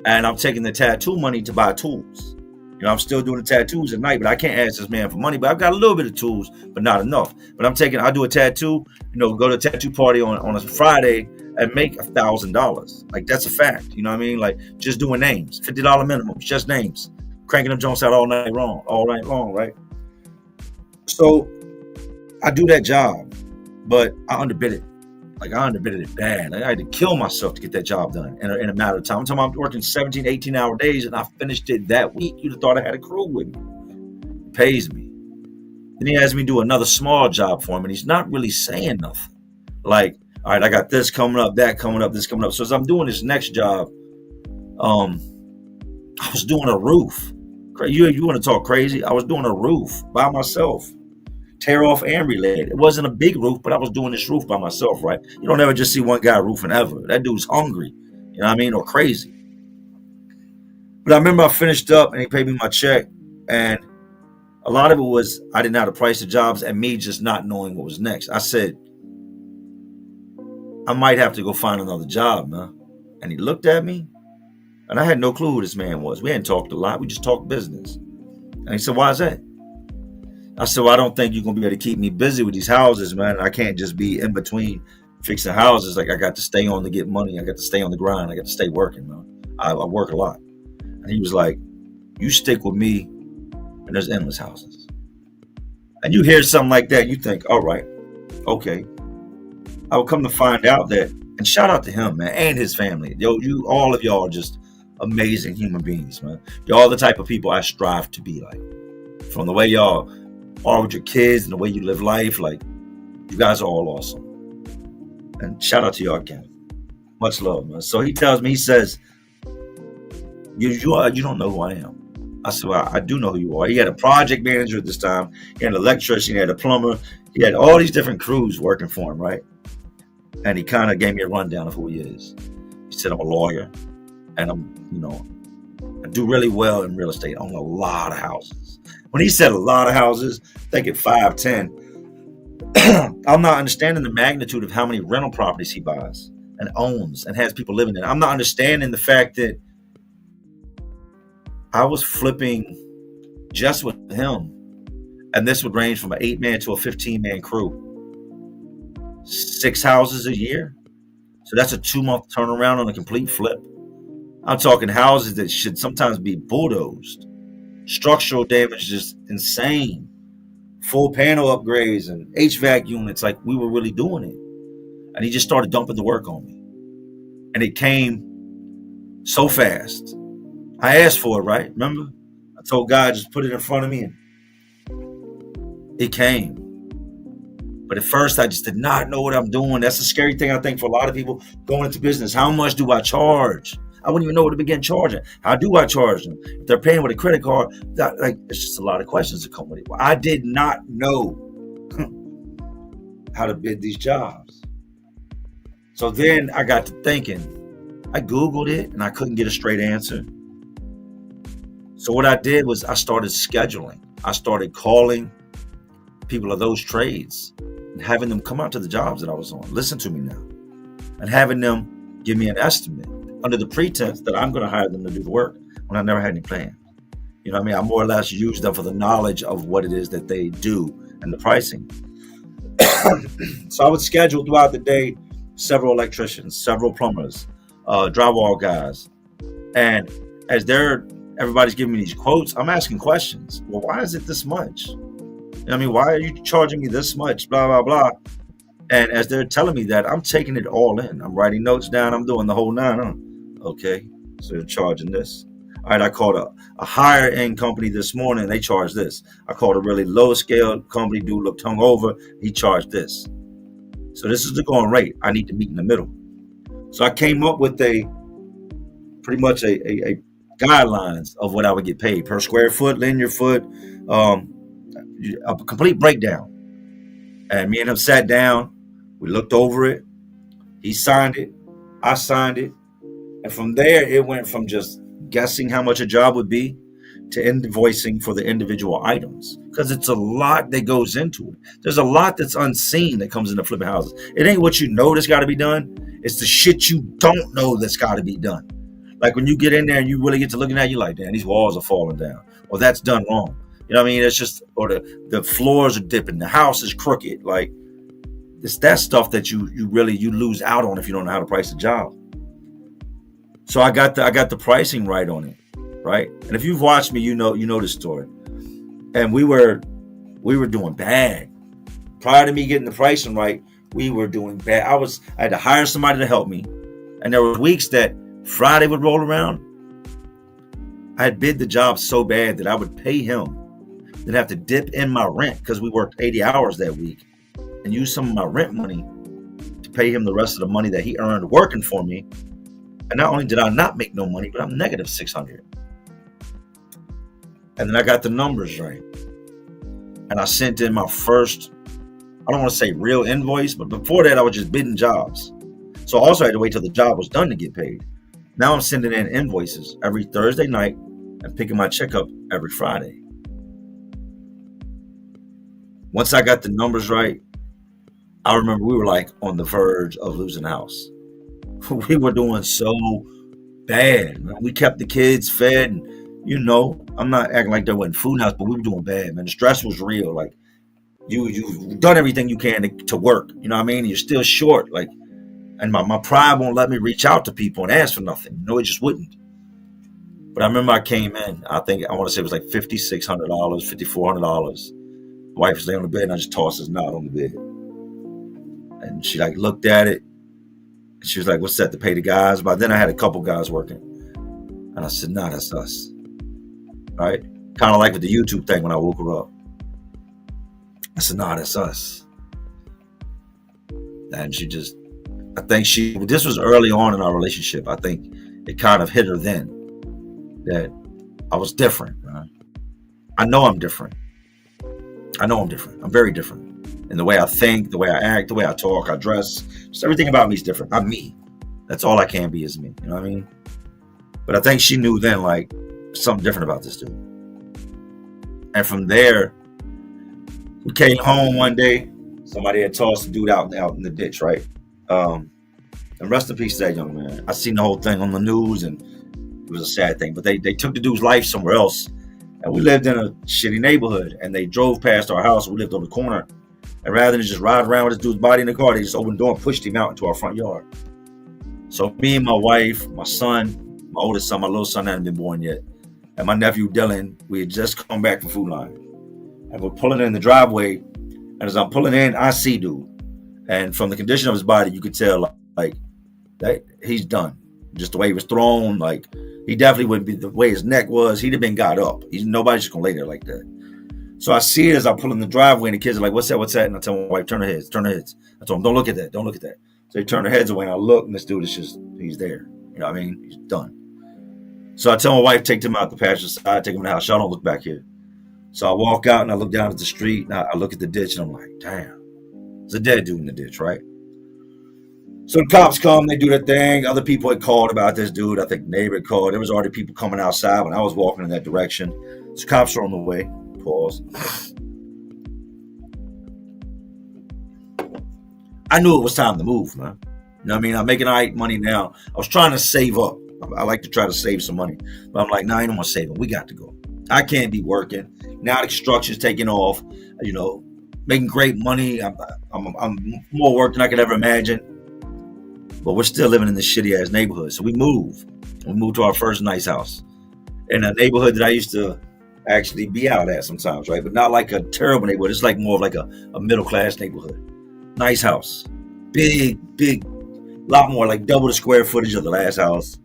[SPEAKER 2] And I'm taking the tattoo money to buy tools. I'm still doing the tattoos at night, but I can't ask this man for money. But I've got a little bit of tools, but not enough. But I do a tattoo, go to a tattoo party on a Friday and make $1,000. Like, that's a fact. You know what I mean? Like, just doing names, $50 minimum, just names, cranking them joints out all night long, right? So I do that job, but I underbid it. Like, I underbid it bad. I had to kill myself to get that job done in a matter of time. I'm talking about working 17, 18-hour days, and I finished it that week. You'd have thought I had a crew with me. He pays me. Then he has me do another small job for him, and he's not really saying nothing. Like, all right, I got this coming up, that coming up, this coming up. So as I'm doing this next job, I was doing a roof. You want to talk crazy? I was doing a roof by myself. Tear off and related. It wasn't a big roof, but I was doing this roof by myself, right? You don't ever just see one guy roofing ever. That dude's hungry, you know what I mean, or crazy. But I remember I finished up and he paid me my check, and a lot of it was I didn't know how to price the jobs and me just not knowing what was next. I said, I might have to go find another job, man. And he looked at me, and I had no clue who this man was. We hadn't talked a lot. We just talked business. And he said, why is that? I said, well, I don't think you're going to be able to keep me busy with these houses, man. I can't just be in between fixing houses. Like I got to stay on to get money. I got to stay on the grind. I got to stay working, man. I work a lot. And he was like, you stick with me and there's endless houses. And you hear something like that, you think, all right, okay. I would come to find out that, and shout out to him, man, and his family. Yo, all of y'all are just amazing human beings, man. Y'all the type of people I strive to be like. From the way y'all are with your kids and the way you live life, like, you guys are all awesome. And shout out to y'all again. Much love, man. So he tells me, he says, you don't know who I am. I said, well, I do know who you are. He had a project manager at this time. He had an electrician. He had a plumber. He had all these different crews working for him, right? And he kind of gave me a rundown of who he is. He said, I'm a lawyer, and I do really well in real estate. I own a lot of houses. When he said a lot of houses, thinking 5, 10, I'm not understanding the magnitude of how many rental properties he buys and owns and has people living in. I'm not understanding the fact that I was flipping just with him, and this would range from an 8-man to a 15-man crew. 6 houses a year. So that's a 2-month turnaround on a complete flip. I'm talking houses that should sometimes be bulldozed. Structural damage just insane. Full panel upgrades and HVAC units, like we were really doing it. And he just started dumping the work on me. And it came so fast. I asked for it, right? Remember? I told God, just put it in front of me, and it came. But at first, I just did not know what I'm doing. That's the scary thing, I think, for a lot of people going into business. How much do I charge? I wouldn't even know where to begin charging. How do I charge them? If they're paying with a credit card, it's just a lot of questions that come with it. Well, I did not know how to bid these jobs. So then I got to thinking. I Googled it, and I couldn't get a straight answer. So what I did was I started scheduling. I started calling people of those trades and having them come out to the jobs that I was on. Listen to me now. And having them give me an estimate under the pretense that I'm going to hire them to do the work when I never had any plan. You know what I mean? I more or less used them for the knowledge of what it is that they do and the pricing. So I would schedule throughout the day several electricians, several plumbers, drywall guys. And as everybody's giving me these quotes, I'm asking questions. Well, why is it this much? You know what I mean? Why are you charging me this much? Blah, blah, blah. And as they're telling me that, I'm taking it all in. I'm writing notes down. I'm doing the whole 9. Okay, so they're charging this. All right, I called a higher end company this morning. They charged this. I called a really low scale company. Dude looked hungover. He charged this. So this is the going rate. I need to meet in the middle. So I came up with pretty much a guidelines of what I would get paid per square foot, linear foot, a complete breakdown. And me and him sat down, we looked over it, he signed it, I signed it, and from there it went from just guessing how much a job would be to invoicing for the individual items, because it's a lot that goes into it. There's a lot that's unseen that comes into flipping houses. It ain't what you know that's got to be done, it's the shit you don't know that's got to be done. Like when you get in there and you really get to looking at it, you're like, damn, these walls are falling down, or that's done wrong. You know what I mean? It's just, or the floors are dipping, the house is crooked. Like, it's that stuff that you lose out on if you don't know how to price a job. So I got the pricing right on it, right? And if you've watched me, you know this story. And we were doing bad. Prior to me getting the pricing right, we were doing bad. I had to hire somebody to help me, and there were weeks that Friday would roll around. I had bid the job so bad that I would pay him, then have to dip in my rent because we worked 80 hours that week, and use some of my rent money to pay him the rest of the money that he earned working for me. And not only did I not make no money, but I'm negative 600. And then I got the numbers right. And I sent in my first, I don't want to say real invoice, but before that I was just bidding jobs. So I also had to wait till the job was done to get paid. Now I'm sending in invoices every Thursday night and picking my check up every Friday. Once I got the numbers right, I remember we were like on the verge of losing the house. We were doing so bad, man. We kept the kids fed, and I'm not acting like there wasn't food in the house, but we were doing bad, man. The stress was real. Like, you've done everything you can to work. You know what I mean? You're still short. Like, and my pride won't let me reach out to people and ask for nothing. You know, it just wouldn't. But I remember I came in. I want to say it was like $5,600, $5,400. My wife was laying on the bed, and I just tossed his knot on the bed. And she like looked at it. And she was like, "What's that to pay the guys?" By then I had a couple guys working, and I said, "Nah, that's us." Right? Kind of like with the YouTube thing when I woke her up. I said, "Nah, that's us." And she just, I think this was early on in our relationship. I think it kind of hit her then that I was different. Right? I know I'm different. I'm very different. In the way I think, the way I act, the way I talk, I dress. Just everything about me is different. I'm me. That's all I can be is me. You know what I mean? But I think she knew then, like, something different about this dude. And from there, we came home one day. Somebody had tossed the dude out in the ditch, right? And rest in peace to that young man. I seen the whole thing on the news, and it was a sad thing. But they took the dude's life somewhere else. And we lived in a shitty neighborhood. And they drove past our house. We lived on the corner. And rather than just ride around with this dude's body in the car, they just opened the door and pushed him out into our front yard. So me and my wife, my son, my oldest son, my little son hadn't been born yet, and my nephew Dylan, we had just come back from Food Line. And we're pulling in the driveway, and as I'm pulling in, I see dude. And from the condition of his body, you could tell like that he's done. Just the way he was thrown, like he definitely wouldn't be, the way his neck was, he'd have been got up. Nobody's just gonna lay there like that. So I see it as I pull in the driveway, and the kids are like, what's that? And I tell my wife, turn her heads. I told them, don't look at that. So they turn their heads away, and I look, and this dude is just, he's there. You know what I mean? He's done. So I tell my wife, take them out the pasture side, take them in the house. Y'all don't look back here. So I walk out, and I look down at the street, and I look at the ditch, and I'm like, damn. There's a dead dude in the ditch, right? So the cops come, they do their thing. Other people had called about this dude. I think neighbor had called. There was already people coming outside when I was walking in that direction. So cops are on the way. Pause. I knew it was time to move, man. You know what I mean? I'm making all right money now. I was trying to save up. I like to try to save some money. But I'm like, nah, I don't want to save it. We got to go. I can't be working. Now the construction's taking off, you know, making great money. I'm more work than I could ever imagine. But we're still living in this shitty ass neighborhood. So we moved. We moved to our first nice house in a neighborhood that I used to actually be out at sometimes, right? But not like a terrible neighborhood. It's like more of like a middle class neighborhood. Nice house. Big, lot more, like double the square footage of the last house.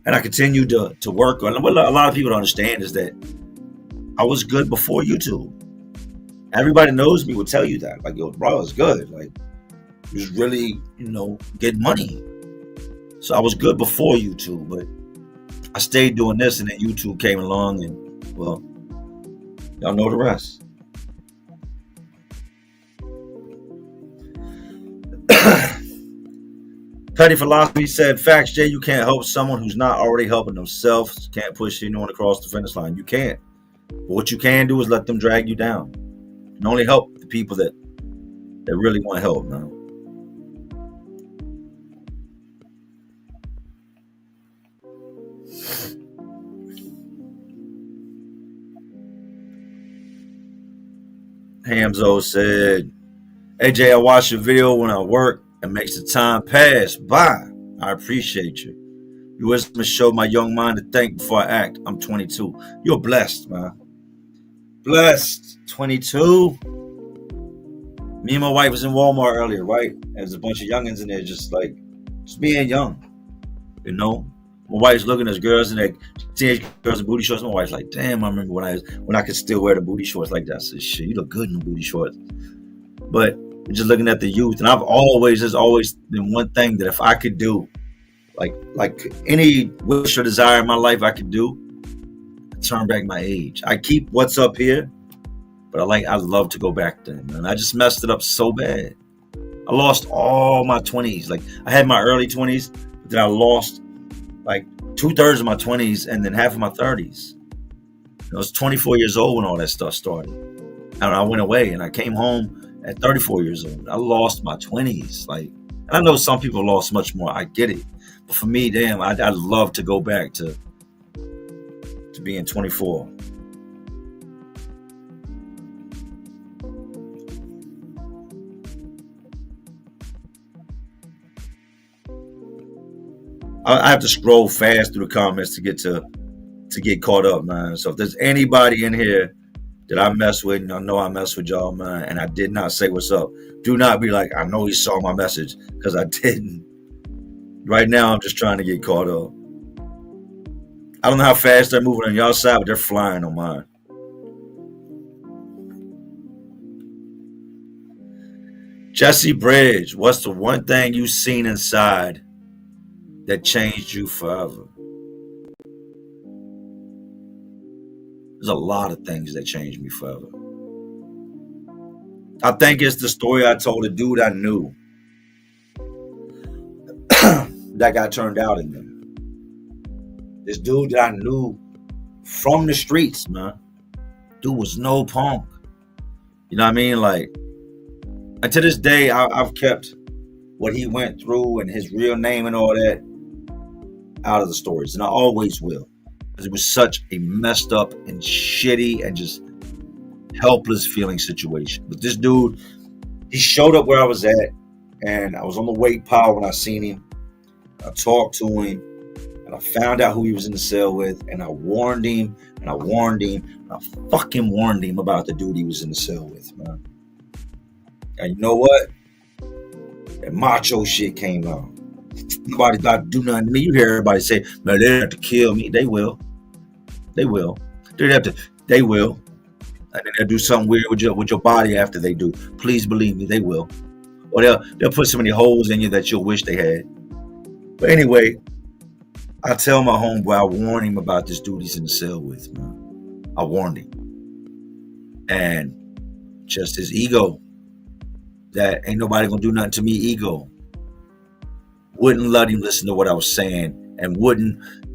[SPEAKER 2] And I continued to work on. What a lot of people don't understand is that I was good before YouTube. Everybody knows me will tell you that. Like, yo, bro, it's good. Like, it was really, you know, getting money. So I was good before YouTube, but I stayed doing this, and then YouTube came along, and, well, y'all know the rest. Petty Philosophy said, facts, Jay, you can't help someone who's not already helping themselves. Can't push anyone across the finish line. You can't. But what you can do is let them drag you down. You can only help the people that really want to help, man. Hamzo said, AJ, I watch your video when I work. It makes the time pass by. I appreciate you. Your wisdom has showed my young mind to think before I act. I'm 22. You're blessed, man. Blessed. 22. Me and my wife was in Walmart earlier, right? There's a bunch of youngins in there just being young. You know? My wife's looking at girls and like teenage girls in booty shorts. My wife's like, damn, I remember when I could still wear the booty shorts like that. I said, shit, you look good in the booty shorts. But just looking at the youth, and there's always been one thing that if I could do, like any wish or desire in my life I could do, turn back my age. I keep what's up here, but I'd love to go back then. And I just messed it up so bad. I lost all my 20s. Like, I had my early 20s, but then I lost like 2/3 of my 20s and then half of my 30s. I was 24 years old when all that stuff started. And I went away, and I came home at 34 years old. I lost my 20s. And I know some people lost much more. I get it. But for me, damn, I'd love to go back to being 24. I have to scroll fast through the comments to get caught up, man. So if there's anybody in here that I mess with, and I know I mess with y'all, man, and I did not say what's up, do not be like, I know he saw my message, because I didn't. Right now, I'm just trying to get caught up. I don't know how fast they're moving on y'all side, but they're flying on mine. Jesse Bridge, what's the one thing you seen inside that changed you forever? There's a lot of things that changed me forever. I think it's the story I told a dude I knew that got turned out in them. This dude that I knew from the streets, man. Dude was no punk. You know what I mean? Like, and to this day, I've kept what he went through and his real name and all that out of the stories. And I always will. Because it was such a messed up and shitty and just helpless feeling situation. But this dude, he showed up where I was at. And I was on the wake pile when I seen him. I talked to him. And I found out who he was in the cell with. And I warned him. And I warned him. And I fucking warned him about the dude he was in the cell with, man. And you know what? That macho shit came out. Nobody about to do nothing to me. You hear everybody say, man, they have to kill me. They will. They will. They will. And then they'll do something weird with your body after they do. Please believe me, they will. Or they'll put so many holes in you that you'll wish they had. But anyway, I tell my homeboy, I warn him about this dude he's in the cell with, man. I warned him. And just his ego, that ain't nobody gonna do nothing to me ego, wouldn't let him listen to what I was saying, and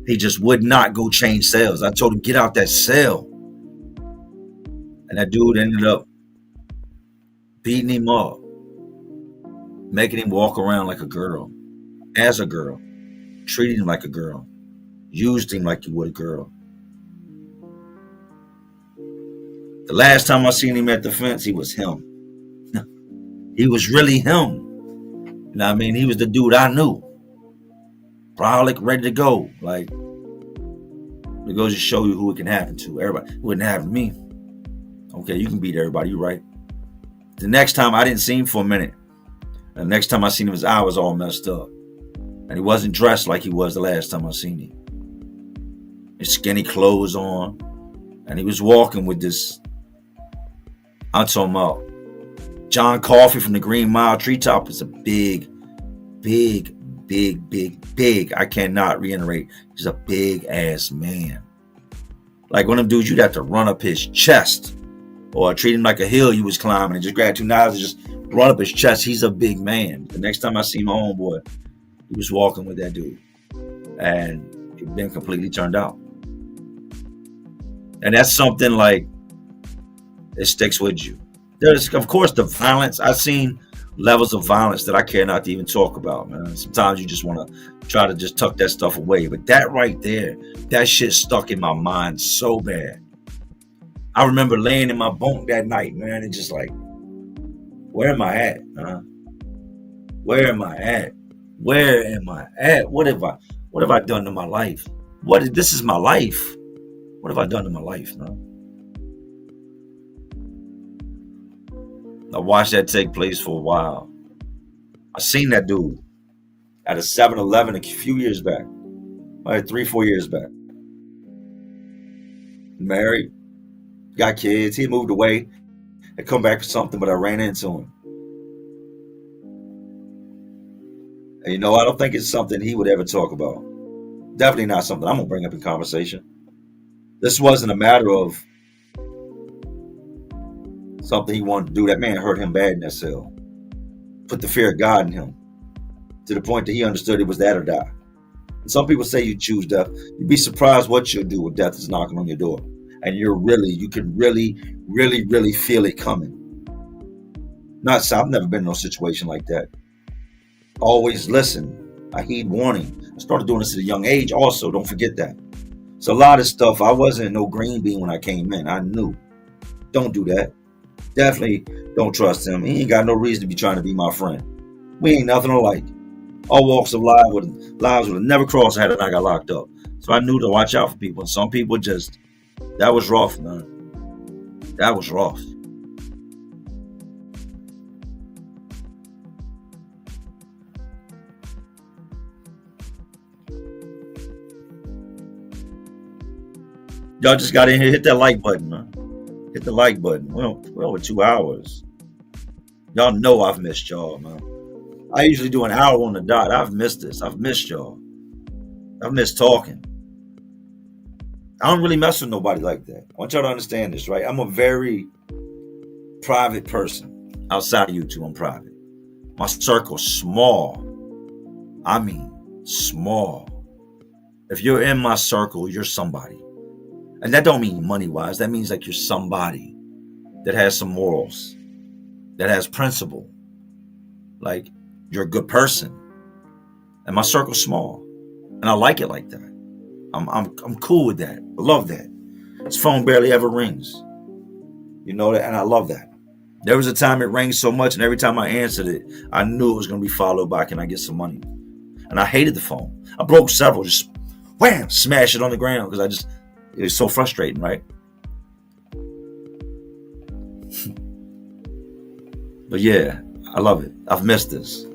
[SPEAKER 2] he just would not go change cells. I told him, get out that cell. And that dude ended up beating him up, making him walk around like a girl, as a girl, treating him like a girl, used him like you would a girl. The last time I seen him at the fence, he was him. He was really him. You know what I mean? He was the dude I knew. Brolic, ready to go. Like, it goes to show you who it can happen to. Everybody. It wouldn't happen to me. Okay, you can beat everybody. You're right. The next time, I didn't see him for a minute. And the next time I seen him, his eye was all messed up. And he wasn't dressed like he was the last time I seen him. His skinny clothes on. And he was walking with this, I'm talking about, John Coffey from the Green Mile Treetop is a big, I cannot reiterate, he's a big ass man. Like one of them dudes, you'd have to run up his chest or treat him like a hill you was climbing and just grab two knives and just run up his chest. He's a big man. The next time I see my homeboy, he was walking with that dude and he'd been completely turned out. And that's something like, it sticks with you. There's, of course, the violence. I've seen levels of violence that I care not to even talk about, man. Sometimes you just want to try to just tuck that stuff away. But that right there, that shit stuck in my mind so bad. I remember laying in my bunk that night, man, and just like, where am I at, huh? Where am I at? Where am I at? What have I done to my life? This is my life. What have I done to my life, man? I watched that take place for a while. I seen that dude at a 7-Eleven a few years back. Like 3-4 years back. Married, got kids. He moved away and come back for something, but I ran into him. And you know, I don't think it's something he would ever talk about. Definitely not something I'm going to bring up in conversation. This wasn't a matter of something he wanted to do. That man hurt him bad in that cell. Put the fear of God in him to the point that he understood it was that or die. And some people say you choose death. You'd be surprised what you'll do when death is knocking on your door. And you can really feel it coming. I've never been in no situation like that. Always listen. I heed warning. I started doing this at a young age also. Don't forget that. So a lot of stuff, I wasn't no green bean when I came in. I knew. Don't do that. Definitely don't trust him. He ain't got no reason to be trying to be my friend. We ain't nothing alike. All walks of lives would have never crossed had I got locked up. So I knew to watch out for people. And some people just, that was rough, man. That was rough. Y'all just got in here, hit that like button, man. Hit the like button. We're over 2 hours. Y'all know I've missed y'all, man. I usually do an hour on the dot. I've missed this. I've missed y'all. I've missed talking. I don't really mess with nobody like that. I want y'all to understand this, right? I'm a very private person. Outside of YouTube, I'm private. My circle's small. I mean, small. If you're in my circle, you're somebody. And that don't mean money-wise. That means like you're somebody that has some morals, that has principle. Like, you're a good person. And my circle's small. And I like it like that. I'm cool with that. I love that. This phone barely ever rings. You know that, and I love that. There was a time it rang so much, and every time I answered it, I knew it was going to be followed by, can I get some money? And I hated the phone. I broke several, just wham, smash it on the ground, because it was so frustrating, right? But yeah, I love it. I've missed this.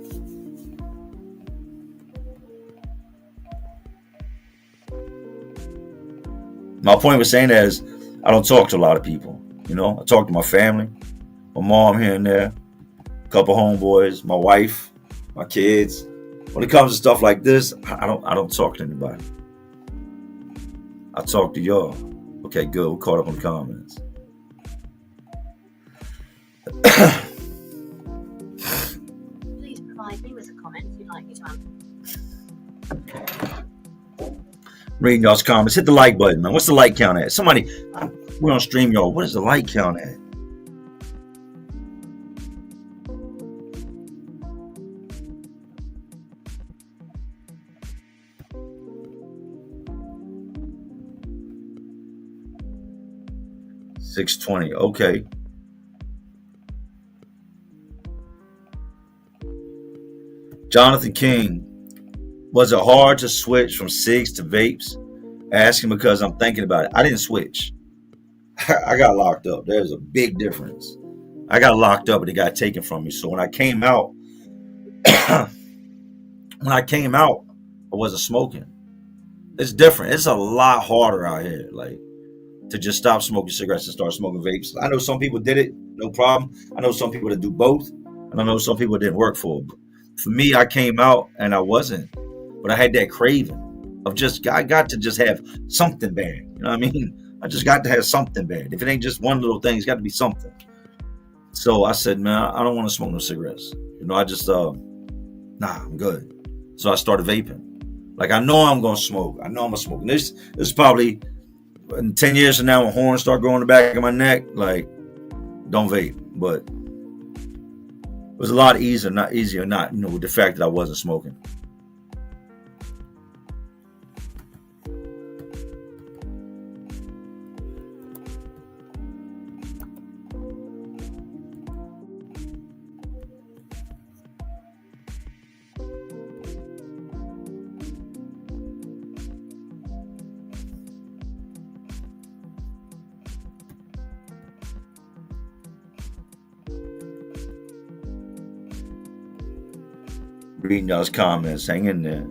[SPEAKER 2] My point with saying that is I don't talk to a lot of people. You know, I talk to my family, my mom here and there, a couple homeboys, my wife, my kids. When it comes to stuff like this, I don't talk to anybody. I talk to y'all. Okay, good. We're caught up on the comments.
[SPEAKER 3] Please provide me with a comment if you'd like me to answer.
[SPEAKER 2] Reading y'all's comments. Hit the like button, man. What's the like count at? Somebody, we're on stream, y'all. What is the like count at? $620. Okay. Jonathan King. Was it hard to switch from cigs to vapes? Asking because I'm thinking about it. I didn't switch. I got locked up. There's a big difference. I got locked up and it got taken from me. So when I came out, I wasn't smoking. It's different. It's a lot harder out here, like, to just stop smoking cigarettes and start smoking vapes. I know some people did it, no problem. I know some people that do both, and I know some people it didn't work for. But for me, I came out and I wasn't. But I had that craving of I got to just have something bad. You know what I mean? I just got to have something bad. If it ain't just one little thing, it's got to be something. So I said, man, I don't want to smoke no cigarettes. You know, I just, I'm good. So I started vaping. Like, I know I'm going to smoke. I know I'm going to smoke. And this is probably in 10 years from now when horns start growing in the back of my neck, like, don't vape. But it was a lot easier, with the fact that I wasn't smoking. Reading y'all's comments, hang in there.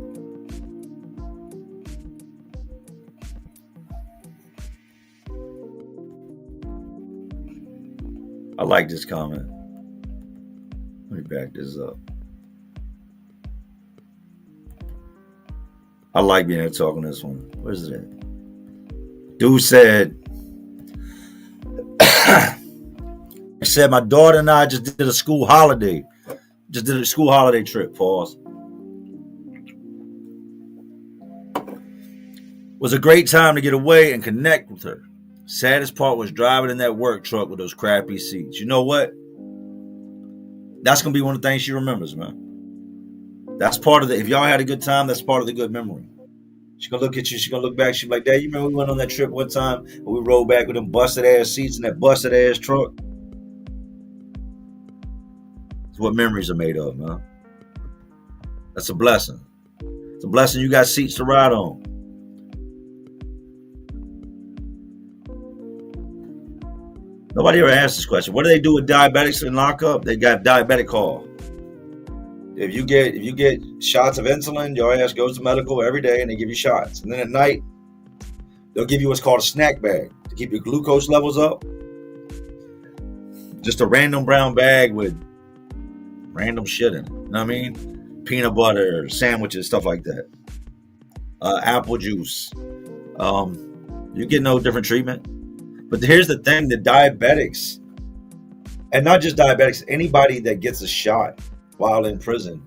[SPEAKER 2] I like this comment. Let me back this up. I like being able to talk on this one. Where's it at? Dude said, he said, my daughter and I just did a school holiday. Just did a school holiday trip, pause. Was a great time to get away and connect with her. Saddest part was driving in that work truck with those crappy seats. You know what? That's going to be one of the things she remembers, man. That's part of if y'all had a good time, that's part of the good memory. She's going to look at you. She's going to look back. She's like, Dad, you remember we went on that trip one time and we rode back with them busted ass seats in that busted ass truck? It's what memories are made of, man. That's a blessing. It's a blessing you got seats to ride on. Nobody ever asked this question. What do they do with diabetics in lockup? They got diabetic call. If you get shots of insulin, your ass goes to medical every day and they give you shots. And then at night, they'll give you what's called a snack bag to keep your glucose levels up. Just a random brown bag with random shit in it. You know what I mean? Peanut butter, sandwiches, stuff like that. Apple juice. You get no different treatment. But here's the thing, the diabetics, and not just diabetics, anybody that gets a shot while in prison,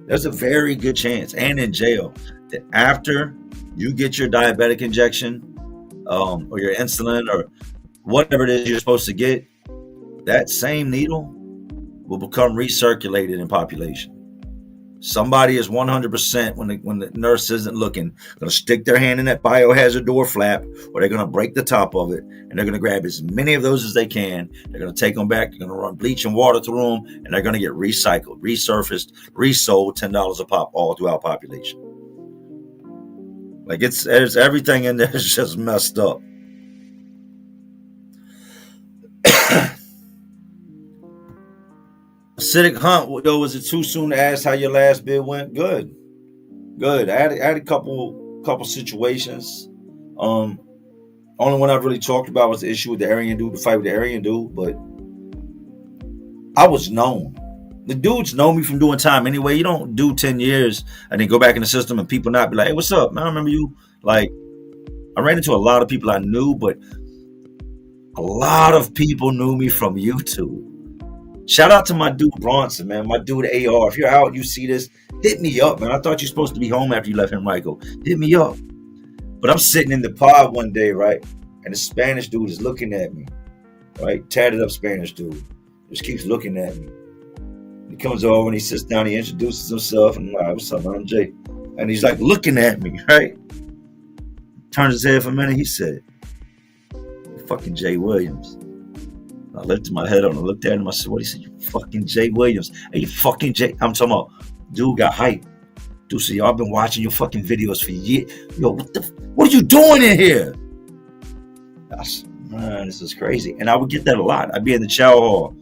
[SPEAKER 2] there's a very good chance, and in jail, that after you get your diabetic injection or your insulin or whatever it is you're supposed to get, that same needle will become recirculated in population. Somebody is 100% when the nurse isn't looking, going to stick their hand in that biohazard door flap, or they're going to break the top of it, and they're going to grab as many of those as they can. They're going to take them back. They're going to run bleach and water through them, and they're going to get recycled, resurfaced, resold, $10 a pop all throughout population. Like there's everything in there is just messed up. Acidic Hunt, though, was it too soon to ask how your last bid went? Good. I had a couple situations. Only one I've really talked about was the issue with the Aryan dude, the fight with the Aryan dude, but I was known. The dudes know me from doing time anyway. You don't do 10 years and then go back in the system and people not be like, hey, what's up, man? I remember you. Like, I ran into a lot of people I knew, but a lot of people knew me from YouTube. Shout out to my dude Bronson, man. My dude AR. If you're out, you see this, hit me up, man. I thought you were supposed to be home after you left Henrico. Hit me up. But I'm sitting in the pod one day, right? And the Spanish dude is looking at me, right? Tatted up Spanish dude. Just keeps looking at me. He comes over and he sits down. He introduces himself. And I'm like, what's up, man? I'm Jay. And he's like looking at me, right? Turns his head for a minute. He said, fucking Jay Williams. I lifted my head on. I looked at him. I said, what? He said, you fucking Jay Williams. Hey, you fucking Jay. I'm talking about, dude got hype. Dude said, yo, I've been watching your fucking videos for years. Yo, what are you doing in here? I said, man, this is crazy. And I would get that a lot. I'd be in the chow hall.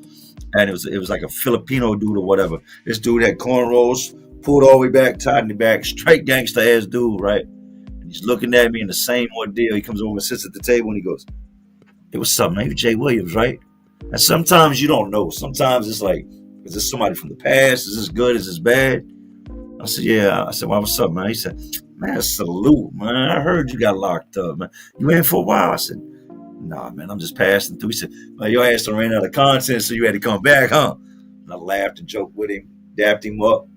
[SPEAKER 2] And it was like a Filipino dude or whatever. This dude had cornrows, pulled all the way back, tied in the back, straight gangster ass dude, right? And he's looking at me in the same ordeal. He comes over and sits at the table and he goes, hey, what's up, man? You Jay Williams, right? And sometimes you don't know. Sometimes it's like, is this somebody from the past? Is this good? Is this bad? I said, yeah. I said, well, what's up, man? He said, man, salute, man. I heard you got locked up, man. You in for a while? I said, nah, man, I'm just passing through. He said, man, your ass done ran out of content, so you had to come back, huh? And I laughed and joked with him, dapped him up.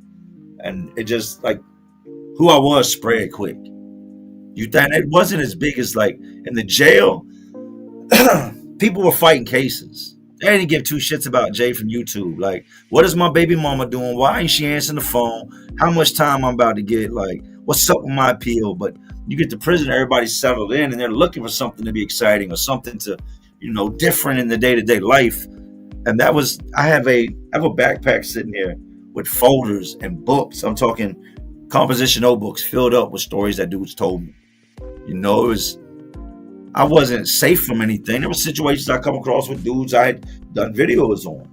[SPEAKER 2] And it just, like, who I was spread quick. You think it wasn't as big as, like, in the jail, people were fighting cases. They didn't give two shits about Jay from YouTube. Like, what is my baby mama doing? Why ain't she answering the phone? How much time I'm about to get? Like, what's up with my appeal? But you get to prison, everybody's settled in, and they're looking for something to be exciting or something to, different in the day-to-day life. And that was, I have a backpack sitting here with folders and books. I'm talking composition notebooks filled up with stories that dudes told me. I wasn't safe from anything. There were situations I come across with dudes I had done videos on.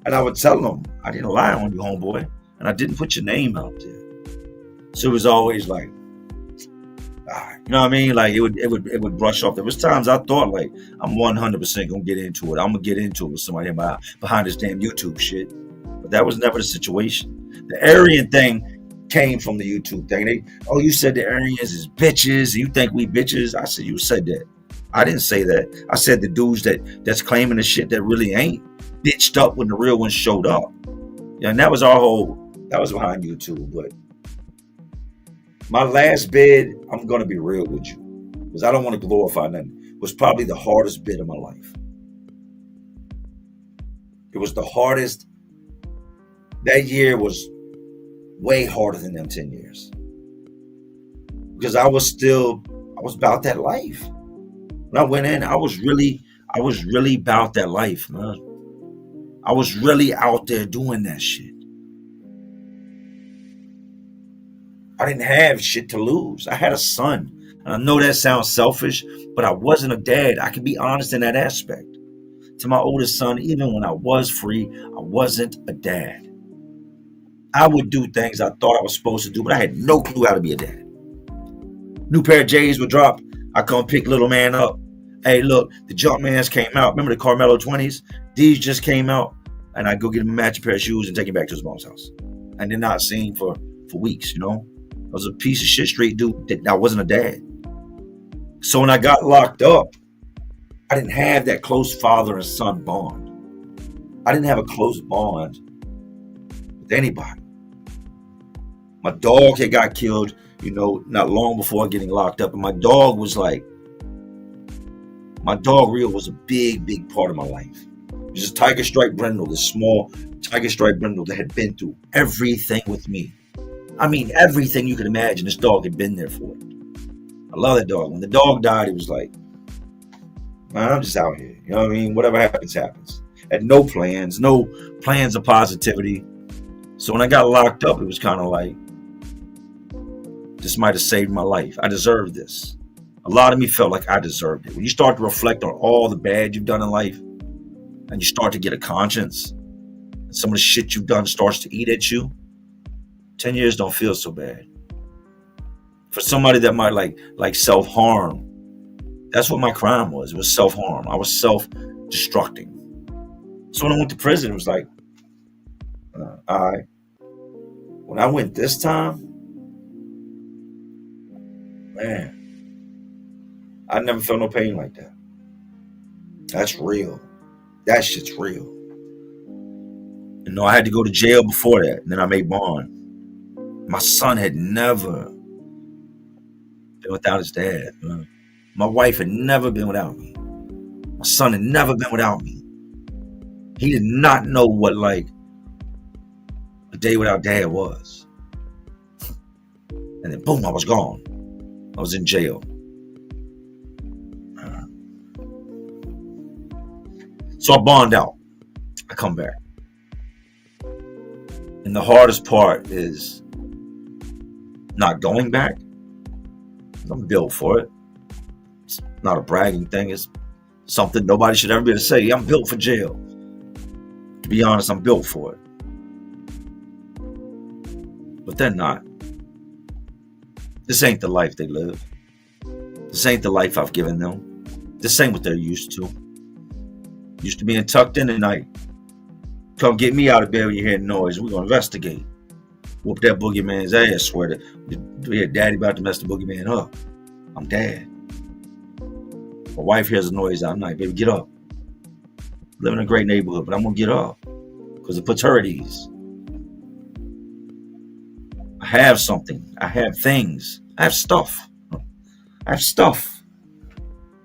[SPEAKER 2] And I would tell them, I didn't lie on you, homeboy. And I didn't put your name out there. So it was always like, you know what I mean? Like it would brush off. There was times I thought like, I'm 100% going to get into it. I'm going to get into it with somebody behind this damn YouTube shit. But that was never the situation. The Aryan thing came from the YouTube thing. You said the Aryans is bitches. And you think we bitches? I said, you said that. I didn't say that. I said the dudes that's claiming the shit that really ain't bitched up when the real ones showed up. Yeah, and that was behind YouTube. But my last bid, I'm going to be real with you, because I don't want to glorify nothing, was probably the hardest bid of my life. It was the hardest. That year was way harder than them 10 years. Because I was about that life. When I went in, I was really about that life, man. I was really out there doing that shit. I didn't have shit to lose. I had a son. And I know that sounds selfish, but I wasn't a dad. I can be honest in that aspect. To my oldest son, even when I was free, I wasn't a dad. I would do things I thought I was supposed to do, but I had no clue how to be a dad. New pair of J's would drop. I come pick little man up. Hey, look, the Jumpmans came out. Remember the Carmelo 20s? These just came out. And I go get him a matching pair of shoes and take him back to his mom's house. And they're not seen for weeks, you know? I was a piece of shit straight dude. I wasn't a dad. So when I got locked up, I didn't have that close father and son bond. I didn't have a close bond with anybody. My dog had got killed, you know, not long before getting locked up. And my dog was like, my dog Rio was a big, big part of my life. It was just Tiger Stripe Brindle, this small Tiger Stripe Brindle that had been through everything with me. I mean, everything you could imagine, this dog had been there for it. I love that dog. When the dog died, it was like, man, I'm just out here. You know what I mean? Whatever happens, happens. Had no plans of positivity. So when I got locked up, it was kind of like, this might have saved my life. I deserved this. A lot of me felt like I deserved it. When you start to reflect on all the bad you've done in life, and you start to get a conscience, and some of the shit you've done starts to eat at you, 10 years don't feel so bad. For somebody that might like self-harm, that's what my crime was. It was self-harm. I was self-destructing. So when I went to prison, it was like, all right. When I went this time, man, I never felt no pain like that. That's real. That shit's real. You know, I had to go to jail before that, and then I made bond. My son had never been without his dad. My wife had never been without me. My son had never been without me. He did not know what like a day without dad was. And then boom, I was gone. I was in jail. So I bond out. I come back. And the hardest part is not going back. I'm built for it. It's not a bragging thing. It's something nobody should ever be able to say. Yeah, I'm built for jail. To be honest, I'm built for it. But they're not. This ain't the life they live. This ain't the life I've given them. This ain't what they're used to. Used to being tucked in at night. Come get me out of bed when you hear noise. We're going to investigate. Whoop that boogeyman's ass. Swear to daddy about to mess the boogeyman up. I'm dad. My wife hears a noise out at night. Baby, get up. Live in a great neighborhood, but I'm going to get up. Because it puts her at ease. I have something. I have things. I have stuff. I have stuff.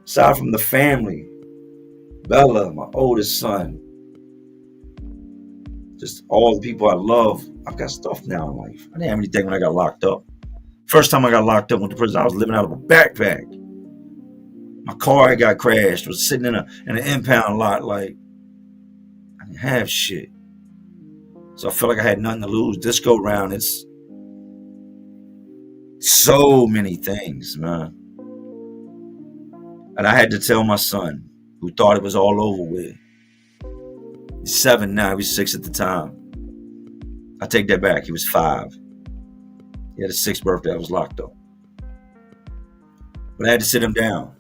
[SPEAKER 2] Aside from the family. Bella, my oldest son. Just all the people I love. I've got stuff now in life. I didn't have anything when I got locked up. First time I got locked up, went to prison, I was living out of a backpack. My car got crashed. Was sitting in an impound lot. Like, I didn't have shit. So I felt like I had nothing to lose. This go round, it's so many things, man. And I had to tell my son, who thought it was all over with. He's 7 now. He was 6 at the time. I take that back. He was 5. He had his 6th birthday. I was locked up. But I had to sit him down.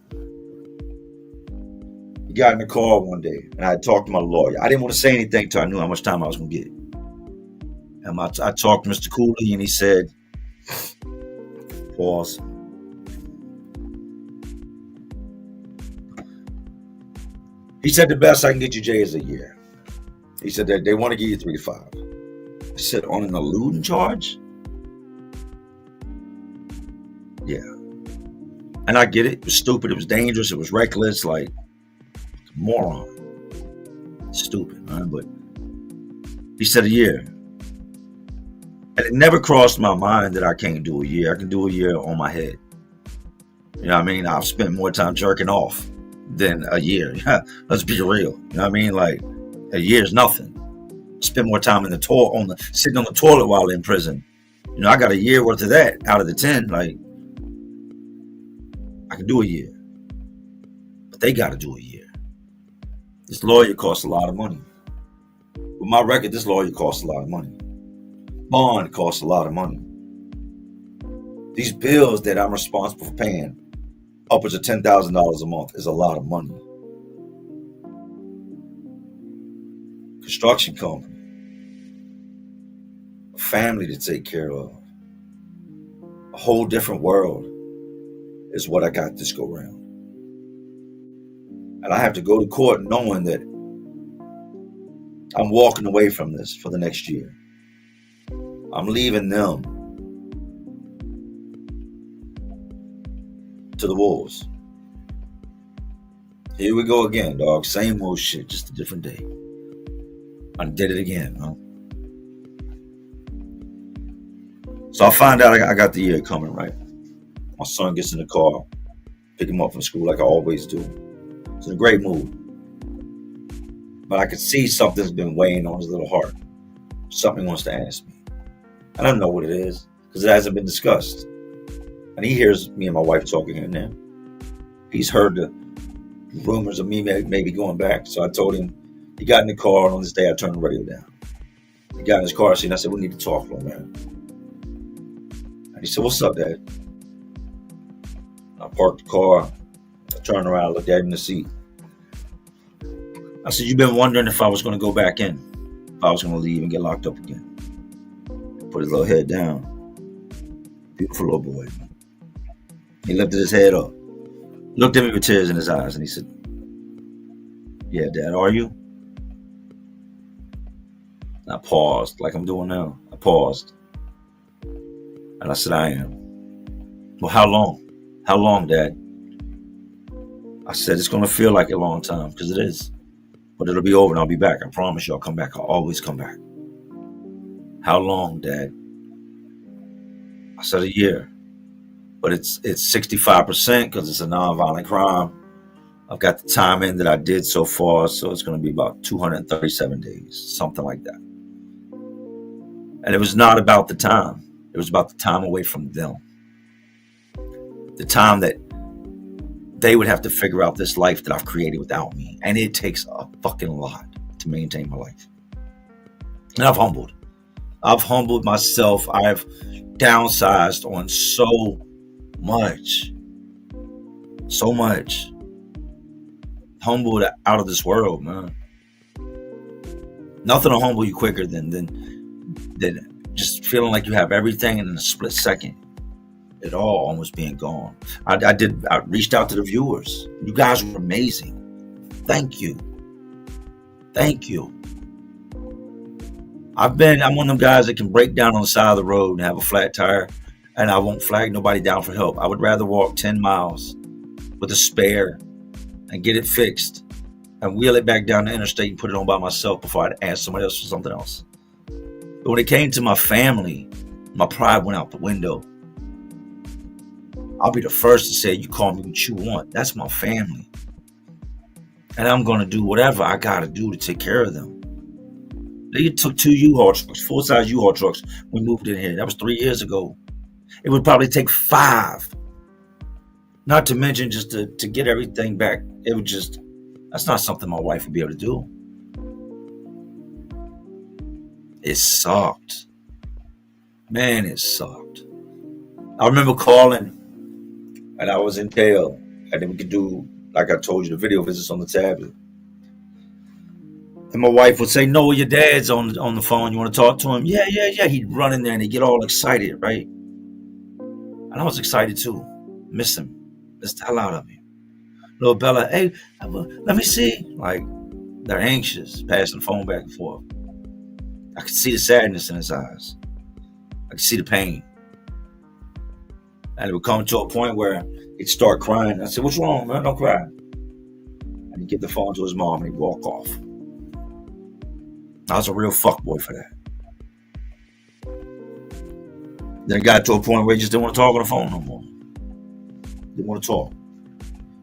[SPEAKER 2] He got in the car one day, and I talked to my lawyer. I didn't want to say anything until I knew how much time I was going to get. And I talked to Mr. Cooley, and he said, pause. He said the best I can get you, Jay, is a year. He said that they want to give you 3 to 5. I said, on an eluding charge? Yeah. And I get it. It was stupid. It was dangerous. It was reckless. Like, moron. Stupid, man. But he said a year. And it never crossed my mind that I can't do a year. I can do a year on my head. You know what I mean? I've spent more time jerking off than a year. Let's be real. You know what I mean? Like, a year is nothing. Spend more time in the toilet, sitting on the toilet while in prison. You You know, I got a year worth of that out of the 10. Like, I can do a year. But they got to do a year. This lawyer costs a lot of money. With my record, this lawyer costs a lot of money. Bond costs a lot of money. These bills that I'm responsible for paying, upwards of $10,000 a month, is a lot of money. Construction company, a family to take care of, a whole different world is what I got this go round. And I have to go to court knowing that I'm walking away from this for the next year. I'm leaving them to the wolves. Here we go again, dog. Same old shit, just a different day. I did it again, huh? So I find out I got the year coming, right? My son gets in the car, pick him up from school like I always do. He's in a great mood. But I could see something's been weighing on his little heart. Something he wants to ask me. I don't know what it is, because it hasn't been discussed. And he hears me and my wife talking here and there. He's heard the rumors of me maybe going back. So I told him, he got in the car, and on this day I turned the radio down. He got in his car and I said, we need to talk, little man. And he said, what's up, Dad? I parked the car. I turned around, looked at him in the seat. I said, you've been wondering if I was going to go back in, if I was going to leave and get locked up again. Put his little head down. Beautiful little boy. He lifted his head up, looked at me with tears in his eyes, and he said, yeah, Dad, are you? And I paused, like I'm doing now. I paused. And I said, I am. Well, how long? How long, Dad? I said, it's going to feel like a long time, because it is. But it'll be over and I'll be back. I promise you I'll come back. I'll always come back. How long, Dad? I said a year. But it's 65% because it's a nonviolent crime. I've got the time in that I did so far, so it's going to be about 237 days, something like that. And it was not about the time. It was about the time away from them. The time that they would have to figure out this life that I've created without me. And it takes a fucking lot to maintain my life. And I've humbled. I've humbled myself. I've downsized on so much. So much. Humbled out of this world, man. Nothing will humble you quicker than just feeling like you have everything in a split second. It all almost being gone. I reached out to the viewers. You guys were amazing. Thank you. Thank you. I'm one of them guys that can break down on the side of the road and have a flat tire, and I won't flag nobody down for help. I would rather walk 10 miles with a spare and get it fixed and wheel it back down the interstate and put it on by myself before I'd ask somebody else for something else. But when it came to my family, my pride went out the window. I'll be the first to say, you call me what you want. That's my family. And I'm going to do whatever I got to do to take care of them. They took 2 U-Haul trucks, full-size U-Haul trucks. We moved in here. That was 3 years ago. It would probably take 5. Not to mention just to get everything back. It would just, that's not something my wife would be able to do. It sucked. Man, it sucked. I remember calling, and I was in jail, and then we could do, like I told you, the video visits on the tablet. And my wife would say, no, your dad's on the phone. You want to talk to him? Yeah. He'd run in there and he'd get all excited, right? And I was excited too. Miss him. Miss the hell out of him. Little Bella, hey, let me see. Like, they're anxious, passing the phone back and forth. I could see the sadness in his eyes. I could see the pain. And it would come to a point where he'd start crying. I said, what's wrong, man? Don't cry. And he'd give the phone to his mom and he'd walk off. I was a real fuckboy for that. Then it got to a point where he just didn't want to talk on the phone no more. Didn't want to talk.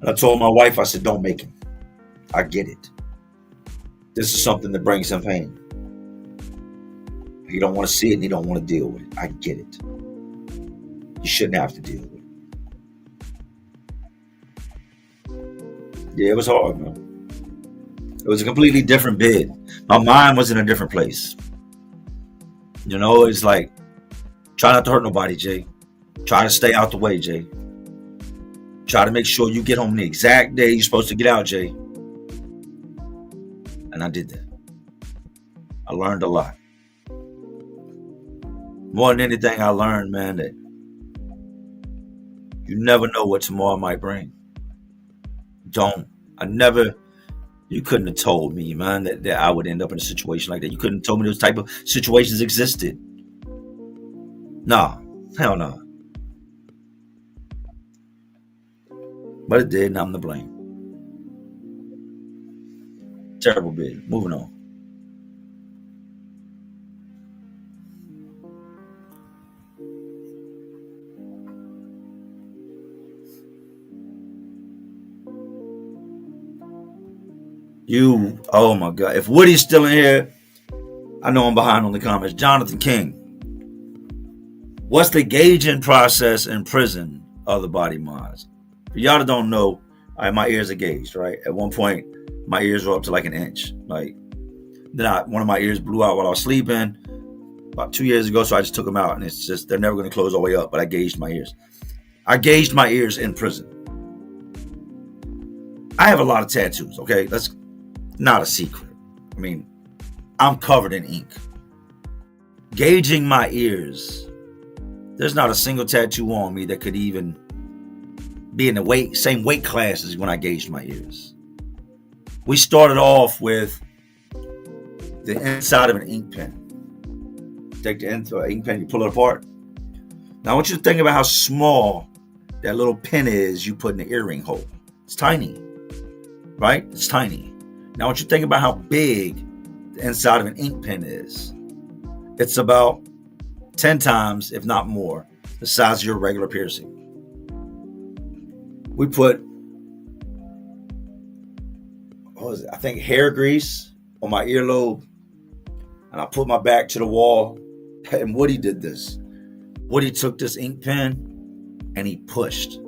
[SPEAKER 2] And I told my wife, I said, don't make him. I get it. This is something that brings him pain. He don't want to see it and he don't want to deal with it. I get it. you shouldn't have to deal with. Yeah, it was hard, man. It was a completely different bid. My mind was in a different place. You know, it's like, try not to hurt nobody, Jay. Try to stay out the way, Jay. Try to make sure you get home the exact day you're supposed to get out, Jay. And I did that. I learned a lot. More than anything, I learned, man, that you never know what tomorrow might bring. Don't. You couldn't have told me, man, that I would end up in a situation like that. You couldn't have told me those type of situations existed. Nah, hell no. But it did, and I'm to blame. Terrible bid. Moving on. Oh my God. If Woody's still in here, I know I'm behind on the comments. Jonathan King. What's the gauging process in prison of the body mods? For y'all that don't know, my ears are gauged, right? At one point, my ears were up to like an inch. Like, then one of my ears blew out while I was sleeping about 2 years ago, so I just took them out, and it's just, they're never going to close all the way up, but I gauged my ears. I gauged my ears in prison. I have a lot of tattoos, okay? That's not a secret. I mean, I'm covered in ink. Gauging my ears, there's not a single tattoo on me that could even be in the same weight class as when I gauged my ears. We started off with the inside of an ink pen. Take the end of an ink pen, you pull it apart. Now I want you to think about how small that little pin is you put in the earring hole. It's tiny, right? It's tiny. Now I want you to think about how big the inside of an ink pen is. It's about 10 times, if not more, the size of your regular piercing. We put, I think hair grease on my earlobe, and I put my back to the wall, and Woody did this. Woody took this ink pen and he pushed,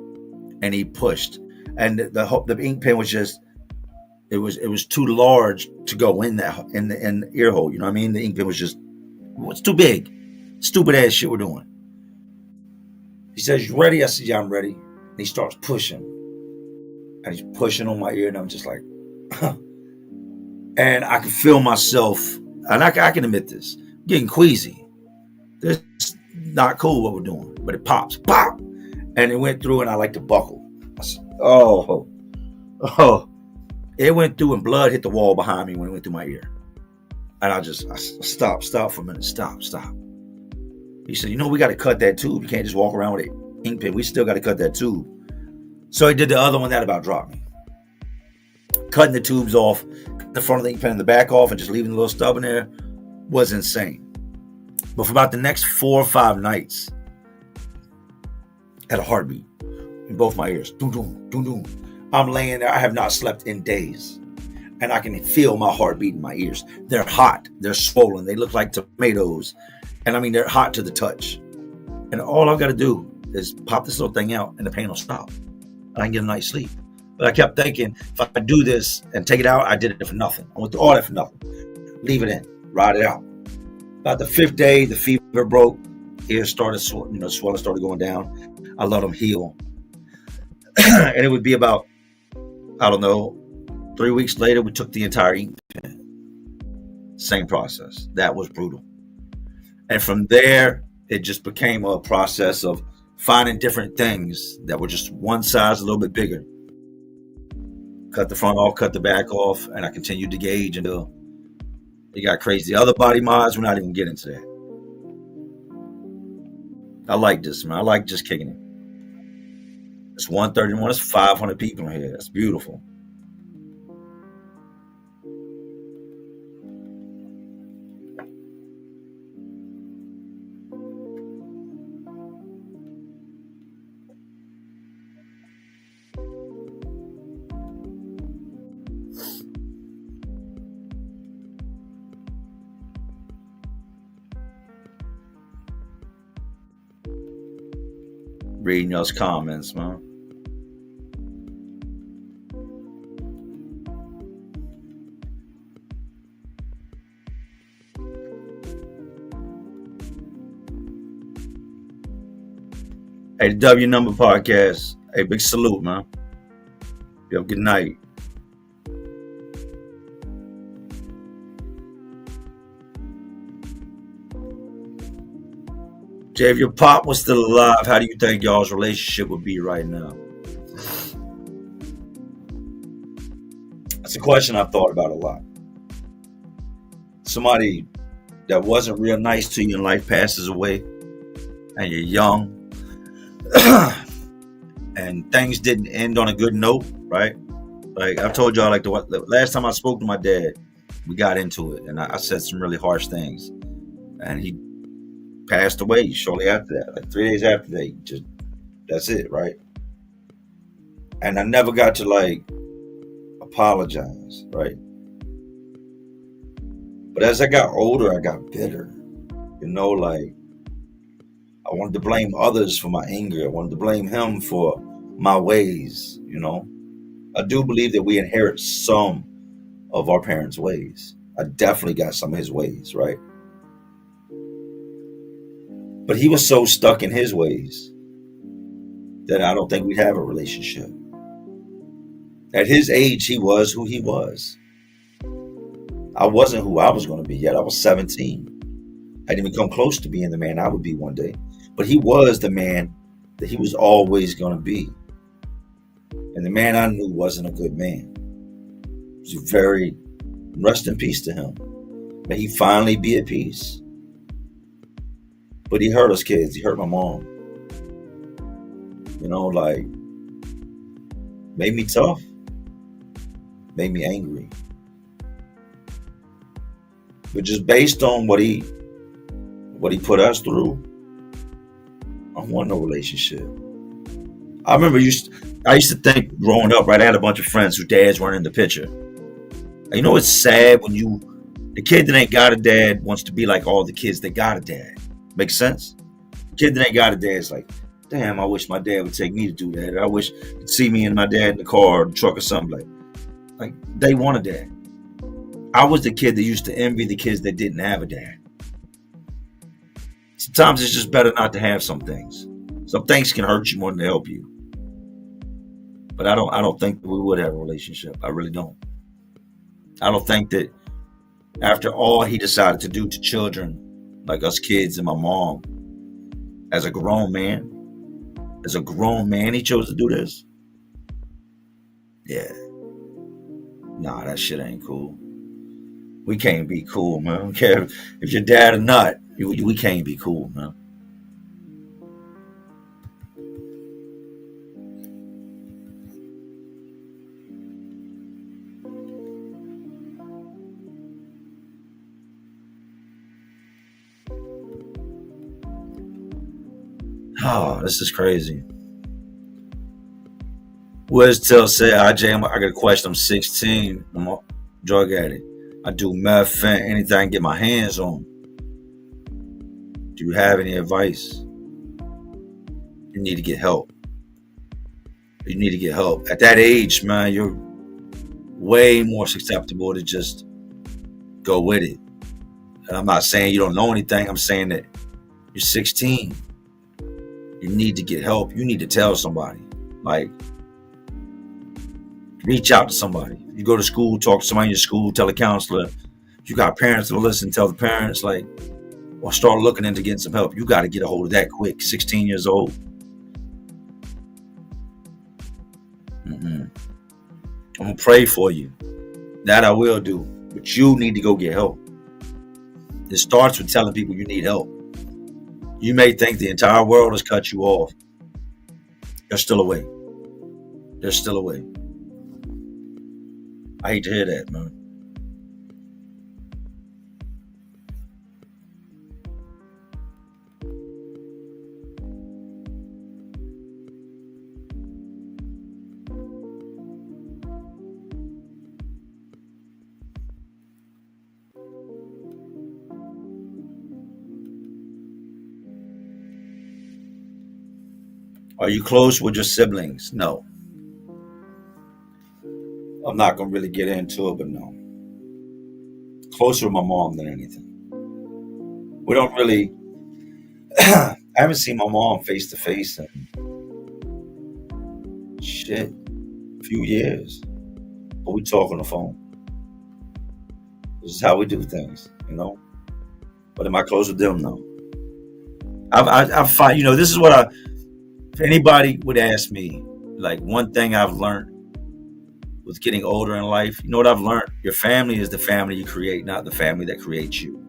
[SPEAKER 2] and the ink pen was just, it was too large to go in the ear hole. You know what I mean? The ink pen was just, it's too big. Stupid ass shit we're doing. He says, "You ready?" I said, "Yeah, I'm ready." And he starts pushing, and he's pushing on my ear, and I'm just like, and I can feel myself, and I can admit this, getting queasy. This is not cool what we're doing, but it pops, pop, and it went through, and I like to buckle. I said, oh, it went through, and blood hit the wall behind me when it went through my ear. And I stop for a minute, stop. He said, we got to cut that tube. You can't just walk around with an ink pen. We still got to cut that tube. So he did the other one that about dropped me. Cutting the tubes off, the front of the ink pen and the back off, and just leaving the little stub in there was insane. But for about the next 4 or 5 nights, I had a heartbeat in both my ears. Doom, doom, doom, doom. I'm laying there. I have not slept in days. And I can feel my heartbeat in my ears. They're hot. They're swollen. They look like tomatoes. And I mean, they're hot to the touch. And all I've got to do is pop this little thing out and the pain will stop. And I can get a night's sleep. But I kept thinking, if I do this and take it out, I did it for nothing. I went through all that for nothing. Leave it in. Ride it out. About the 5th day, the fever broke. Ears started, swelling started going down. I let them heal. And it would be about, 3 weeks later, we took the entire ink pen. Same process. That was brutal. And from there, it just became a process of finding different things that were just one size a little bit bigger. Cut the front off, cut the back off, and I continued to gauge until it got crazy. Other body mods, we're not even getting into that. I like this, man. I like just kicking it. It's 131. It's 500 people in here. That's beautiful. Reading y'all's comments, man. Hey, the W Number Podcast. Hey, big salute, man. You have a good night. Jay, if your pop was still alive, how do you think y'all's relationship would be right now? That's a question I've thought about a lot. Somebody that wasn't real nice to you in life passes away, and you're young, and things didn't end on a good note, right? Like I've told y'all, like the last time I spoke to my dad, we got into it, and I said some really harsh things, and he passed away shortly after that, like 3 days after that. That's it, right? And I never got to like apologize, right? But as I got older, I got bitter. You know, like I wanted to blame others for my anger. I wanted to blame him for my ways, you know. I do believe that we inherit some of our parents' ways. I definitely got some of his ways, right? But he was so stuck in his ways that I don't think we'd have a relationship. At his age, he was who he was. I wasn't who I was going to be yet. I was 17. I didn't even come close to being the man I would be one day. But he was the man that he was always going to be. And the man I knew wasn't a good man. It was very, rest in peace to him. May he finally be at peace. But he hurt us kids. He hurt my mom. You know, like, made me tough. Made me angry. But just based on what he put us through, I want no relationship. I remember I used to think growing up, right? I had a bunch of friends whose dads weren't in the picture. And you know, it's sad when the kid that ain't got a dad wants to be like all the kids that got a dad. Makes sense? The kid that ain't got a dad is like, damn, I wish my dad would take me to do that. I wish you'd see me and my dad in the car or the truck or something. Like they want a dad. I was the kid that used to envy the kids that didn't have a dad. Sometimes it's just better not to have some things. Some things can hurt you more than they help you. But I don't think that we would have a relationship. I really don't. I don't think that after all he decided to do to children, like us kids and my mom, as a grown man, he chose to do this. Yeah. Nah, that shit ain't cool. We can't be cool, man. I don't care if you're dad or not. We can't be cool, man. Oh, this is crazy. Wes Till said, I got a question. I'm 16. I'm a drug addict. I do meth, fent, anything I can get my hands on. Do you have any advice? You need to get help. You need to get help. At that age, man, you're way more susceptible to just go with it. And I'm not saying you don't know anything. I'm saying that you're 16. You need to get help. You need to tell somebody. Like, reach out to somebody. You go to school, talk to somebody in your school, tell a counselor. If you got parents to listen, tell the parents, like, or start looking into getting some help. You got to get a hold of that quick. 16 years old. I'm going to pray for you. That I will do. But you need to go get help. It starts with telling people you need help. You may think the entire world has cut you off. There's still a way. There's still a way. I hate to hear that, man. Are you close with your siblings? No. I'm not going to really get into it, but no. Closer with my mom than anything. We don't really, I haven't seen my mom face to face in shit, a few years. But we talk on the phone. This is how we do things, you know? But am I close with them? No. I find, this is what if anybody would ask me, like one thing I've learned with getting older in life, you know what I've learned? Your family is the family you create, not the family that creates you.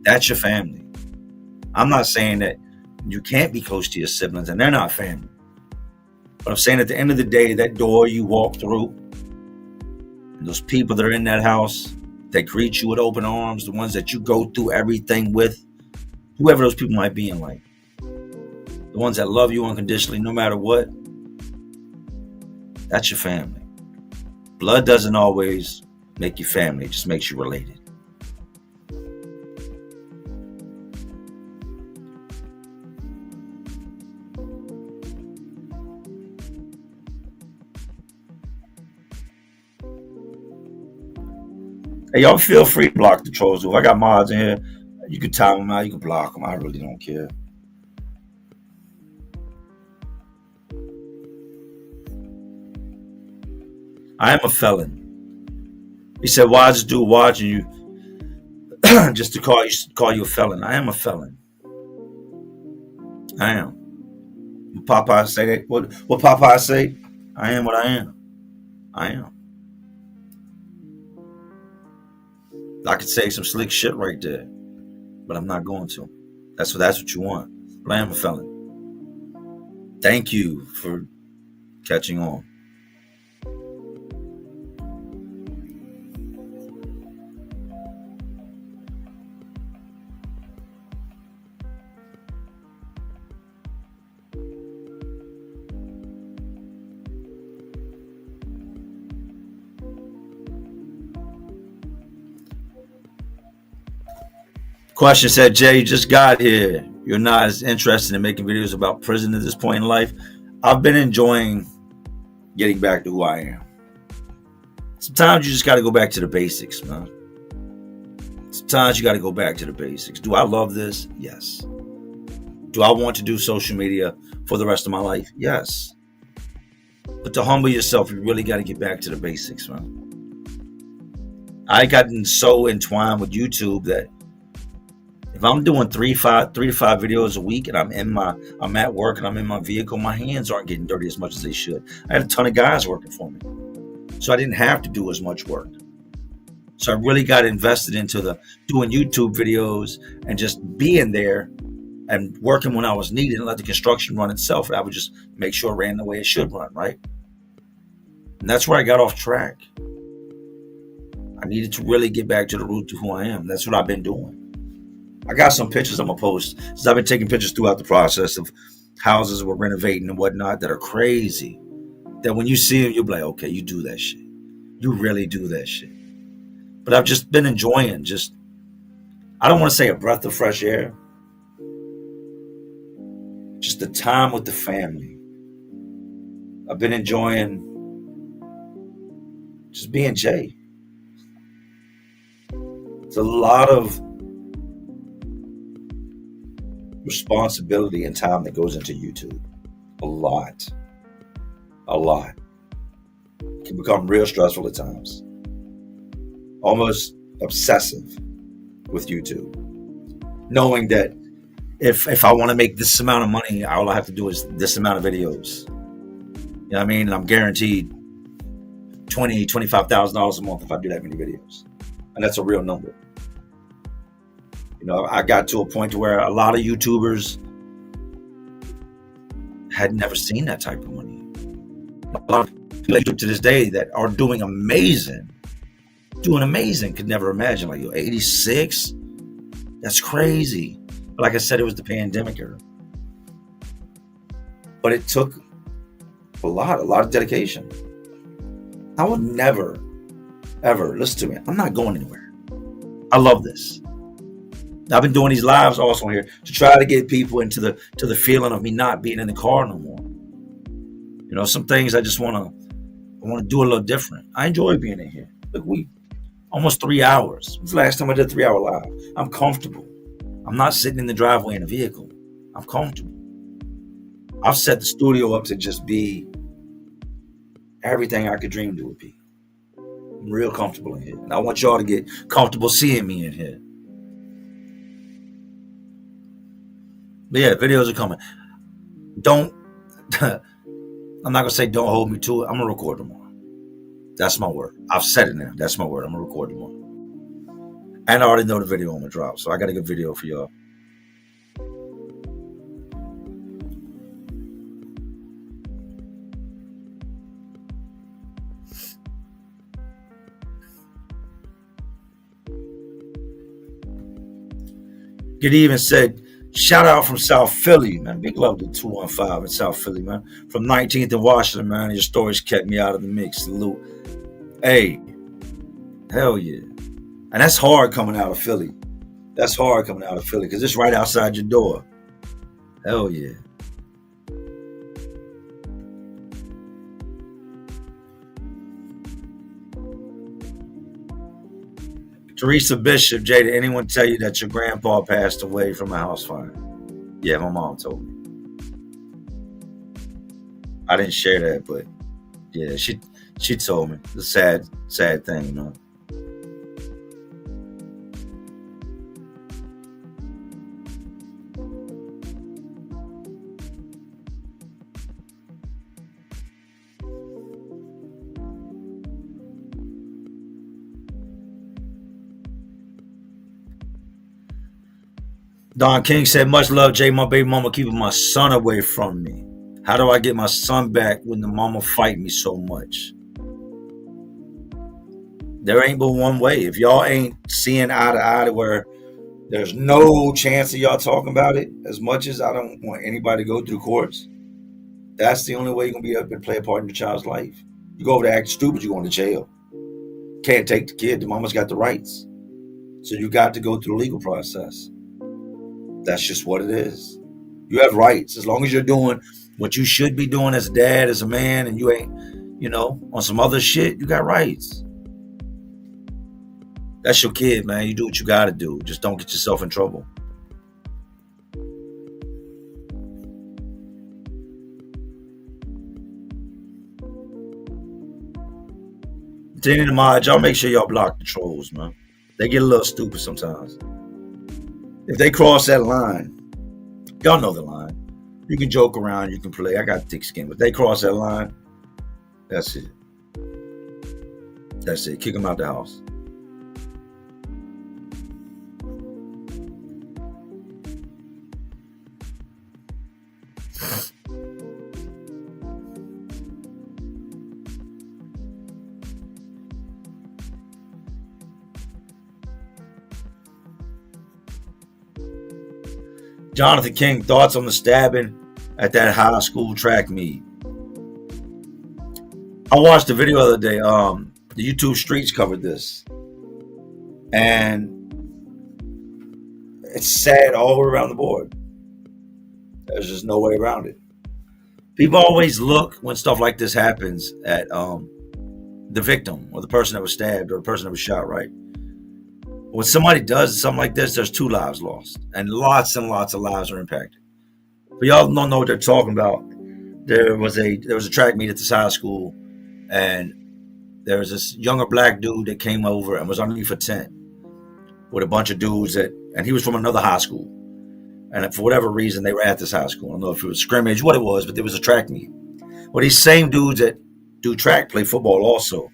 [SPEAKER 2] That's your family. I'm not saying that you can't be close to your siblings and they're not family. But I'm saying at the end of the day, that door you walk through, and those people that are in that house, that greet you with open arms, the ones that you go through everything with, whoever those people might be in life, the ones that love you unconditionally, no matter what, that's your family. Blood doesn't always make you family, it just makes you related. Hey, y'all feel free to block the trolls. If I got mods in here, you can time them out, you can block them. I really don't care. I am a felon. He said, why is this dude watching you just to call you a felon? I am a felon. I am. Popeye say that. What Popeye say? I am what I am. I am. I could say some slick shit right there, but I'm not going to. That's what you want. But I am a felon. Thank you for catching on. Question said, Jay, you just got here. You're not as interested in making videos about prison at this point in life. I've been enjoying getting back to who I am. Sometimes you just got to go back to the basics, man. Sometimes you got to go back to the basics. Do I love this? Yes. Do I want to do social media for the rest of my life? Yes. But to humble yourself, you really got to get back to the basics, man. I gotten so entwined with YouTube that if I'm doing three to five videos a week and I'm at work and I'm in my vehicle, my hands aren't getting dirty as much as they should. I had a ton of guys working for me, so I didn't have to do as much work. So I really got invested into doing YouTube videos and just being there and working when I was needed and let the construction run itself. I would just make sure it ran the way it should run, right? And that's where I got off track. I needed to really get back to the root of who I am. That's what I've been doing. I got some pictures I'm going to post. So I've been taking pictures throughout the process of houses we're renovating and whatnot that are crazy. That when you see them, you'll be like, okay, you do that shit. You really do that shit. But I've just been enjoying I don't want to say a breath of fresh air. Just the time with the family. I've been enjoying just being Jay. It's a lot of responsibility and time that goes into YouTube. A lot. It can become real stressful at times. Almost obsessive with YouTube. Knowing that if I want to make this amount of money, all I have to do is this amount of videos. You know what I mean? And I'm guaranteed $20,000, $25,000 a month if I do that many videos. And that's a real number. You know, I got to a point to where a lot of YouTubers had never seen that type of money. A lot of people to this day that are doing amazing, could never imagine. Like, 86? That's crazy. But like I said, it was the pandemic era. But it took a lot of dedication. I would never, ever, listen to me, I'm not going anywhere. I love this. I've been doing these lives also here to try to get people into the feeling of me not being in the car no more. You know, some things I just want to do a little different. I enjoy being in here. Look, we almost 3 hours. When's the last time I did a 3 hour live? I'm comfortable. I'm not sitting in the driveway in a vehicle. I'm comfortable. I've set the studio up to just be everything I could dream to be. I'm real comfortable in here. And I want y'all to get comfortable seeing me in here. But yeah, videos are coming. Don't, I'm not going to say don't hold me to it. I'm going to record tomorrow. That's my word. I've said it now. That's my word. I'm going to record tomorrow. And I already know the video I'm going to drop. So I got a good video for y'all. Good evening said, shout out from South Philly, man. Big love to 215 in South Philly, man. From 19th in Washington, man. Your stories kept me out of the mix. Salute. Hey, hell yeah. And that's hard coming out of Philly. That's hard coming out of Philly because it's right outside your door. Hell yeah. Teresa Bishop, Jay, did anyone tell you that your grandpa passed away from a house fire? Yeah, my mom told me. I didn't share that, but yeah, she told me. It's a sad thing, you know. Don King said, much love, Jay. My baby mama keeping my son away from me. How do I get my son back when the mama fight me so much? There ain't but one way. If y'all ain't seeing eye to eye to where there's no chance of y'all talking about it, as much as I don't want anybody to go through courts, that's the only way you're going to be able to play a part in your child's life. You go over there acting stupid, you're going to jail. Can't take the kid. The mama's got the rights. So you got to go through the legal process. That's just what it is. You have rights. As long as you're doing what you should be doing as a dad, as a man, and you ain't, you know, on some other shit, you got rights. That's your kid, man. You do what you got to do. Just don't get yourself in trouble. To any of the mods, y'all make sure y'all block the trolls, man. They get a little stupid sometimes. If they cross that line, y'all know the line. You can joke around, you can play. I got thick skin, but they cross that line, that's it. That's it. Kick them out the house. Jonathan King, thoughts on the stabbing at that high school track meet? I watched the video the other day. The YouTube streets covered this. And it's sad all around the board. There's just no way around it. People always look when stuff like this happens at the victim or the person that was stabbed or the person that was shot, right? When somebody does something like this, there's 2 lives lost, and lots of lives are impacted. But y'all don't know what they're talking about. There was a track meet at this high school, and there was this younger black dude that came over and was underneath a tent with a bunch of dudes and he was from another high school. And for whatever reason, they were at this high school. I don't know if it was scrimmage, what it was, but there was a track meet. Well, these same dudes that do track play football also.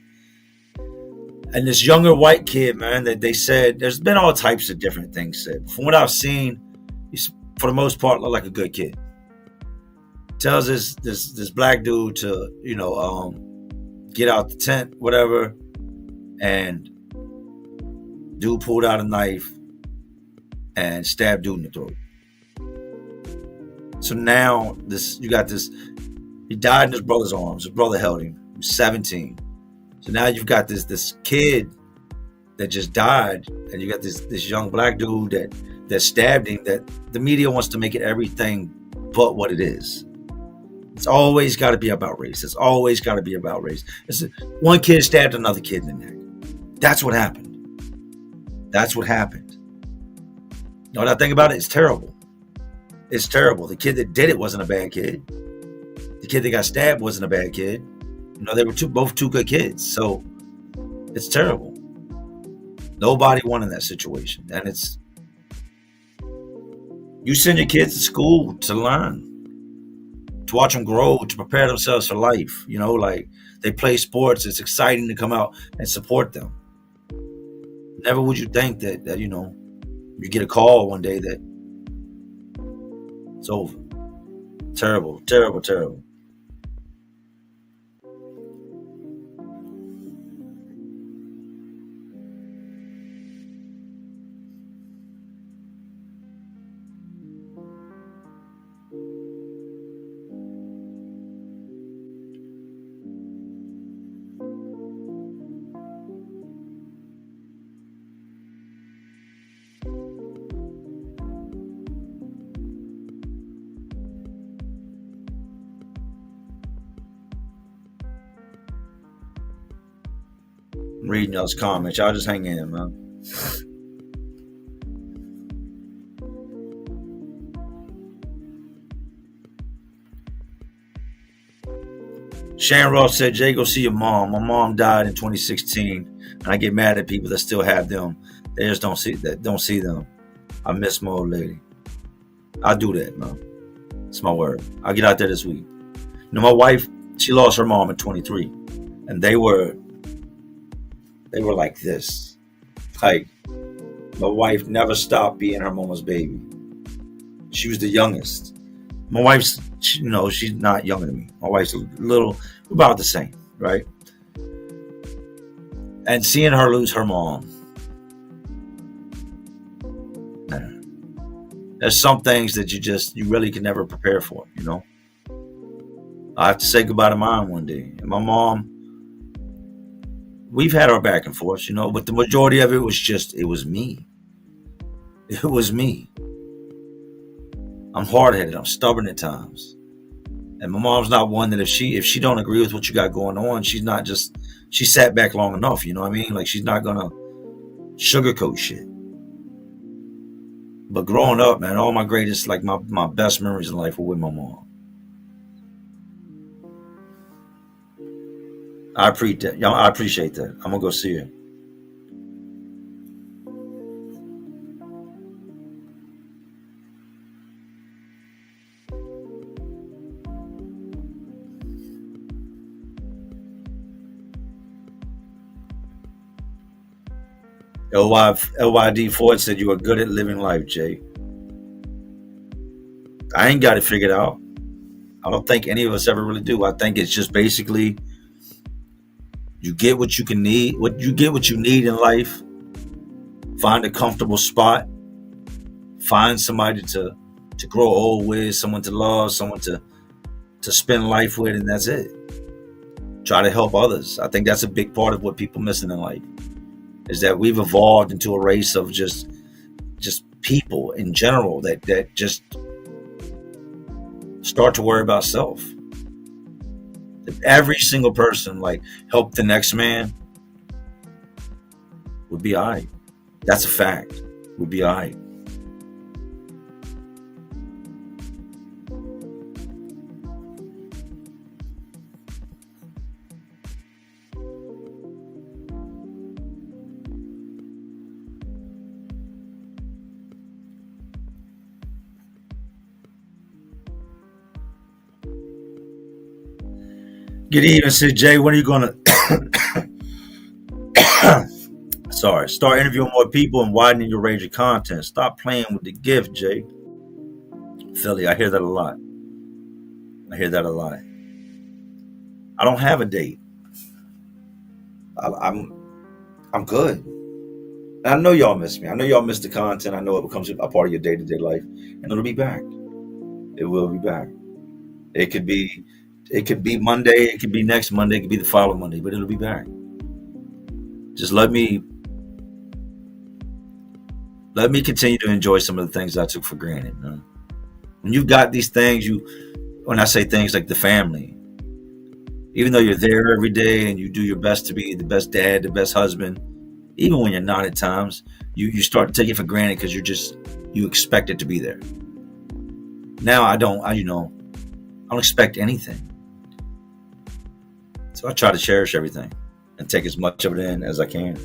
[SPEAKER 2] And this younger white kid, man, that they said, there's been all types of different things said. From what I've seen, he's for the most part looked like a good kid. Tells this black dude to, you know, get out the tent, whatever. And dude pulled out a knife and stabbed dude in the throat. So now you got this, he died in his brother's arms. His brother held him. He was 17. So now you've got this kid that just died, and you got this young black dude that that stabbed him, that the media wants to make it everything but what it is. It's always got to be about race. It's always got to be about race. One kid stabbed another kid in the neck. That's what happened. That's what happened. You know what I think about it? It's terrible. It's terrible. The kid that did it wasn't a bad kid. The kid that got stabbed wasn't a bad kid. You know, they were both two good kids. So it's terrible. Nobody won in that situation. And you send your kids to school to learn, to watch them grow, to prepare themselves for life. You know, like they play sports. It's exciting to come out and support them. Never would you think that you know, you get a call one day that it's over. Terrible, terrible, terrible. I'm reading y'all's comments. Y'all just hang in, man. Sharon Ross said, Jay, go see your mom. My mom died in 2016, and I get mad at people that still have them. They just don't see them. I miss my old lady. I do that, man. It's my word. I'll get out there this week. You know, my wife, she lost her mom at 23, and they were like this. Like, my wife never stopped being her mama's baby. She was the youngest. My wife's, she's not younger than me. My wife's we're about the same, right? And seeing her lose her mom, there's some things that you really can never prepare for, you know? I have to say goodbye to mine one day. And my mom, we've had our back and forth, you know, but the majority of it was me. It was me. I'm hard-headed. I'm stubborn at times. And my mom's not one that if she don't agree with what you got going on, she sat back long enough, you know what I mean? Like, she's not gonna sugarcoat shit. But growing up, man, all my greatest, like my best memories in life were with my mom. I appreciate that. I'm gonna go see her. LYD Ford said, you are good at living life, Jay. I ain't got it figured out. I don't think any of us ever really do. I think it's just basically you get what you need in life. Find a comfortable spot. Find somebody to grow old with, someone to love, someone to spend life with, and that's it. Try to help others. I think that's a big part of what people missing in life, is that we've evolved into a race of just people in general that just start to worry about self. If every single person helped the next man, would be all right. That's a fact. Would be all right. Good evening, said Jay. When are you gonna start interviewing more people and widening your range of content? Stop playing with the gift, Jay. Philly, I hear that a lot. I don't have a date. I'm good. And I know y'all miss me. I know y'all miss the content. I know it becomes a part of your day-to-day life, and it'll be back. It will be back. It could be Monday, it could be next Monday, it could be the following Monday, but it'll be back. Just let me let me continue to enjoy some of the things I took for granted. Man. When you've got these things, when I say things like the family, even though you're there every day and you do your best to be the best dad, the best husband, even when you're not at times, you start to take it for granted because you expect it to be there. Now I don't expect anything. So I try to cherish everything and take as much of it in as I can.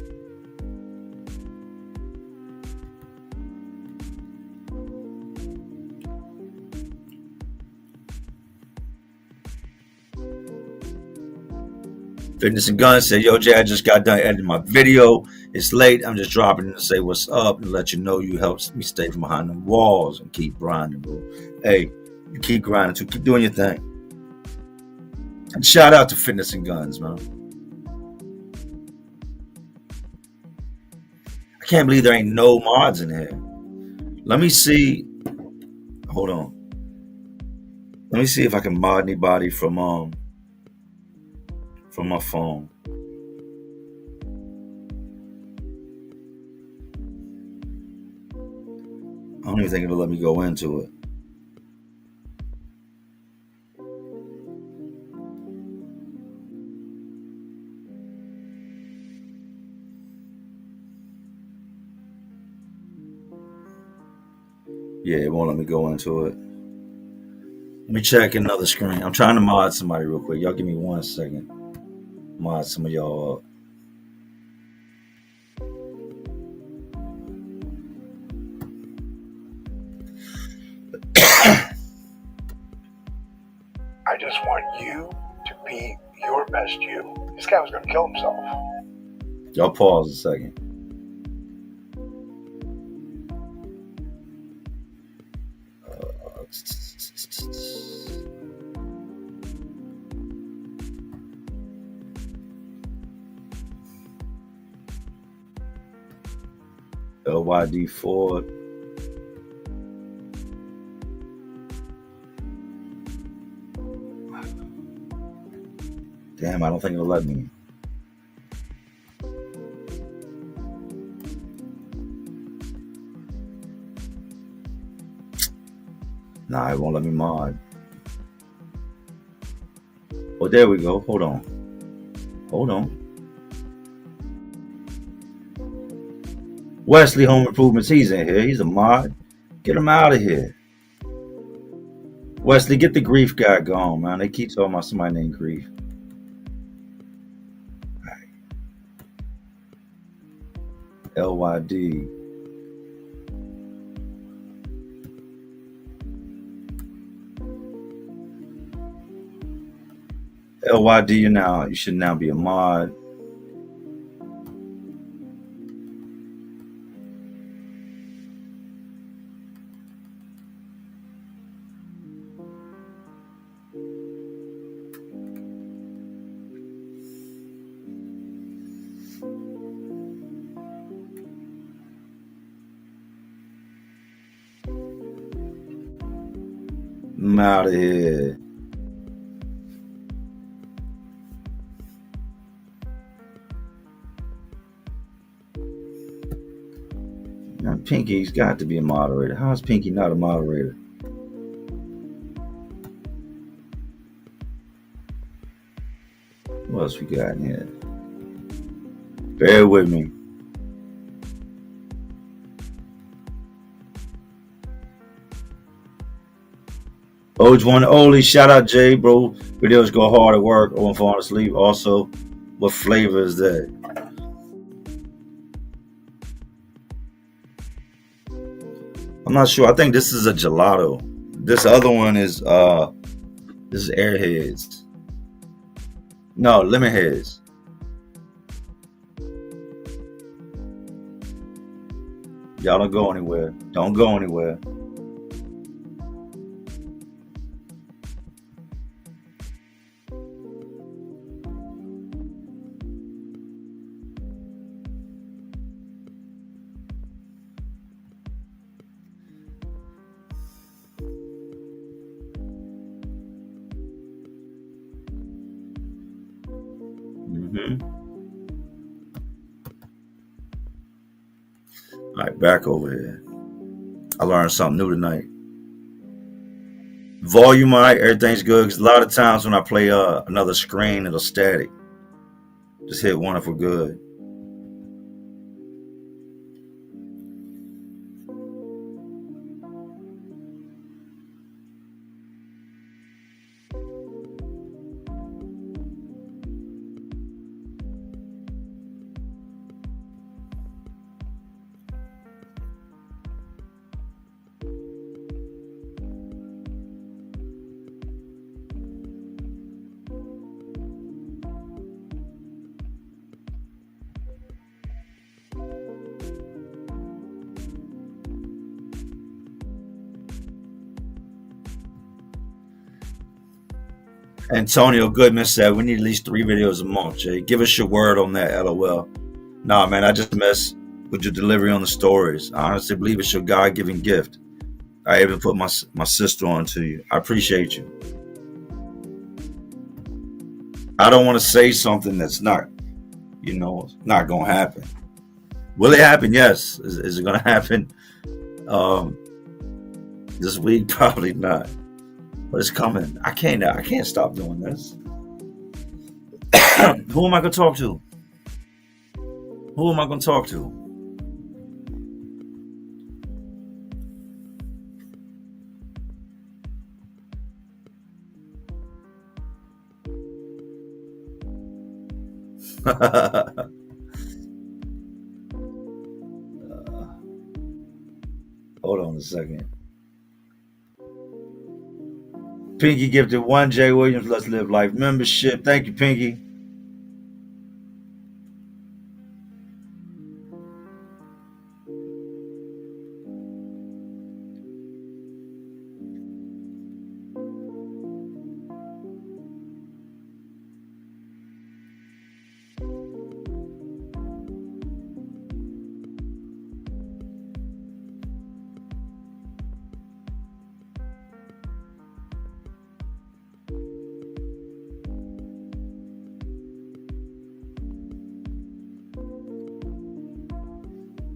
[SPEAKER 2] Fitness and Guns said, yo, Jay, I just got done editing my video. It's late. I'm just dropping in to say what's up and let you know you helped me stay from behind the walls and keep grinding, bro. Hey, you keep grinding too. Keep doing your thing. And shout out to Fitness and Guns, man. I can't believe there ain't no mods in here. Let me see. Hold on. Let me see if I can mod anybody from my phone. I don't even think it'll let me go into it. Yeah, it won't let me go into it. Let me check another screen. I'm trying to mod somebody real quick. Y'all give me 1 second. Mod some of y'all up.
[SPEAKER 4] I just want you to be your best you. This guy was going to kill himself.
[SPEAKER 2] Y'all pause a second. LYD Ford. Damn, I don't think it'll let me. Nah, it won't let me mod. Oh, there we go. Hold on. Wesley Home Improvements, he's in here. He's a mod. Get him out of here. Wesley, get the grief guy gone, man. They keep talking about somebody named Grief. Right. LYD. LYD, you should now be a mod. I'm out of here. Now, Pinky's got to be a moderator. How is Pinky not a moderator? What else we got in here? Bear with me. Oj one Oli, shout out Jay, bro. Videos go hard at work or when falling asleep. Also, what flavor is that? I'm not sure. I think this is a gelato. This other one is Airheads. No, Lemonheads. Y'all don't go anywhere. Don't go anywhere. All right, back over here. I learned something new tonight. Volume, all right, everything's good. 'Cause a lot of times when I play another screen, it'll static. Just hit one if we're good. Antonio Goodman said we need at least 3 videos a month, Jay. Give us your word on that, LOL. Nah, man, I just mess with your delivery on the stories. I honestly believe it's your God-given gift. I even put my sister on to you. I appreciate you. I don't want to say something that's not, not going to happen. Will it happen? Yes. Is it going to happen this week? Probably not. But it's coming. I can't stop doing this. Who am I going to talk to? Who am I going to talk to? Hold on a second. Pinky gifted 1 J Williams Let's Live Life membership. Thank you, Pinky.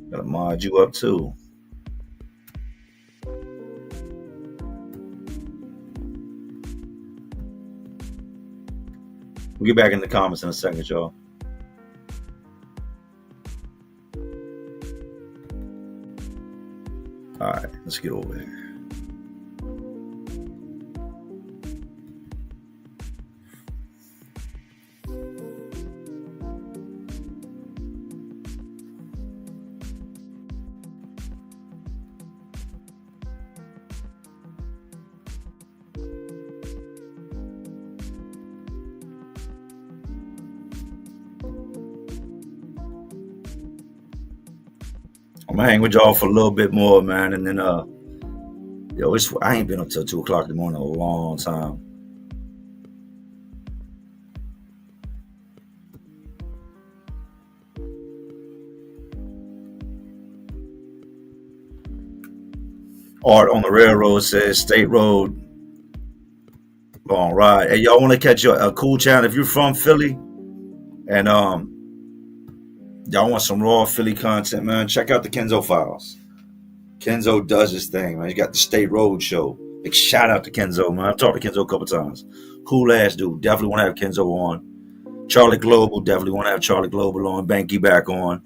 [SPEAKER 2] Gotta mod you up too. We'll get back in the comments in a second, y'all. All right, let's get over here. I'm gonna hang with y'all for a little bit more, man, and then I ain't been up till 2 o'clock in the morning in a long time. Art on the Railroad says State Road, long ride. Hey, y'all want to catch a cool channel if you're from Philly, and y'all want some raw Philly content, man, check out the Kenzo Files. Kenzo does his thing, man. He's got the State Road Show. Big shout out to Kenzo, man. I've talked to Kenzo a couple times. Cool ass dude. Definitely want to have Kenzo on. Charlie Global. Definitely want to have Charlie Global on. Banky back on.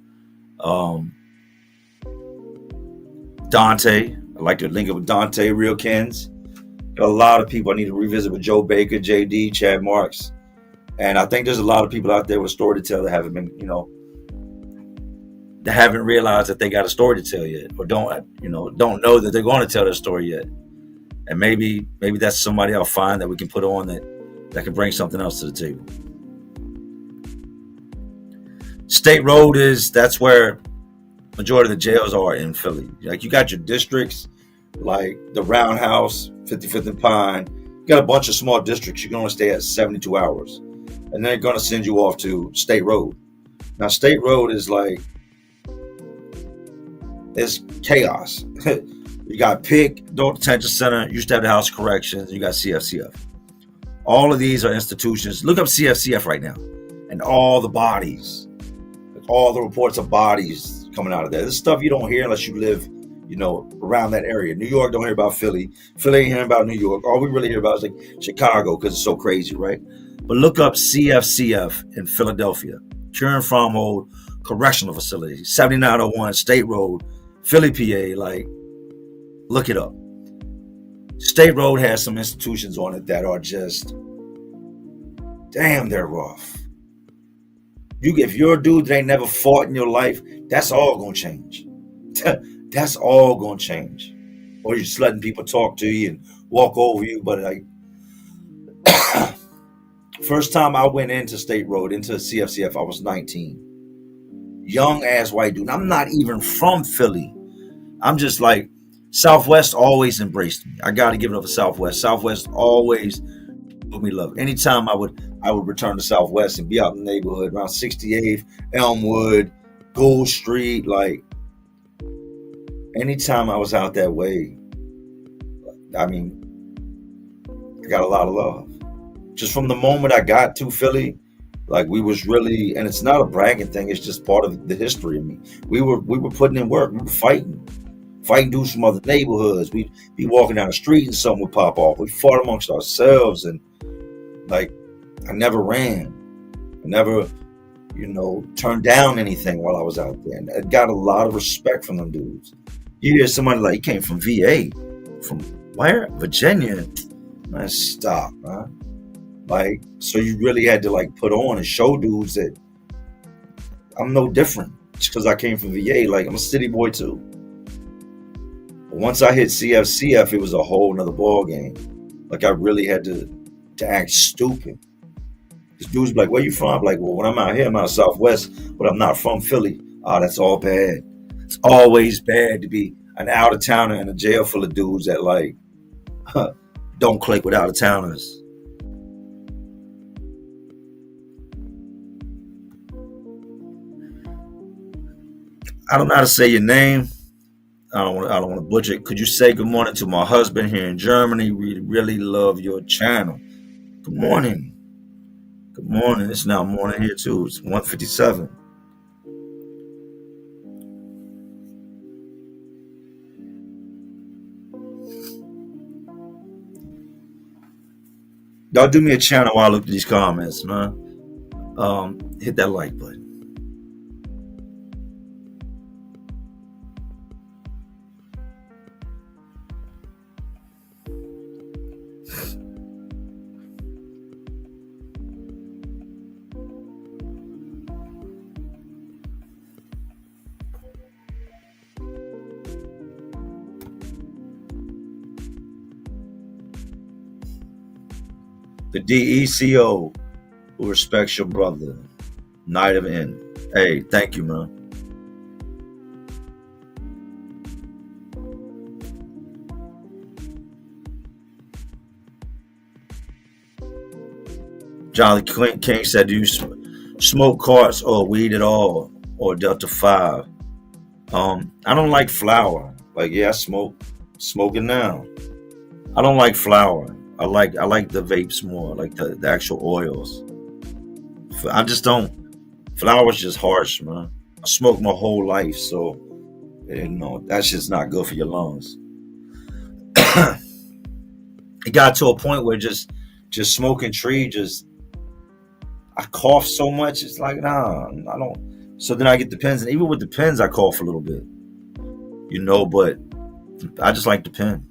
[SPEAKER 2] Dante. I like to link up with Dante, Real Kens. Got a lot of people I need to revisit with Joe Baker, JD, Chad Marks. And I think there's a lot of people out there with a story to tell that haven't been, they haven't realized that they got a story to tell yet, or don't know that they're going to tell their story yet. And maybe that's somebody I'll find that we can put on that can bring something else to the table. State Road that's where majority of the jails are in Philly. Like, you got your districts, like the Roundhouse, 55th and Pine. You got a bunch of small districts. You can only stay at 72 hours. And then they're going to send you off to State Road. Now, State Road is like, it's chaos. You got PIC, Adult Detention Center, used to have the House of Corrections, you got CFCF. All of these are institutions. Look up CFCF right now. And all the bodies, all the reports of bodies coming out of there. This stuff you don't hear unless you live, around that area. New York don't hear about Philly. Philly ain't hearing about New York. All we really hear about is like Chicago because it's so crazy, right? But look up CFCF in Philadelphia, Cure and From Hold Correctional Facility, 7901 State Road, Philly, PA. Like, look it up. State Road has some institutions on it that are just, damn, they're rough. If you're a dude that ain't never fought in your life, that's all gonna change. That's all gonna change. Or you're just letting people talk to you and walk over you. But like, first time I went into State Road, into CFCF, I was 19. Young ass white dude. I'm not even from Philly. I'm just like, Southwest always embraced me. I gotta give it up for Southwest. Southwest always put me love. Anytime I would return to Southwest and be out in the neighborhood around 68th, Elmwood, Gould Street, like anytime I was out that way, I mean, I got a lot of love. Just from the moment I got to Philly, like we was really, and it's not a bragging thing, it's just part of the history of me. We were putting in work, we were fighting dudes from other neighborhoods. We'd be walking down the street and something would pop off. We fought amongst ourselves, and like, I never ran. I never, turned down anything while I was out there. And I got a lot of respect from them dudes. You hear somebody like, he came from VA. From where? Virginia? Man, stop, man. Like, so you really had to like put on and show dudes that I'm no different just because I came from VA. Like, I'm a city boy too. But once I hit CFCF, it was a whole nother ball game. Like, I really had to act stupid. Because dudes be like, where you from? I'm like, well, when I'm out here, I'm out of Southwest, but I'm not from Philly. Oh, that's all bad. It's always bad to be an out-of-towner in a jail full of dudes that like don't click with out-of-towners. I don't know how to say your name. I don't want to butcher it. Could you say good morning to my husband here in Germany? We really love your channel. Good morning. Good morning. It's now morning here too. It's 1:57. Y'all do me a channel while I look at these comments, man. Hit that like button. The DECO who respects your brother. Night of End. Hey, thank you, man. Jolly King said, do you smoke carts or weed at all? Or Delta 5? I don't like flower. Like, yeah, I smoking now. I don't like flower. I like the vapes more, like the actual oils. I just don't. Flower's just harsh, man. I smoked my whole life, so that's just not good for your lungs. It got to a point where just smoking tree, I cough so much. It's like, nah, I don't. So then I get the pens, and even with the pens, I cough a little bit, But I just like the pen.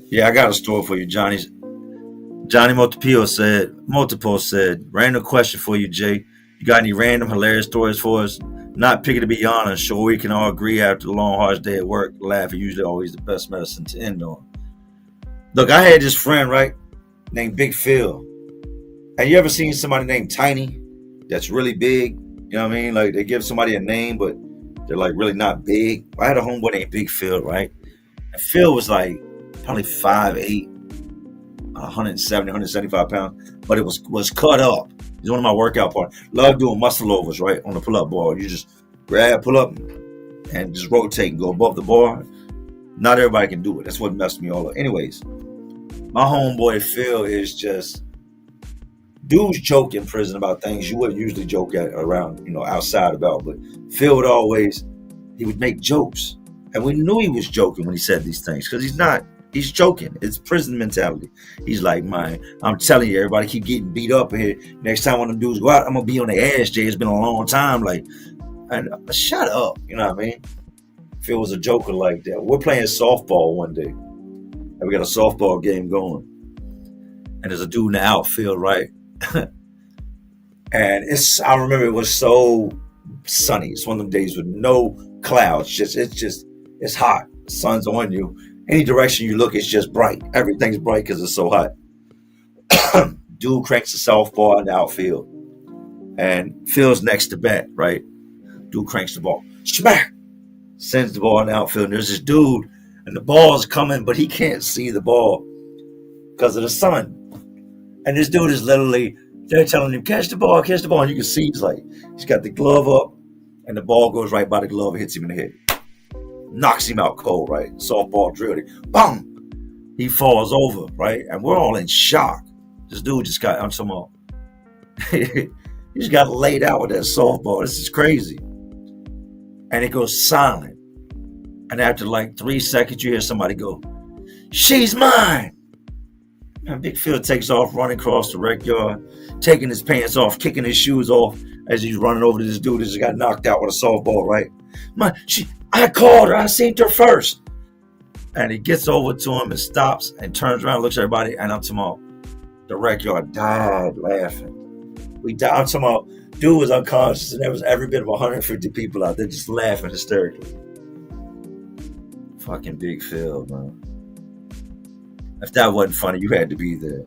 [SPEAKER 2] Yeah, I got a story for you, Johnny. Johnny Multiple said, random question for you, Jay. You got any random hilarious stories for us? Not picky to be honest. Sure, we can all agree after the long, harsh day at work, laugh is usually always the best medicine to end on. Look, I had this friend, right, named Big Phil. Have you ever seen somebody named Tiny that's really big? You know what I mean? Like, they give somebody a name, but they're like really not big. I had a homeboy named Big Phil, right? And Phil was like probably 5'8", 170, 175 pounds, but it was cut up. He's one of my workout partners. Love doing muscle overs, right, on the pull-up bar. You just grab, pull up, and just rotate and go above the bar. Not everybody can do it. That's what messed me all up. Anyways, my homeboy Phil is just, dudes joke in prison about things you wouldn't usually joke at around, outside about. But Phil he would make jokes. And we knew he was joking when he said these things, because he's not. He's joking. It's prison mentality. He's like, man, I'm telling you, everybody keep getting beat up here. Next time one of them dudes go out, I'm going to be on their ass, Jay. It's been a long time. Like, and shut up. You know what I mean? Phil was a joker like that. We're playing softball one day. And we got a softball game going. And there's a dude in the outfield, right? And I remember it was so sunny. It's one of them days with no clouds. It's hot. The sun's on you. Any direction you look, it's just bright. Everything's bright because it's so hot. Dude cranks the softball in the outfield. And Phil's next to bat, right? Dude cranks the ball. Smack! Sends the ball in the outfield. And there's this dude, and the ball's coming, but he can't see the ball because of the sun. And this dude is literally, they're telling him, catch the ball. And you can see he's got the glove up, and the ball goes right by the glove and hits him in the head. Knocks him out cold, right? Softball drilled him. Boom! He falls over, right? And we're all in shock. This dude just got, I'm talking about, he just got laid out with that softball. This is crazy. And it goes silent. And after like 3 seconds, you hear somebody go, she's mine! And Big Phil takes off running across the rec yard, taking his pants off, kicking his shoes off as he's running over to this dude that just got knocked out with a softball, right? I called her. I seen her first. And he gets over to him and stops and turns around, looks at everybody, and I'm talking about, the rec yard died laughing. We died. I'm talking about, dude was unconscious, and there was every bit of 150 people out there just laughing hysterically. Fucking Big Phil, man. If that wasn't funny, you had to be there.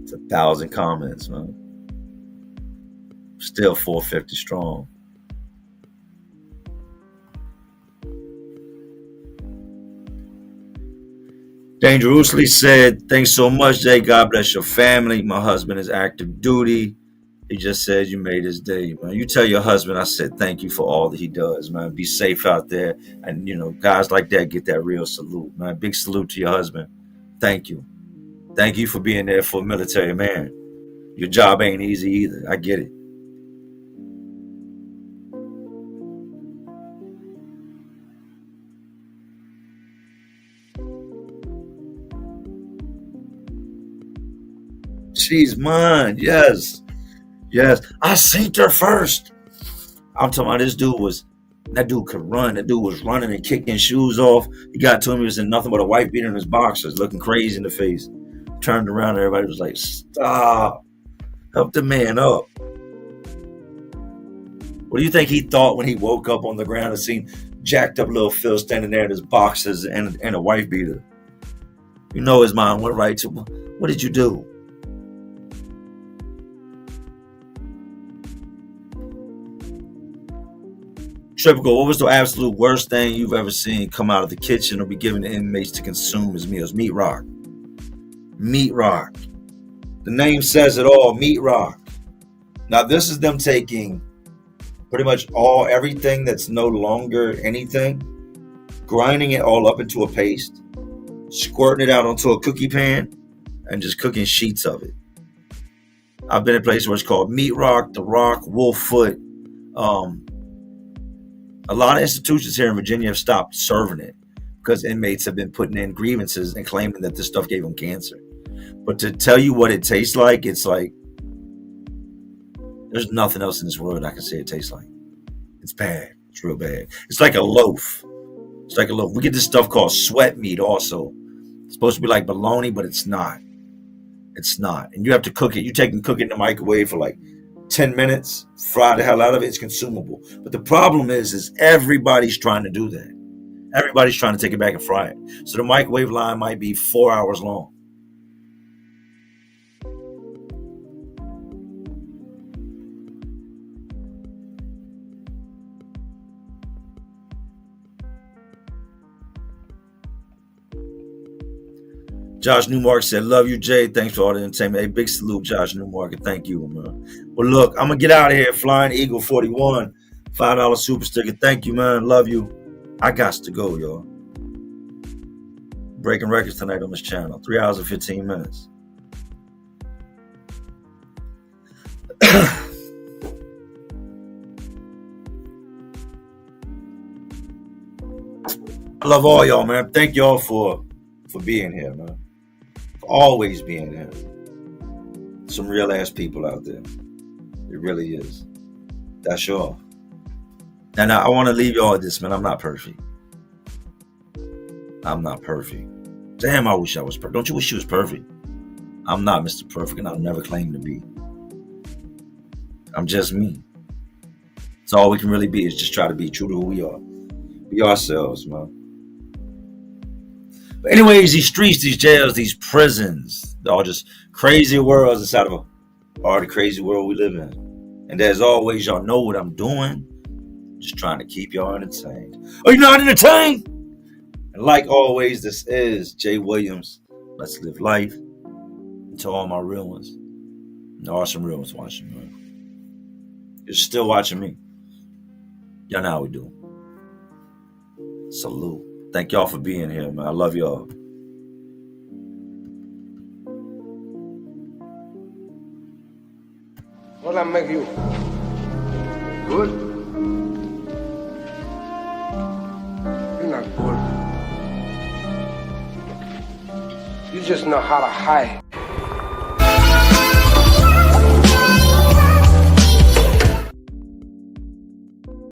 [SPEAKER 2] It's 1,000 comments, man. Still 450 strong. Dangerously said, thanks so much, Jay. God bless your family. My husband is active duty. He just said you made his day, man. You tell your husband I said thank you for all that he does, man. Be safe out there. And, guys like that get that real salute, man. Big salute to your husband. Thank you. Thank you for being there for a military man. Your job ain't easy either. I get it. She's mine. Yes. I seen her first. I'm talking about that dude could run. That dude was running and kicking shoes off. He got to him. He was in nothing but a white beater in his boxers, looking crazy in the face. Turned around, and everybody was like, stop. Help the man up. What do you think he thought when he woke up on the ground and seen jacked up little Phil standing there in his boxers and a wife beater? His mind went right to, what did you do? Typical, what was the absolute worst thing you've ever seen come out of the kitchen or be given to inmates to consume as meals? Meat rock. Meat rock. The name says it all, meat rock. Now this is them taking pretty much everything that's no longer anything, grinding it all up into a paste, squirting it out onto a cookie pan, and just cooking sheets of it. I've been in places where it's called meat rock, the rock, wolf foot. A lot of institutions here in Virginia have stopped serving it because inmates have been putting in grievances and claiming that this stuff gave them cancer. But to tell you what it tastes like, it's like, there's nothing else in this world I can say it tastes like. It's bad. It's real bad. It's like a loaf. We get this stuff called sweat meat also. It's supposed to be like bologna, but it's not. And you have to cook it. You take and cook it in the microwave for like 10 minutes, fry the hell out of it. It's consumable. But the problem is everybody's trying to do that. Everybody's trying to take it back and fry it. So the microwave line might be 4 hours long. Josh Newmark said, love you, Jay. Thanks for all the entertainment. Hey, big salute, Josh Newmark. And thank you, man. Well, look, I'm going to get out of here. Flying Eagle 41, $5 super sticker. Thank you, man. Love you. I got to go, y'all. Breaking records tonight on this channel. 3 hours and 15 minutes. I love all y'all, man. Thank y'all for being here, man. For always being here. Some real ass people out there. It really is. That's y'all. And I want to leave y'all with this, man. I'm not perfect. I'm not perfect. Damn, I wish I was perfect. Don't you wish you was perfect? I'm not Mr. Perfect, and I'll never claim to be. I'm just me. So all we can really be is just try to be true to who we are. Be ourselves, man. But anyways, these streets, these jails, these prisons, they're all just crazy worlds inside of the crazy world we live in. And as always, y'all know what I'm doing. Just trying to keep y'all entertained. Are you not entertained? And like always, this is Jay Williams. Let's live life. And to all my real ones. There are some real ones watching, man. You're still watching me. Y'all know how we do. Salute. Thank y'all for being here, man. I love y'all.
[SPEAKER 1] What I make you? Good? You're not good. You just know how to hide.